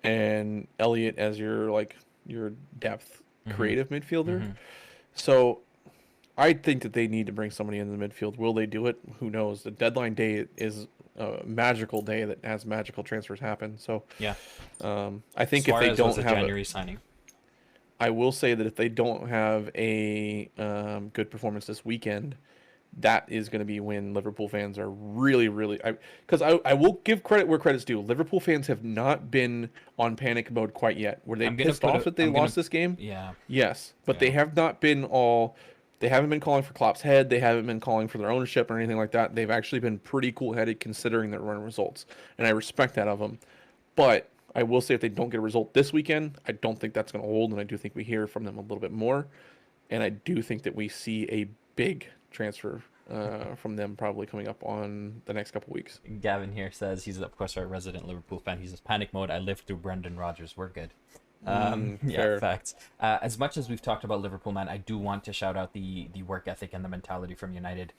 and Elliott as your depth creative midfielder. So I think that they need to bring somebody in the midfield. Will they do it? Who knows? The deadline day is a magical day that has magical transfers happen. So I think Suarez if they don't was a have January signing. I will say that if they don't have a good performance this weekend, that is going to be when Liverpool fans are really, really... Because I will give credit where credit's due. Liverpool fans have not been on panic mode quite yet. Were they pissed off that they lost this game? Yeah. Yes. But they have not been all... They haven't been calling for Klopp's head. They haven't been calling for their ownership or anything like that. They've actually been pretty cool-headed considering their run results. And I respect that of them. But I will say if they don't get a result this weekend, I don't think that's going to hold. And I do think we hear from them a little bit more. And I do think that we see a big transfer from them probably coming up on the next couple weeks. Gavin here says he's, of course, our resident Liverpool fan. He's in panic mode. I lived through Brendan Rodgers. We're good. Yeah, facts. As much as we've talked about Liverpool, man, I do want to shout out the work ethic and the mentality from United.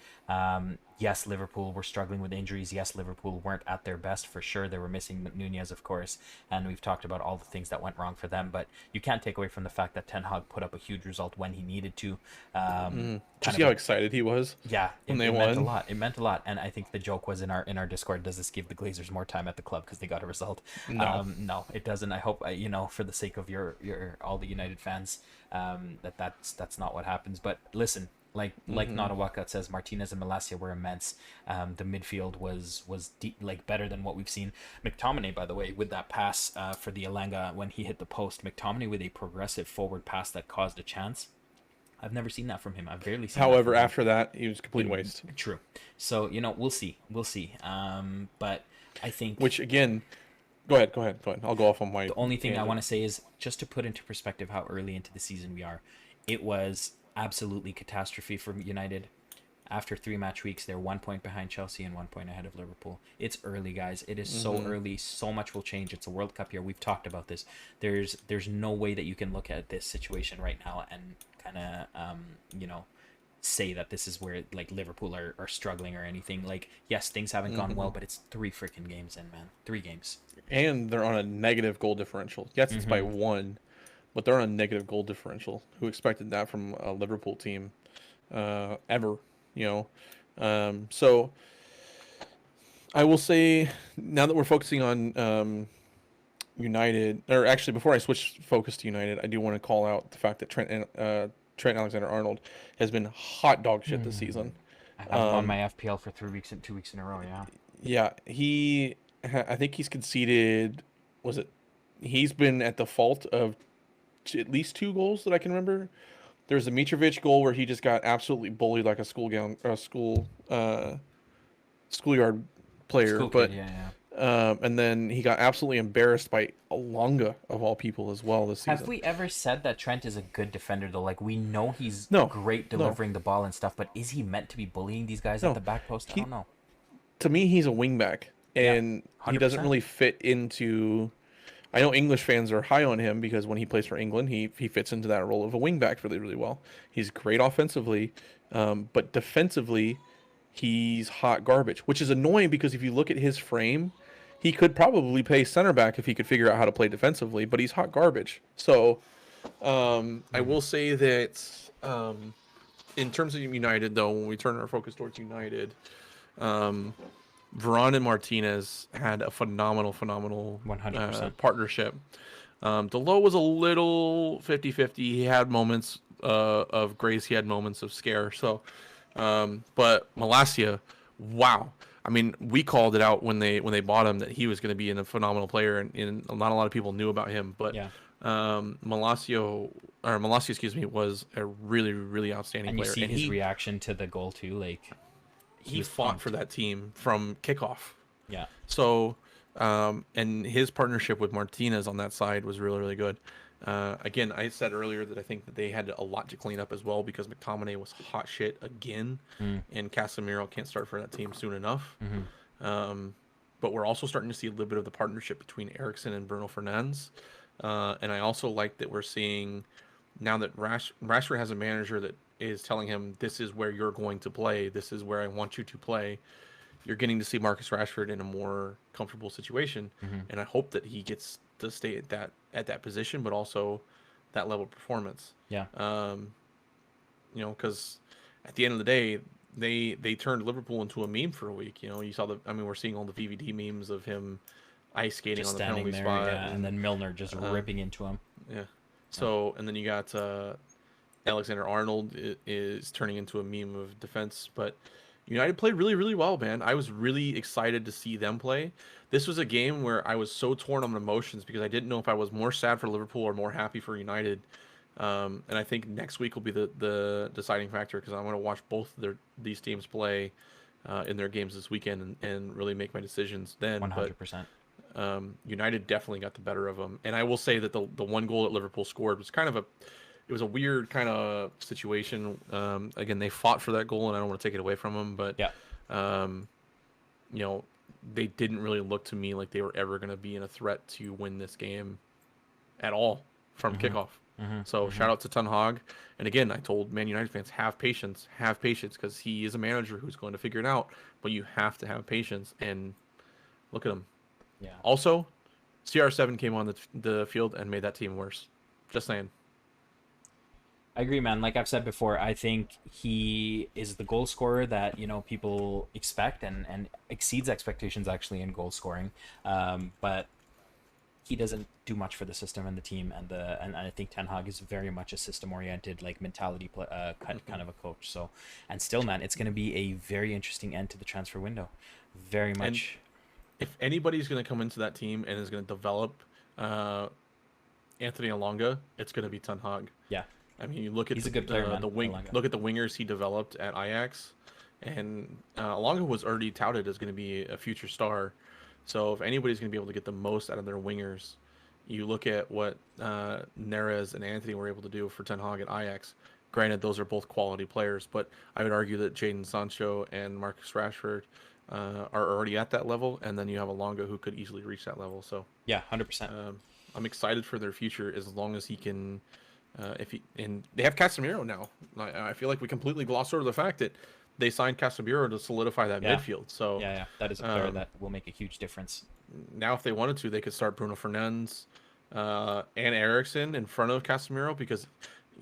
Yes, Liverpool were struggling with injuries. Yes, Liverpool weren't at their best for sure. They were missing Nunez, of course, and we've talked about all the things that went wrong for them. But you can't take away from the fact that Ten Hag put up a huge result when he needed to. See how excited he was? Yeah, when they won. won. Meant a lot. It meant a lot, and I think the joke was in our Discord. Does this give the Glazers more time at the club because they got a result? No, no, it doesn't. I hope for the sake sake of your all the United fans, that's not what happens. But listen, like Nana Walcott says, Martinez and Malacia were immense. The midfield was better than what we've seen. McTominay, by the way, with that pass for the Elanga when he hit the post, McTominay with a progressive forward pass that caused a chance. I've never seen that from him. I've barely seen. However, after that, he was a complete waste. True. So we'll see. But I think. Which again, go ahead. I'll go off on my. The only thing I want to say is just to put into perspective how early into the season we are. It was absolutely catastrophe for United. After 3 match weeks, they're 1 point behind Chelsea and 1 point ahead of Liverpool. It's early, guys. It is so early. So much will change. It's a World Cup year. We've talked about this. There's no way that you can look at this situation right now and kind of say that this is where like Liverpool are struggling or anything. Like, yes, things haven't gone well, but it's 3 freaking games in, man. 3 games. And they're on a negative goal differential. Yes, it's by 1, but they're on a negative goal differential. Who expected that from a Liverpool team ever? So I will say, now that we're focusing on United, or actually before I switch focus to United, I do want to call out the fact that Trent Alexander-Arnold has been hot dog shit this season. I've won my FPL for 2 weeks in a row. Yeah, I think he's conceded. He's been at the fault of at least 2 goals that I can remember. There's a Mitrovic goal where he just got absolutely bullied like a schoolyard player. And then he got absolutely embarrassed by Elanga, of all people, as well this season. Have we ever said that Trent is a good defender, though? Like, we know he's great delivering the ball and stuff, but is he meant to be bullying these guys at the back post? I don't know. To me, he's a wingback, and he doesn't really fit into... I know English fans are high on him because when he plays for England, he fits into that role of a wingback really, really well. He's great offensively, but defensively, he's hot garbage, which is annoying because if you look at his frame, he could probably play center back if he could figure out how to play defensively, but he's hot garbage. So I will say that in terms of United, though, when we turn our focus towards United, Varane and Martinez had a phenomenal 100% partnership. Delo was a little 50-50. He had moments of grace. He had moments of scare. So, but Malacia, wow. I mean, we called it out when they bought him that he was going to be a phenomenal player, and not a lot of people knew about him. But Malacia, was a really, really outstanding player. And you see his reaction to the goal too, like. He fought for that team from kickoff. Yeah. So, and his partnership with Martinez on that side was really, really good. Again, I said earlier that I think that they had a lot to clean up as well because McTominay was hot shit again, and Casemiro can't start for that team soon enough. But we're also starting to see a little bit of the partnership between Eriksen and Bruno Fernandes. And I also like that we're seeing now that Rashford has a manager that is telling him, this is where you're going to play. This is where I want you to play. You're getting to see Marcus Rashford in a more comfortable situation. And I hope that he gets to stay at that position, but also that level of performance. Yeah. Because at the end of the day, they turned Liverpool into a meme for a week. You saw we're seeing all the VVD memes of him ice skating just on the penalty there, spot. Yeah, and then Milner just ripping into him. Yeah. So, and then you got Alexander-Arnold is turning into a meme of defense, but United played really, really well, man. I was really excited to see them play. This was a game where I was so torn on emotions because I didn't know if I was more sad for Liverpool or more happy for United. And I think next week will be the deciding factor because I'm going to watch both these teams play in their games this weekend and really make my decisions then. 100%. But United definitely got the better of them. And I will say that the one goal that Liverpool scored was kind of a weird kind of situation. Again, they fought for that goal, and I don't want to take it away from them. But they didn't really look to me like they were ever going to be in a threat to win this game at all from kickoff. So shout out to Ten Hag. And again, I told Man United fans, have patience, because he is a manager who's going to figure it out. But you have to have patience, and look at him. Yeah. Also, CR7 came on the field and made that team worse. Just saying. I agree, man. Like I've said before, I think he is the goal scorer that people expect and exceeds expectations actually in goal scoring. But he doesn't do much for the system and the team, and I think Ten Hag is very much a system oriented like mentality kind of a coach. So, and still, man, it's going to be a very interesting end to the transfer window. Very much. And if anybody's going to come into that team and is going to develop Anthony Alonga, it's going to be Ten Hag. Yeah. I mean, you look at He's a good player, man, the wing. Alonga. Look at the wingers he developed at Ajax, and Alonga was already touted as going to be a future star. So if anybody's going to be able to get the most out of their wingers, you look at what Neres and Anthony were able to do for Ten Hag at Ajax. Granted, those are both quality players, but I would argue that Jadon Sancho and Marcus Rashford are already at that level, and then you have Alonga who could easily reach that level. So yeah, 100%. I'm excited for their future as long as he can. And they have Casemiro now. I feel like we completely glossed over the fact that they signed Casemiro to solidify that midfield. So yeah, that is a player that will make a huge difference. Now, if they wanted to, they could start Bruno Fernandes and Eriksen in front of Casemiro because,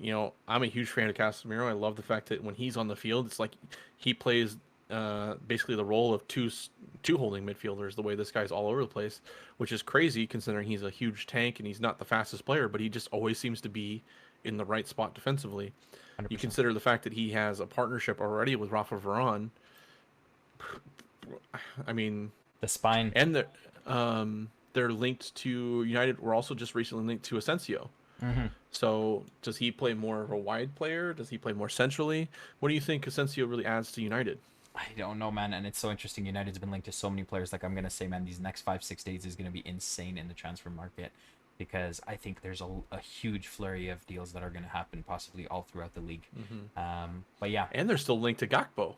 I'm a huge fan of Casemiro. I love the fact that when he's on the field, it's like he plays basically the role of two holding midfielders. The way this guy's all over the place, which is crazy considering he's a huge tank and he's not the fastest player, but he just always seems to be in the right spot defensively. 100%. You consider the fact that he has a partnership already with Rafa Varane. I mean, the spine, and they're linked to United. We're also just recently linked to Asensio. Mm-hmm. So does he play more of a wide player? Does he play more centrally? What do you think Asensio really adds to United? I don't know, man, and it's so interesting. United's been linked to so many players. Like, I'm going to say, man, these next 5-6 days is going to be insane in the transfer market because I think there's a huge flurry of deals that are going to happen possibly all throughout the league. Mm-hmm. But yeah. And they're still linked to Gakpo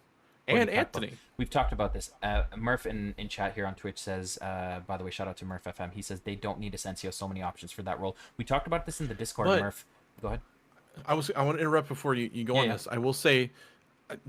and Anthony. We've talked about this. Murph in chat here on Twitch says, by the way, shout out to Murph FM. He says they don't need Asensio, so many options for that role. We talked about this in the Discord, Murph. Go ahead. I want to interrupt before you go on this. I will say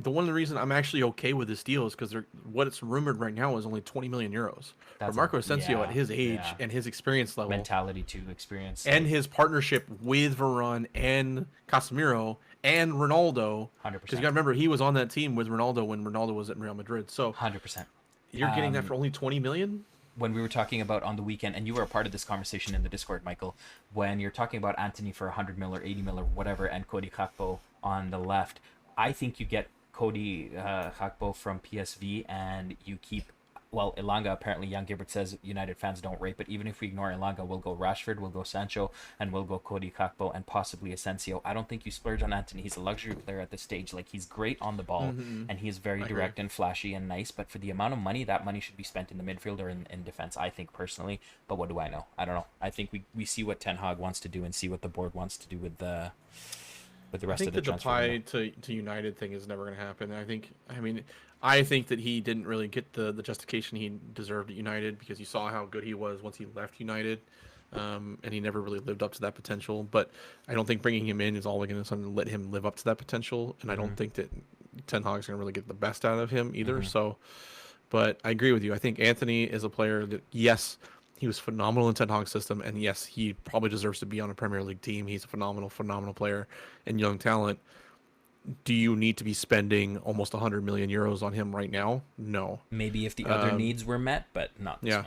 one of the reasons I'm actually okay with this deal is because what it's rumored right now is only 20 million euros. For Marco Asensio at his age and his experience level, mentality to experience, and his partnership with Varane and Casemiro and Ronaldo. 100%. Because you got to remember he was on that team with Ronaldo when Ronaldo was at Real Madrid. So 100%. You're getting that for only 20 million. When we were talking about on the weekend, and you were a part of this conversation in the Discord, Michael, when you're talking about Anthony for 100 mil or 80 mil or whatever, and Cody Gakpo on the left, I think you get Cody Gakpo from PSV, and you keep, well, Elanga, apparently Jan Gibbert says United fans don't rate, but even if we ignore Elanga, we'll go Rashford, we'll go Sancho, and we'll go Cody Gakpo, and possibly Asensio. I don't think you splurge on Anthony. He's a luxury player at this stage. Like, he's great on the ball, and he is very direct and flashy and nice, but for the amount of money, that money should be spent in the midfield or in defense, I think, personally. But what do I know? I don't know. I think we see what Ten Hag wants to do and see what the board wants to do with the rest of the transfer. I think the Depay to United thing is never going to happen. I think that he didn't really get the justification he deserved at United because you saw how good he was once he left United, and he never really lived up to that potential. But I don't think bringing him in is all going to let him live up to that potential, and I don't think that Ten Hag's going to really get the best out of him either. So, but I agree with you. I think Anthony is a player that, yes, he was phenomenal in Ten Hag's system, and yes, he probably deserves to be on a Premier League team. He's a phenomenal player and young talent. Do you need to be spending almost 100 million euros on him right now? No. Maybe if the other needs were met, but not this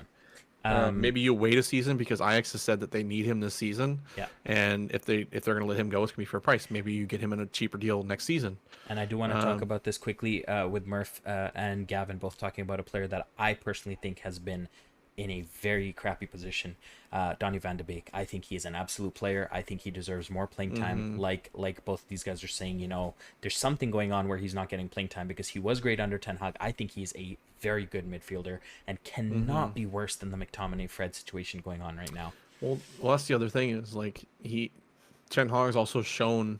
one. Maybe you wait a season because Ajax has said that they need him this season. Yeah. And if they're going to let him go, it's going to be for a price. Maybe you get him in a cheaper deal next season. And I do want to talk about this quickly with Murph and Gavin both talking about a player that I personally think has been in a very crappy position, Donny van de Beek. I think he is an absolute player. I think he deserves more playing time. Like both of these guys are saying, there's something going on where he's not getting playing time because he was great under Ten Hag. I think he's a very good midfielder and cannot be worse than the McTominay-Fred situation going on right now. Well, that's the other thing is Ten Hag's also shown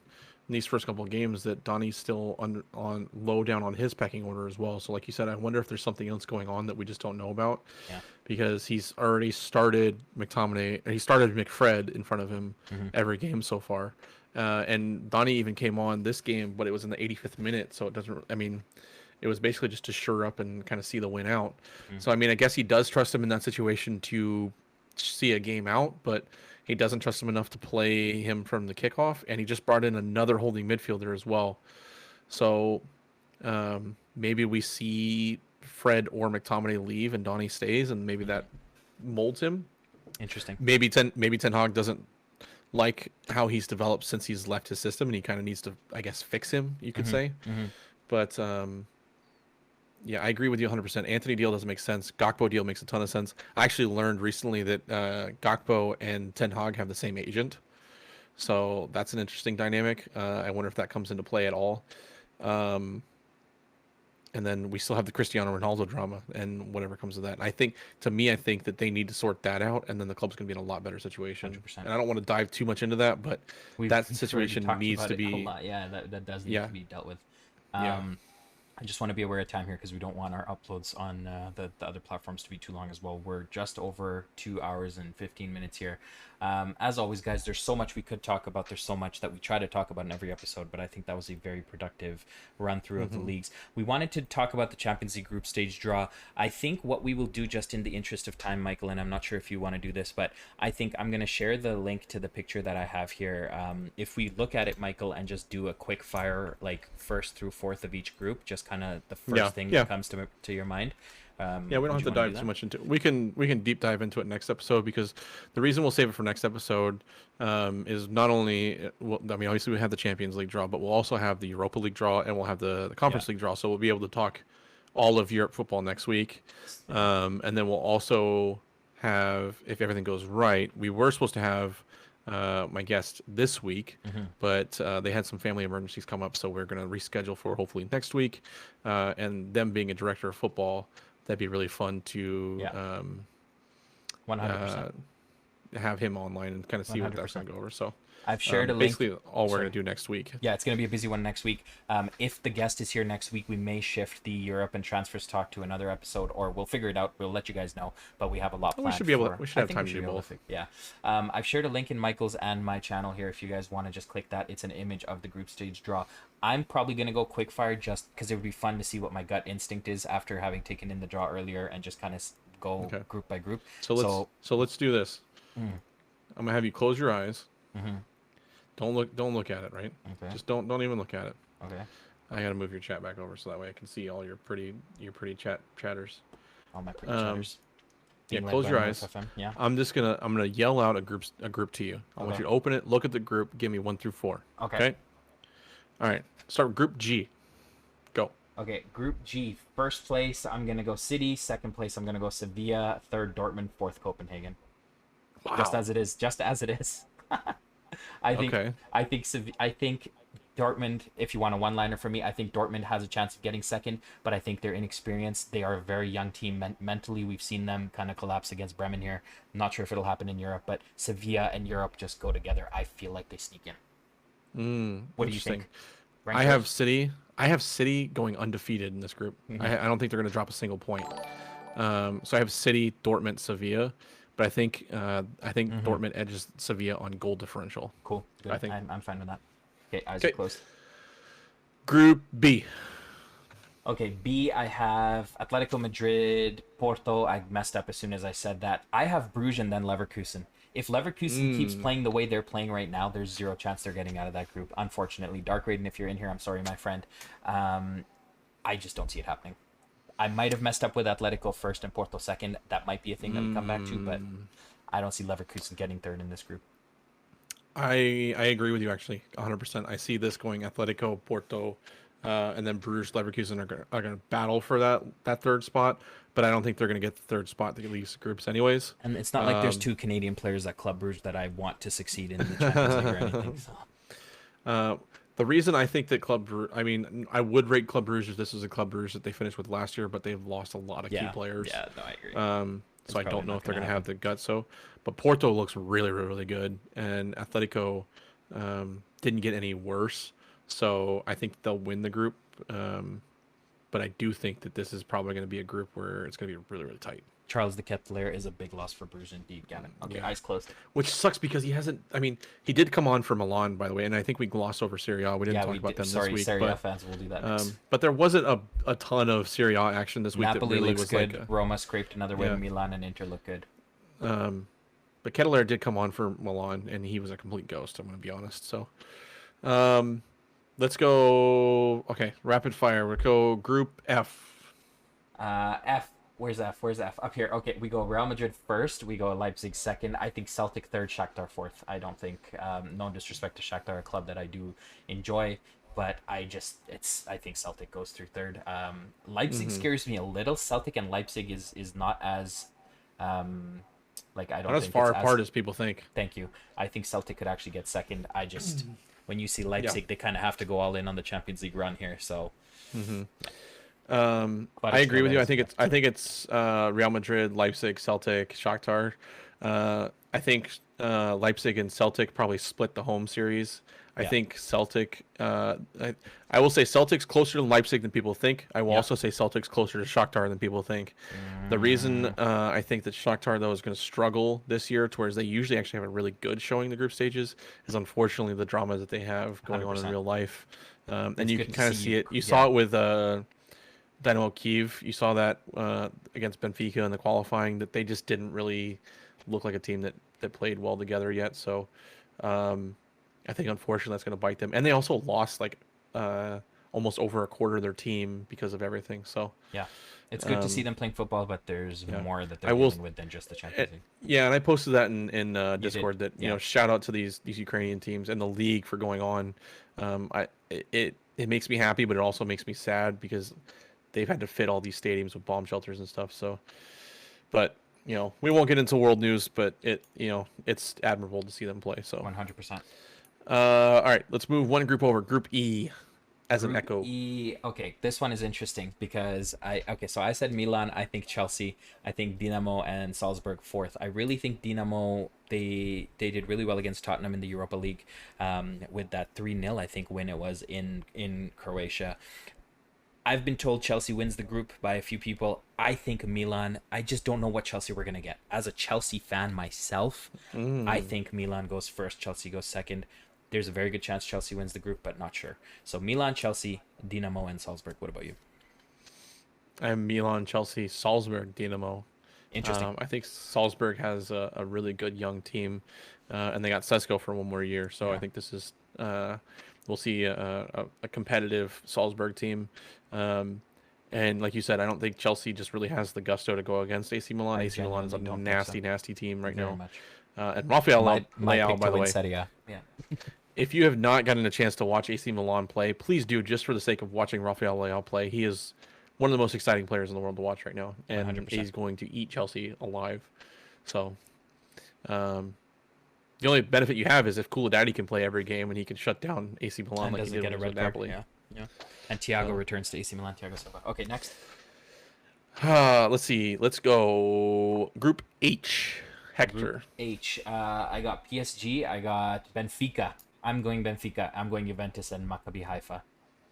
in these first couple of games that Donny's still on low down on his pecking order as well. So like you said, I wonder if there's something else going on that we just don't know about. Yeah. Because he's already started McTominay, he started McFred in front of him every game so far. And Donny even came on this game, but it was in the 85th minute, so it was basically just to shore up and kind of see the win out. So I guess he does trust him in that situation to see a game out, but he doesn't trust him enough to play him from the kickoff, and he just brought in another holding midfielder as well. So maybe we see Fred or McTominay leave and Donny stays, and maybe that molds him. Interesting. Maybe Ten Hag doesn't like how he's developed since he's left his system, and he kind of needs to, I guess, fix him. You could say, but yeah, I agree with you 100%. Anthony deal doesn't make sense. Gakpo deal makes a ton of sense. I actually learned recently that Gakpo and Ten Hag have the same agent, so that's an interesting dynamic. I wonder if that comes into play at all. And then we still have the Cristiano Ronaldo drama and whatever comes of that. And I think that they need to sort that out, and then the club's going to be in a lot better situation. 100%. And I don't want to dive too much into that, but that situation needs to be. Yeah, that does need to be dealt with. I just want to be aware of time here because we don't want our uploads on the other platforms to be too long as well. We're just over 2 hours and 15 minutes here. As always, guys, there's so much we could talk about. There's so much that we try to talk about in every episode, but I think that was a very productive run through of the leagues. We wanted to talk about the Champions League group stage draw. I think what we will do, just in the interest of time, Mykal, and I'm not sure if you want to do this, but I think I'm going to share the link to the picture that I have here. If we look at it, Mykal, and just do a quick fire, like first through fourth of each group, just kind of the first thing that comes to your mind. Yeah, we don't have to dive too much into it. We can deep dive into it next episode, because the reason we'll save it for next episode is not only, obviously we have the Champions League draw, but we'll also have the Europa League draw, and we'll have the Conference League draw, so we'll be able to talk all of Europe football next week. And then we'll also have, if everything goes right, we were supposed to have my guest this week, but they had some family emergencies come up, so we're going to reschedule for hopefully next week. And them being a director of football, that'd be really fun to 100%. Have him online and kind of see 100%. What that's going to go over. So I've shared a link. Basically, all we're going to do next week. Yeah, it's going to be a busy one next week. If the guest is here next week, we may shift the Europe and transfers talk to another episode, or we'll figure it out. We'll let you guys know. But we have a lot planned. We should be able. We should have time to do both. Yeah. I've shared a link in Mykal's and my channel here. If you guys want to just click that, it's an image of the group stage draw. I'm probably going to go quickfire just because it would be fun to see what my gut instinct is after having taken in the draw earlier, and just kind of go group by group. So let's do this. I'm gonna have you close your eyes. Don't look at it, right? Okay. Just don't even look at it. Okay. I gotta move your chat back over so that way I can see all your pretty chatters. All my pretty chatters. Yeah, close your eyes. Yeah. I'm gonna yell out a group to you. I want you to open it, look at the group, give me 1 through 4. Okay. All right. Start with Group G. Go. Okay, Group G. First place, I'm gonna go City. Second place, I'm gonna go Sevilla. Third, Dortmund. Fourth, Copenhagen. Wow. Just as it is. I think Dortmund, if you want a one-liner for me, I think Dortmund has a chance of getting second, but I think they're inexperienced. They are a very young team mentally. We've seen them kind of collapse against Bremen here. I'm not sure if it'll happen in Europe, but Sevilla and Europe just go together. I feel like they sneak in. What do you think? I have City going undefeated in this group. I don't think they're going to drop a single point. So I have City, Dortmund, Sevilla, but I think Dortmund edges Sevilla on goal differential. Cool. Good. I'm fine with that. Okay, eyes are closed. Group B. Okay, B, I have Atletico Madrid, Porto. I messed up as soon as I said that. I have Bruges and then Leverkusen. If Leverkusen keeps playing the way they're playing right now, there's zero chance they're getting out of that group. Unfortunately, Dark Raiden, if you're in here, I'm sorry, my friend. I just don't see it happening. I might have messed up with Atletico first and Porto second. That might be a thing that we come back to, but I don't see Leverkusen getting third in this group. I agree with you, actually, 100%. I see this going Atletico, Porto, and then Bruges, Leverkusen are going to battle for that third spot. But I don't think they're going to get the third spot that leaves groups anyways. And it's not like there's 2 Canadian players at Club Bruges that I want to succeed in the Champions League or anything. So. The reason I think that I would rate Club Bruges if this was a Club Bruges that they finished with last year, but they've lost a lot of key players. Yeah, no, I agree. So I don't know if they're going to have the guts. But Porto looks really, really good, and Atletico didn't get any worse. So I think they'll win the group. But I do think that this is probably going to be a group where it's going to be really, really tight. Charles de Ketelaere is a big loss for Bruges indeed, Gavin. Okay, eyes closed. Which sucks because he hasn't... he did come on for Milan, by the way, and I think we glossed over Serie A. We didn't talk about them this week. Serie A fans will do that next. But there wasn't a ton of Serie A action this week. Napoli that really looks was good. Roma scraped another win. Milan and Inter look good. But Ketelaere did come on for Milan, and he was a complete ghost, I'm going to be honest. So, let's go... Okay, rapid fire. We'll go Group F. F. Where's F? Where's F? Up here. Okay, we go Real Madrid first. We go Leipzig second. I think Celtic third. Shakhtar fourth. I don't think. No disrespect to Shakhtar, a club that I do enjoy, but I think Celtic goes through third. Leipzig scares me a little. Celtic and Leipzig is not as, like I don't Not as think far it's apart as people think. Thank you. I think Celtic could actually get second. I just when you see Leipzig, they kind of have to go all in on the Champions League run here. So. I agree with you. I think it's Real Madrid, Leipzig, Celtic, Shakhtar. I think Leipzig and Celtic probably split the home series. I think Celtic. I will say Celtic's closer to Leipzig than people think. I will also say Celtic's closer to Shakhtar than people think. The reason I think that Shakhtar though is going to struggle this year, towards they usually actually have a really good showing in the group stages, is unfortunately the drama that they have going 100%. On in real life, and you can kind of see it. You saw it with Dynamo Kyiv. You saw that against Benfica in the qualifying, that they just didn't really look like a team that played well together yet. So I think unfortunately that's going to bite them. And they also lost like almost over a quarter of their team because of everything. So yeah, it's good to see them playing football, but there's more that they're dealing with than just the Champions League. Yeah, and I posted that in Discord that you know, shout out to these Ukrainian teams and the league for going on. It makes me happy, but it also makes me sad because they've had to fit all these stadiums with bomb shelters and stuff. So, but you know, we won't get into world news, but it's admirable to see them play. So 100%. All right, let's move one group over. Group E, as an echo. E. Okay, this one is interesting because so I said Milan. I think Chelsea. I think Dinamo and Salzburg fourth. I really think Dinamo. They did really well against Tottenham in the Europa League, with that 3-0 I think win it was in Croatia. I've been told Chelsea wins the group by a few people. I think Milan. I just don't know what Chelsea we're going to get. As a Chelsea fan myself, I think Milan goes first, Chelsea goes second. There's a very good chance Chelsea wins the group, but not sure. So Milan, Chelsea, Dinamo, and Salzburg. What about you? I'm Milan, Chelsea, Salzburg, Dinamo. Interesting. I think Salzburg has a really good young team, and they got Sesko for one more year. So I think this is... we'll see a competitive Salzburg team. And like you said, I don't think Chelsea just really has the gusto to go against AC Milan. AC Milan is a nasty team right now. And Rafael Leao, by the way. Serie A. Yeah. If you have not gotten a chance to watch AC Milan play, please do, just for the sake of watching Rafael Leao play. He is one of the most exciting players in the world to watch right now. And 100%. He's going to eat Chelsea alive. So... the only benefit you have is if Koulibaly can play every game and he can shut down AC Milan and like he did get a red Napoli. Yeah. And Thiago returns to AC Milan. Thiago Silva. Okay, next. Let's see. Let's go Group H. Hector. Group H. I got PSG. I got Benfica. I'm going Benfica. I'm going Juventus and Maccabi Haifa.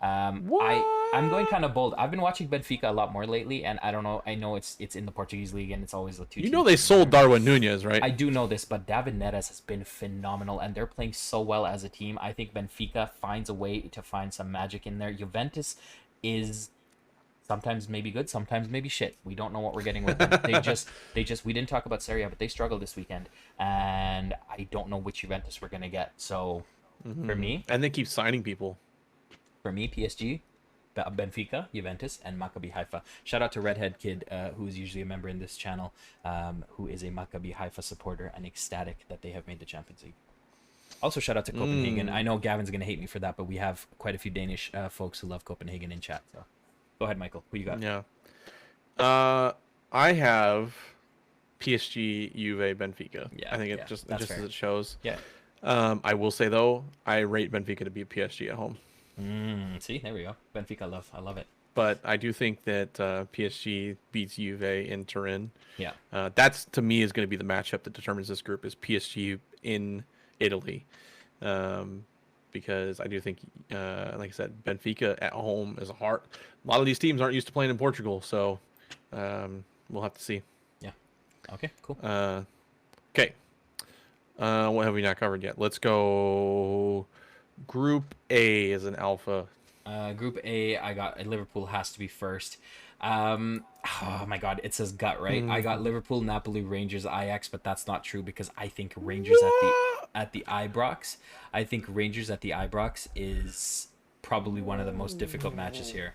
I'm going kind of bold. I've been watching Benfica a lot more lately, and I don't know. I know it's in the Portuguese league, and it's always the two. You know they sold Darwin Nunez, right? I do know this, but David Neres has been phenomenal, and they're playing so well as a team. I think Benfica finds a way to find some magic in there. Juventus is sometimes maybe good, sometimes maybe shit. We don't know what we're getting with them. They just. We didn't talk about Serie A, but they struggled this weekend, and I don't know which Juventus we're gonna get. So for me, and they keep signing people. For me, PSG, Benfica, Juventus, and Maccabi Haifa. Shout out to Redhead Kid, who is usually a member in this channel, who is a Maccabi Haifa supporter and ecstatic that they have made the Champions League. Also, shout out to Copenhagen. I know Gavin's going to hate me for that, but we have quite a few Danish folks who love Copenhagen in chat. So, go ahead, Michael. Who you got? Yeah. I have PSG, Juve, Benfica. Yeah, I think it just as it shows. Yeah. I will say, though, I rate Benfica to beat PSG at home. See, there we go. Benfica I love it. But I do think that PSG beats Juve in Turin. Yeah. That's, to me, is going to be the matchup that determines this group, is PSG in Italy. Because I do think, like I said, Benfica at home is a lot of these teams aren't used to playing in Portugal, so we'll have to see. Yeah. Okay, cool. Okay. What have we not covered yet? Let's go... Group A is an alpha. Group A, I got Liverpool has to be first. Oh my God, it says gut, right? I got Liverpool, Napoli, Rangers, Ajax, but that's not true because I think Rangers at the Ibrox. I think Rangers at the Ibrox is probably one of the most difficult matches here.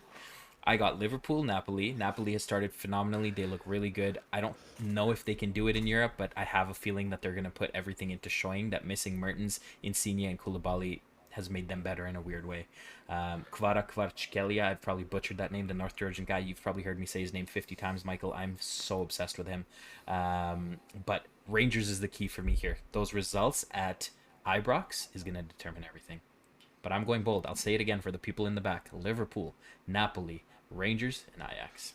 I got Liverpool, Napoli. Napoli has started phenomenally. They look really good. I don't know if they can do it in Europe, but I have a feeling that they're going to put everything into showing that missing Mertens, Insigne, and Koulibaly has made them better in a weird way. Kvaratskhelia, I've probably butchered that name, the North Georgian guy. You've probably heard me say his name 50 times, Michael. I'm so obsessed with him. But Rangers is the key for me here. Those results at Ibrox is going to determine everything. But I'm going bold. I'll say it again for the people in the back. Liverpool, Napoli, Rangers, and Ajax.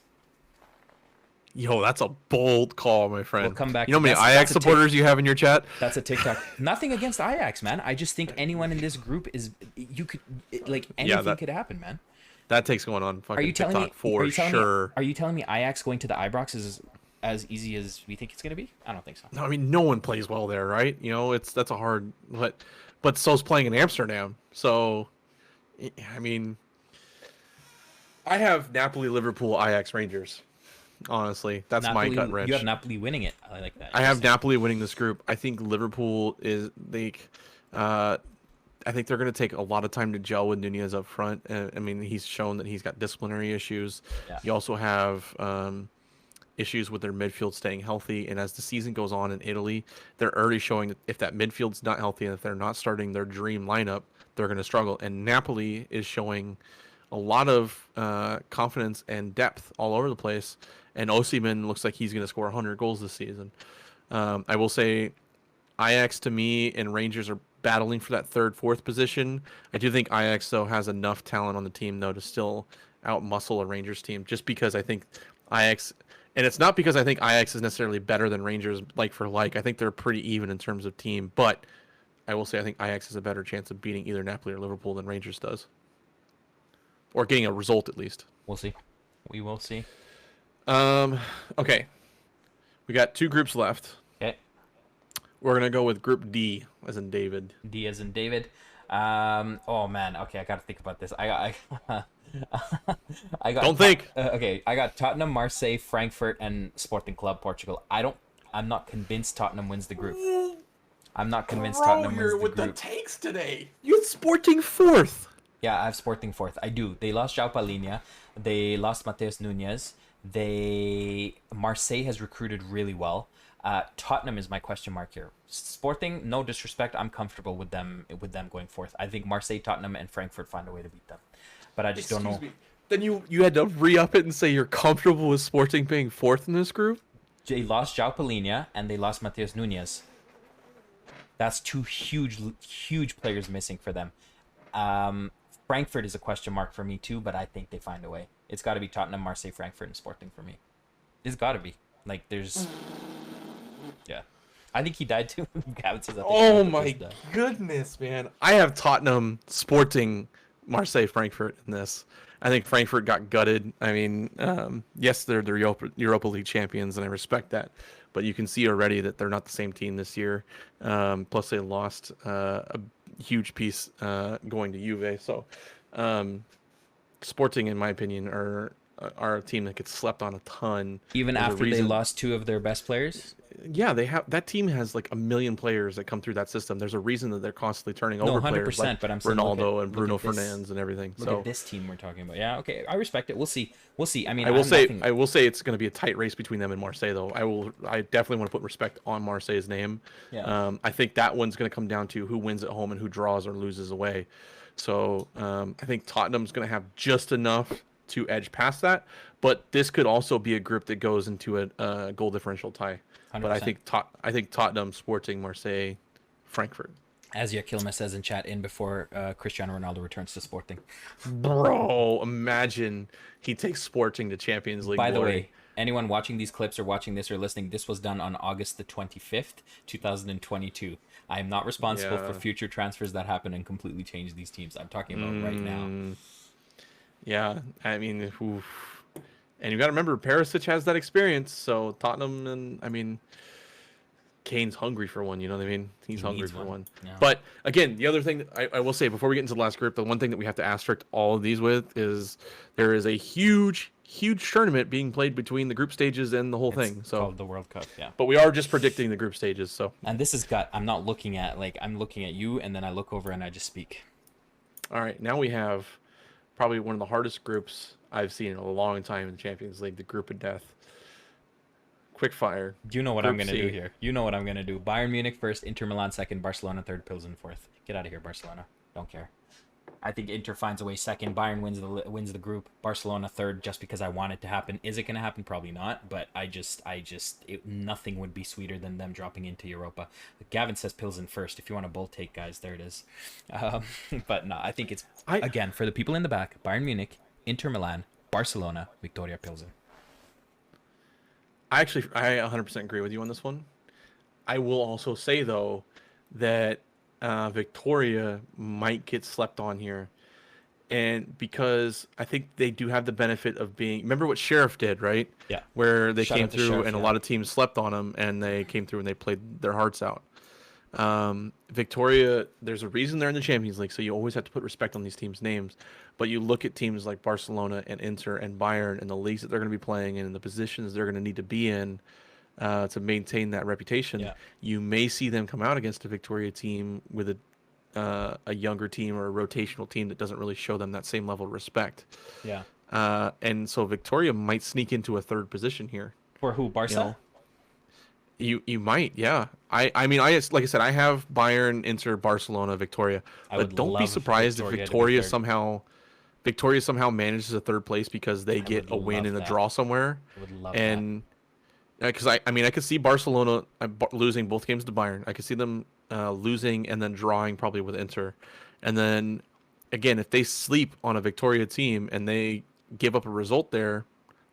Yo, that's a bold call, my friend. We'll come back. You know how many Ajax supporters you have in your chat? That's a TikTok. Nothing against Ajax, man. I just think anyone in this group is anything could happen, man. That takes going on fucking TikTok for sure. Are you telling me Ajax going to the Ibrox is as easy as we think it's going to be? I don't think so. No, I mean no one plays well there, right? You know, that's a hard but so's playing in Amsterdam. So I mean I have Napoli, Liverpool, Ajax, Rangers. Honestly, that's Napoli, my gut wrench. You have Napoli winning it. I like that. I have Napoli winning this group. I think Liverpool is I think they're going to take a lot of time to gel with Nunez up front. I mean, he's shown that he's got disciplinary issues. Yeah. You also have issues with their midfield staying healthy. And as the season goes on in Italy, they're already showing that if that midfield's not healthy and if they're not starting their dream lineup, they're going to struggle. And Napoli is showing a lot of confidence and depth all over the place. And Osimhen looks like he's going to score 100 goals this season. I will say Ajax to me and Rangers are battling for that third, fourth position. I do think Ajax, though, has enough talent on the team, though, to still outmuscle a Rangers team just because I think Ajax... And it's not because I think Ajax is necessarily better than Rangers like for like. I think they're pretty even in terms of team. But I will say I think Ajax has a better chance of beating either Napoli or Liverpool than Rangers does. Or getting a result, at least. We'll see. We will see. Okay. We got two groups left. Okay. We're going to go with Group D, as in David. D as in David. Oh, man. Okay, I got to think about this. I got. Don't think. Okay, I got Tottenham, Marseille, Frankfurt, and Sporting Club Portugal. I'm not convinced Tottenham wins the group. I'm not convinced Tottenham wins the group. You're with the takes today. You had Sporting fourth. Yeah, I have Sporting fourth. I do. They lost João Palhinha. They lost Mateus Nunes. Marseille has recruited really well. Tottenham is my question mark here. Sporting, no disrespect, I'm comfortable with them going fourth. I think Marseille, Tottenham, and Frankfurt find a way to beat them. But I just don't know. Then you had to re-up it and say you're comfortable with Sporting being fourth in this group? They lost João Palhinha and they lost Mateus Nunes. That's two huge players missing for them. Frankfurt is a question mark for me too, but I think they find a way. It's got to be Tottenham, Marseille, Frankfurt, and Sporting for me. It's got to be. Like, there's... Yeah. I think he died too. Gavin says, oh my goodness, man. I have Tottenham, Sporting, Marseille, Frankfurt in this. I think Frankfurt got gutted. I mean, yes, they're the Europa League champions, and I respect that. But you can see already that they're not the same team this year. Plus, they lost a huge piece going to Juve. So, Sporting, in my opinion, are a team that gets slept on a ton. Even after they lost two of their best players? Yeah, that team has like 1 million players that come through that system. There's a reason that they're constantly turning over players like but I'm saying Ronaldo and Bruno Fernandes and everything. Look at this team we're talking about. Yeah, okay, I respect it. We'll see. I mean, I will say it's going to be a tight race between them and Marseille, though. I definitely want to put respect on Marseille's name. Yeah. I think that one's going to come down to who wins at home and who draws or loses away. So I think Tottenham's going to have just enough to edge past that, but this could also be a group that goes into a goal differential tie. 100%. But I think Tottenham, Sporting, Marseille, Frankfurt. As Yakilma says in chat, in before Cristiano Ronaldo returns to Sporting. Bro, imagine he takes Sporting to Champions League. By the way, anyone watching these clips or watching this or listening, this was done on August the 25th, 2022. I am not responsible for future transfers that happen and completely change these teams. I'm talking about right now. Yeah, I mean, oof. And you got to remember, Perisic has that experience. So Tottenham, and I mean, Kane's hungry for one. You know what I mean? He's hungry for one. Yeah. But again, the other thing that I will say before we get into the last group, the one thing that we have to asterisk all of these with is there is a huge tournament being played between the group stages and the whole thing. So called the World Cup, yeah. But we are just predicting the group stages. So. And this has got. I'm not looking at I'm looking at you, and then I look over and I just speak. All right, now we have probably one of the hardest groups I've seen in a long time in the Champions League, the group of death. Quickfire. You know what I'm Group going to C. do here. You know what I'm going to do. Bayern Munich first, Inter Milan second, Barcelona third, Pilsen fourth. Get out of here, Barcelona. Don't care. I think Inter finds a way second. Bayern wins the group. Barcelona third, just because I want it to happen. Is it going to happen? Probably not. But nothing would be sweeter than them dropping into Europa. Gavin says Pilsen first. If you want a bull take, guys, there it is. But no, I think it's again for the people in the back: Bayern Munich, Inter Milan, Barcelona, Victoria Pilsen. I 100% agree with you on this one. I will also say though that Victoria might get slept on here, and because I think they do have the benefit of being. Remember what Sheriff did, right? Yeah. Where they Shout came out to through, Sheriff, and a yeah. lot of teams slept on them, and they came through and they played their hearts out. Victoria, there's a reason they're in the Champions League, so you always have to put respect on these teams' names. But you look at teams like Barcelona and Inter and Bayern and the leagues that they're going to be playing in and the positions they're going to need to be in to maintain that reputation. Yeah. You may see them come out against a Victoria team with a younger team or a rotational team that doesn't really show them that same level of respect. Yeah. And so Victoria might sneak into a third position here. For who? Barca? You might, yeah. I mean, like I said, I have Bayern, Inter, Barcelona, Victoria, but don't be surprised if Victoria somehow manages a third place because they get a win in a draw somewhere. I would love and because I could see Barcelona losing both games to Bayern. I could see them losing and then drawing probably with Inter, and then again, if they sleep on a Victoria team and they give up a result there,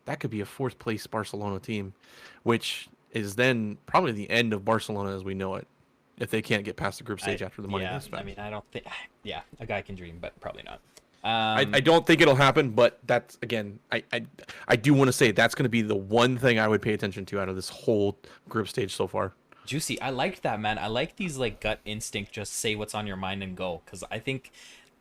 that could be a fourth place Barcelona team, which is then probably the end of Barcelona as we know it, if they can't get past the group stage after the money they spent. I mean, I don't think. Yeah, a guy can dream, but probably not. I don't think it'll happen, but that's again, I do want to say that's going to be the one thing I would pay attention to out of this whole group stage so far. Juicy. I liked that, man. I like these like gut instinct, just say what's on your mind and go, because I think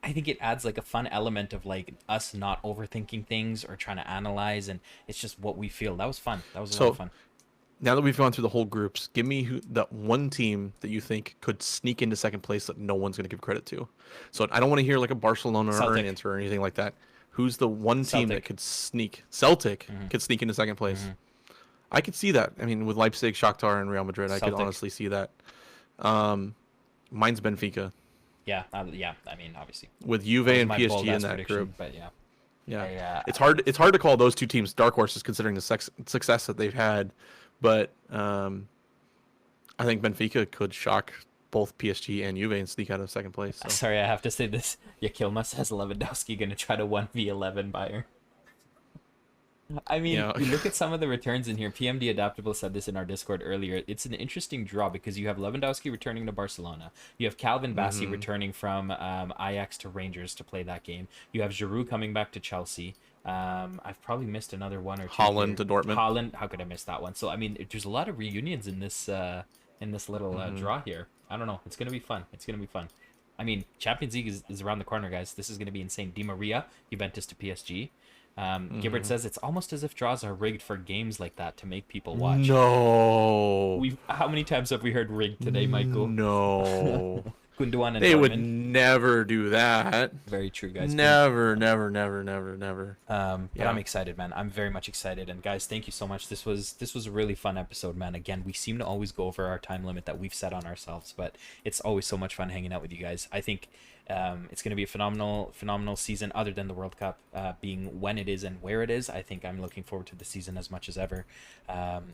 it adds like a fun element of like us not overthinking things or trying to analyze, and it's just what we feel. That was fun. That was a lot of fun. Now that we've gone through the whole groups, give me that one team that you think could sneak into second place that no one's going to give credit to. So I don't want to hear like a Barcelona or an Inter or anything like that. Who's the one team that could sneak? Celtic could sneak into second place. I could see that. I mean, with Leipzig, Shakhtar, and Real Madrid, I could honestly see that. Mine's Benfica. Yeah. I mean, obviously. With Juve and PSG in that group. But yeah. Yeah. It's hard to call those two teams dark horses considering the success that they've had. But I think Benfica could shock both PSG and Juve and sneak out of second place. So. Sorry, I have to say this. Yakilma says Lewandowski going to try to 1v11 Bayern. I mean, you look at some of the returns in here. PMD Adaptable said this in our Discord earlier. It's an interesting draw because you have Lewandowski returning to Barcelona. You have Calvin Bassey returning from Ajax to Rangers to play that game. You have Giroud coming back to Chelsea. I've probably missed another one or two. Holland to Dortmund. Holland, how could I miss that one? So I mean, there's a lot of reunions in this little draw here. I don't know. It's gonna be fun. I mean, Champions League is around the corner, guys. This is gonna be insane. Di Maria, Juventus to PSG. Gibbert says it's almost as if draws are rigged for games like that to make people watch. No. How many times have we heard rigged today, Michael? No. Gundogan and they Dortmund. would never do that. Very true, guys. Never. But I'm excited, man. I'm very much excited. And guys, thank you so much. This was a really fun episode, man. Again, we seem to always go over our time limit that we've set on ourselves, but it's always so much fun hanging out with you guys. I think it's going to be a phenomenal season, other than the World Cup being when it is and where it is. I think I'm looking forward to the season as much as ever.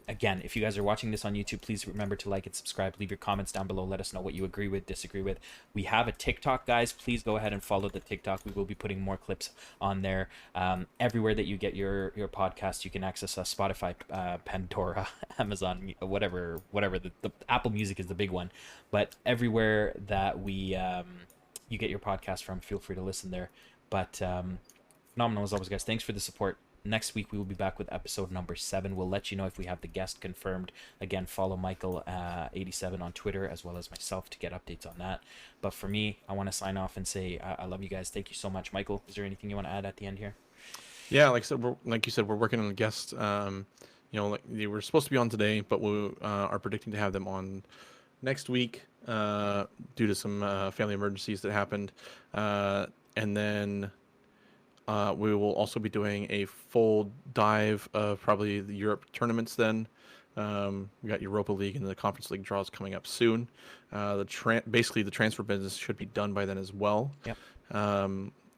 Again, if you guys are watching this on YouTube, please remember to like and subscribe. Leave your comments down below. Let us know what you agree with, disagree with. We have a TikTok, guys. Please go ahead and follow the TikTok. We will be putting more clips on there. Everywhere that you get your podcast, you can access us. Spotify, Pandora, Amazon, whatever. The Apple Music is the big one, but everywhere that we you get your podcast from, feel free to listen there. But phenomenal as always, guys. Thanks for the support. Next week we will be back with episode number 7. We'll let you know if we have the guest confirmed. Again, follow Mykal87 on Twitter as well as myself to get updates on that. But for me, I want to sign off and say I love you guys. Thank you so much. Michael, is there anything you want to add at the end here? Yeah, like you said, we're working on a guest. Like they were supposed to be on today, but we are predicting to have them on next week due to some family emergencies that happened. And then We will also be doing a full dive of probably the Europe tournaments then. We got Europa League and the Conference League draws coming up soon. Basically the transfer business should be done by then as well. Yep.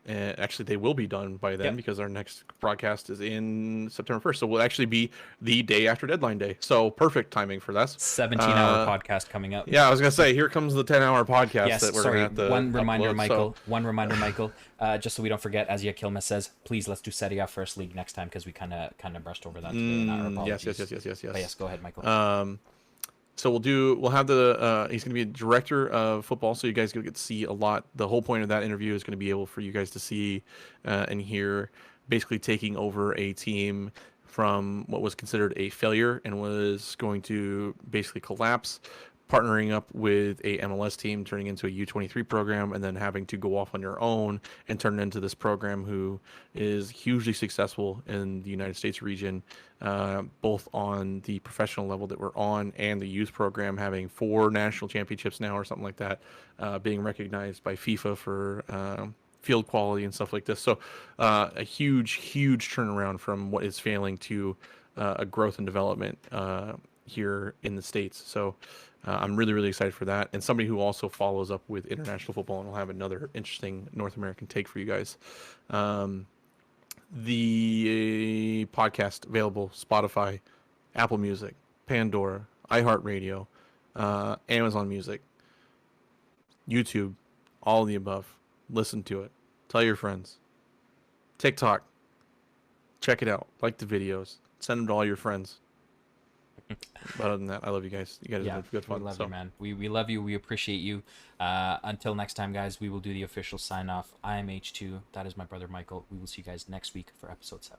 And actually, they will be done by then Yep. because our next broadcast is in September 1st. So we'll actually be the day after deadline day. So perfect timing for that. 17-hour podcast coming up. Yeah, I was going to say, here comes the 10-hour podcast Yes, that we're sorry. going to have to One reminder, upload, Michael. Just so we don't forget, as Yakilma says, please let's do Serie A first league next time because we kind of brushed over that today. And our apologies. Yes. But yes, go ahead, Michael. So we'll have the he's going to be a director of football, so you guys get to see a lot. The whole point of that interview is going to be able for you guys to see and hear, basically taking over a team from what was considered a failure and was going to basically collapse, partnering up with a MLS team, turning into a U23 program, and then having to go off on your own and turn it into this program who is hugely successful in the United States region, both on the professional level that we're on and the youth program, having 4 national championships now or something like that, being recognized by FIFA for field quality and stuff like this. So a huge turnaround from what is failing to a growth and development here in the States. So I'm really excited for that. And somebody who also follows up with international football, and will have another interesting North American take for you guys. The podcast available Spotify, Apple Music, Pandora, iHeartRadio, Amazon Music, YouTube, all of the above. Listen to it. Tell your friends. TikTok. Check it out. Like the videos. Send them to all your friends. But other than that, I love you guys. You guys have good fun. We love you, man. We love you. We appreciate you. Until next time, guys, we will do the official sign off. I am H2. That is my brother Michael. We will see you guys next week for episode 7.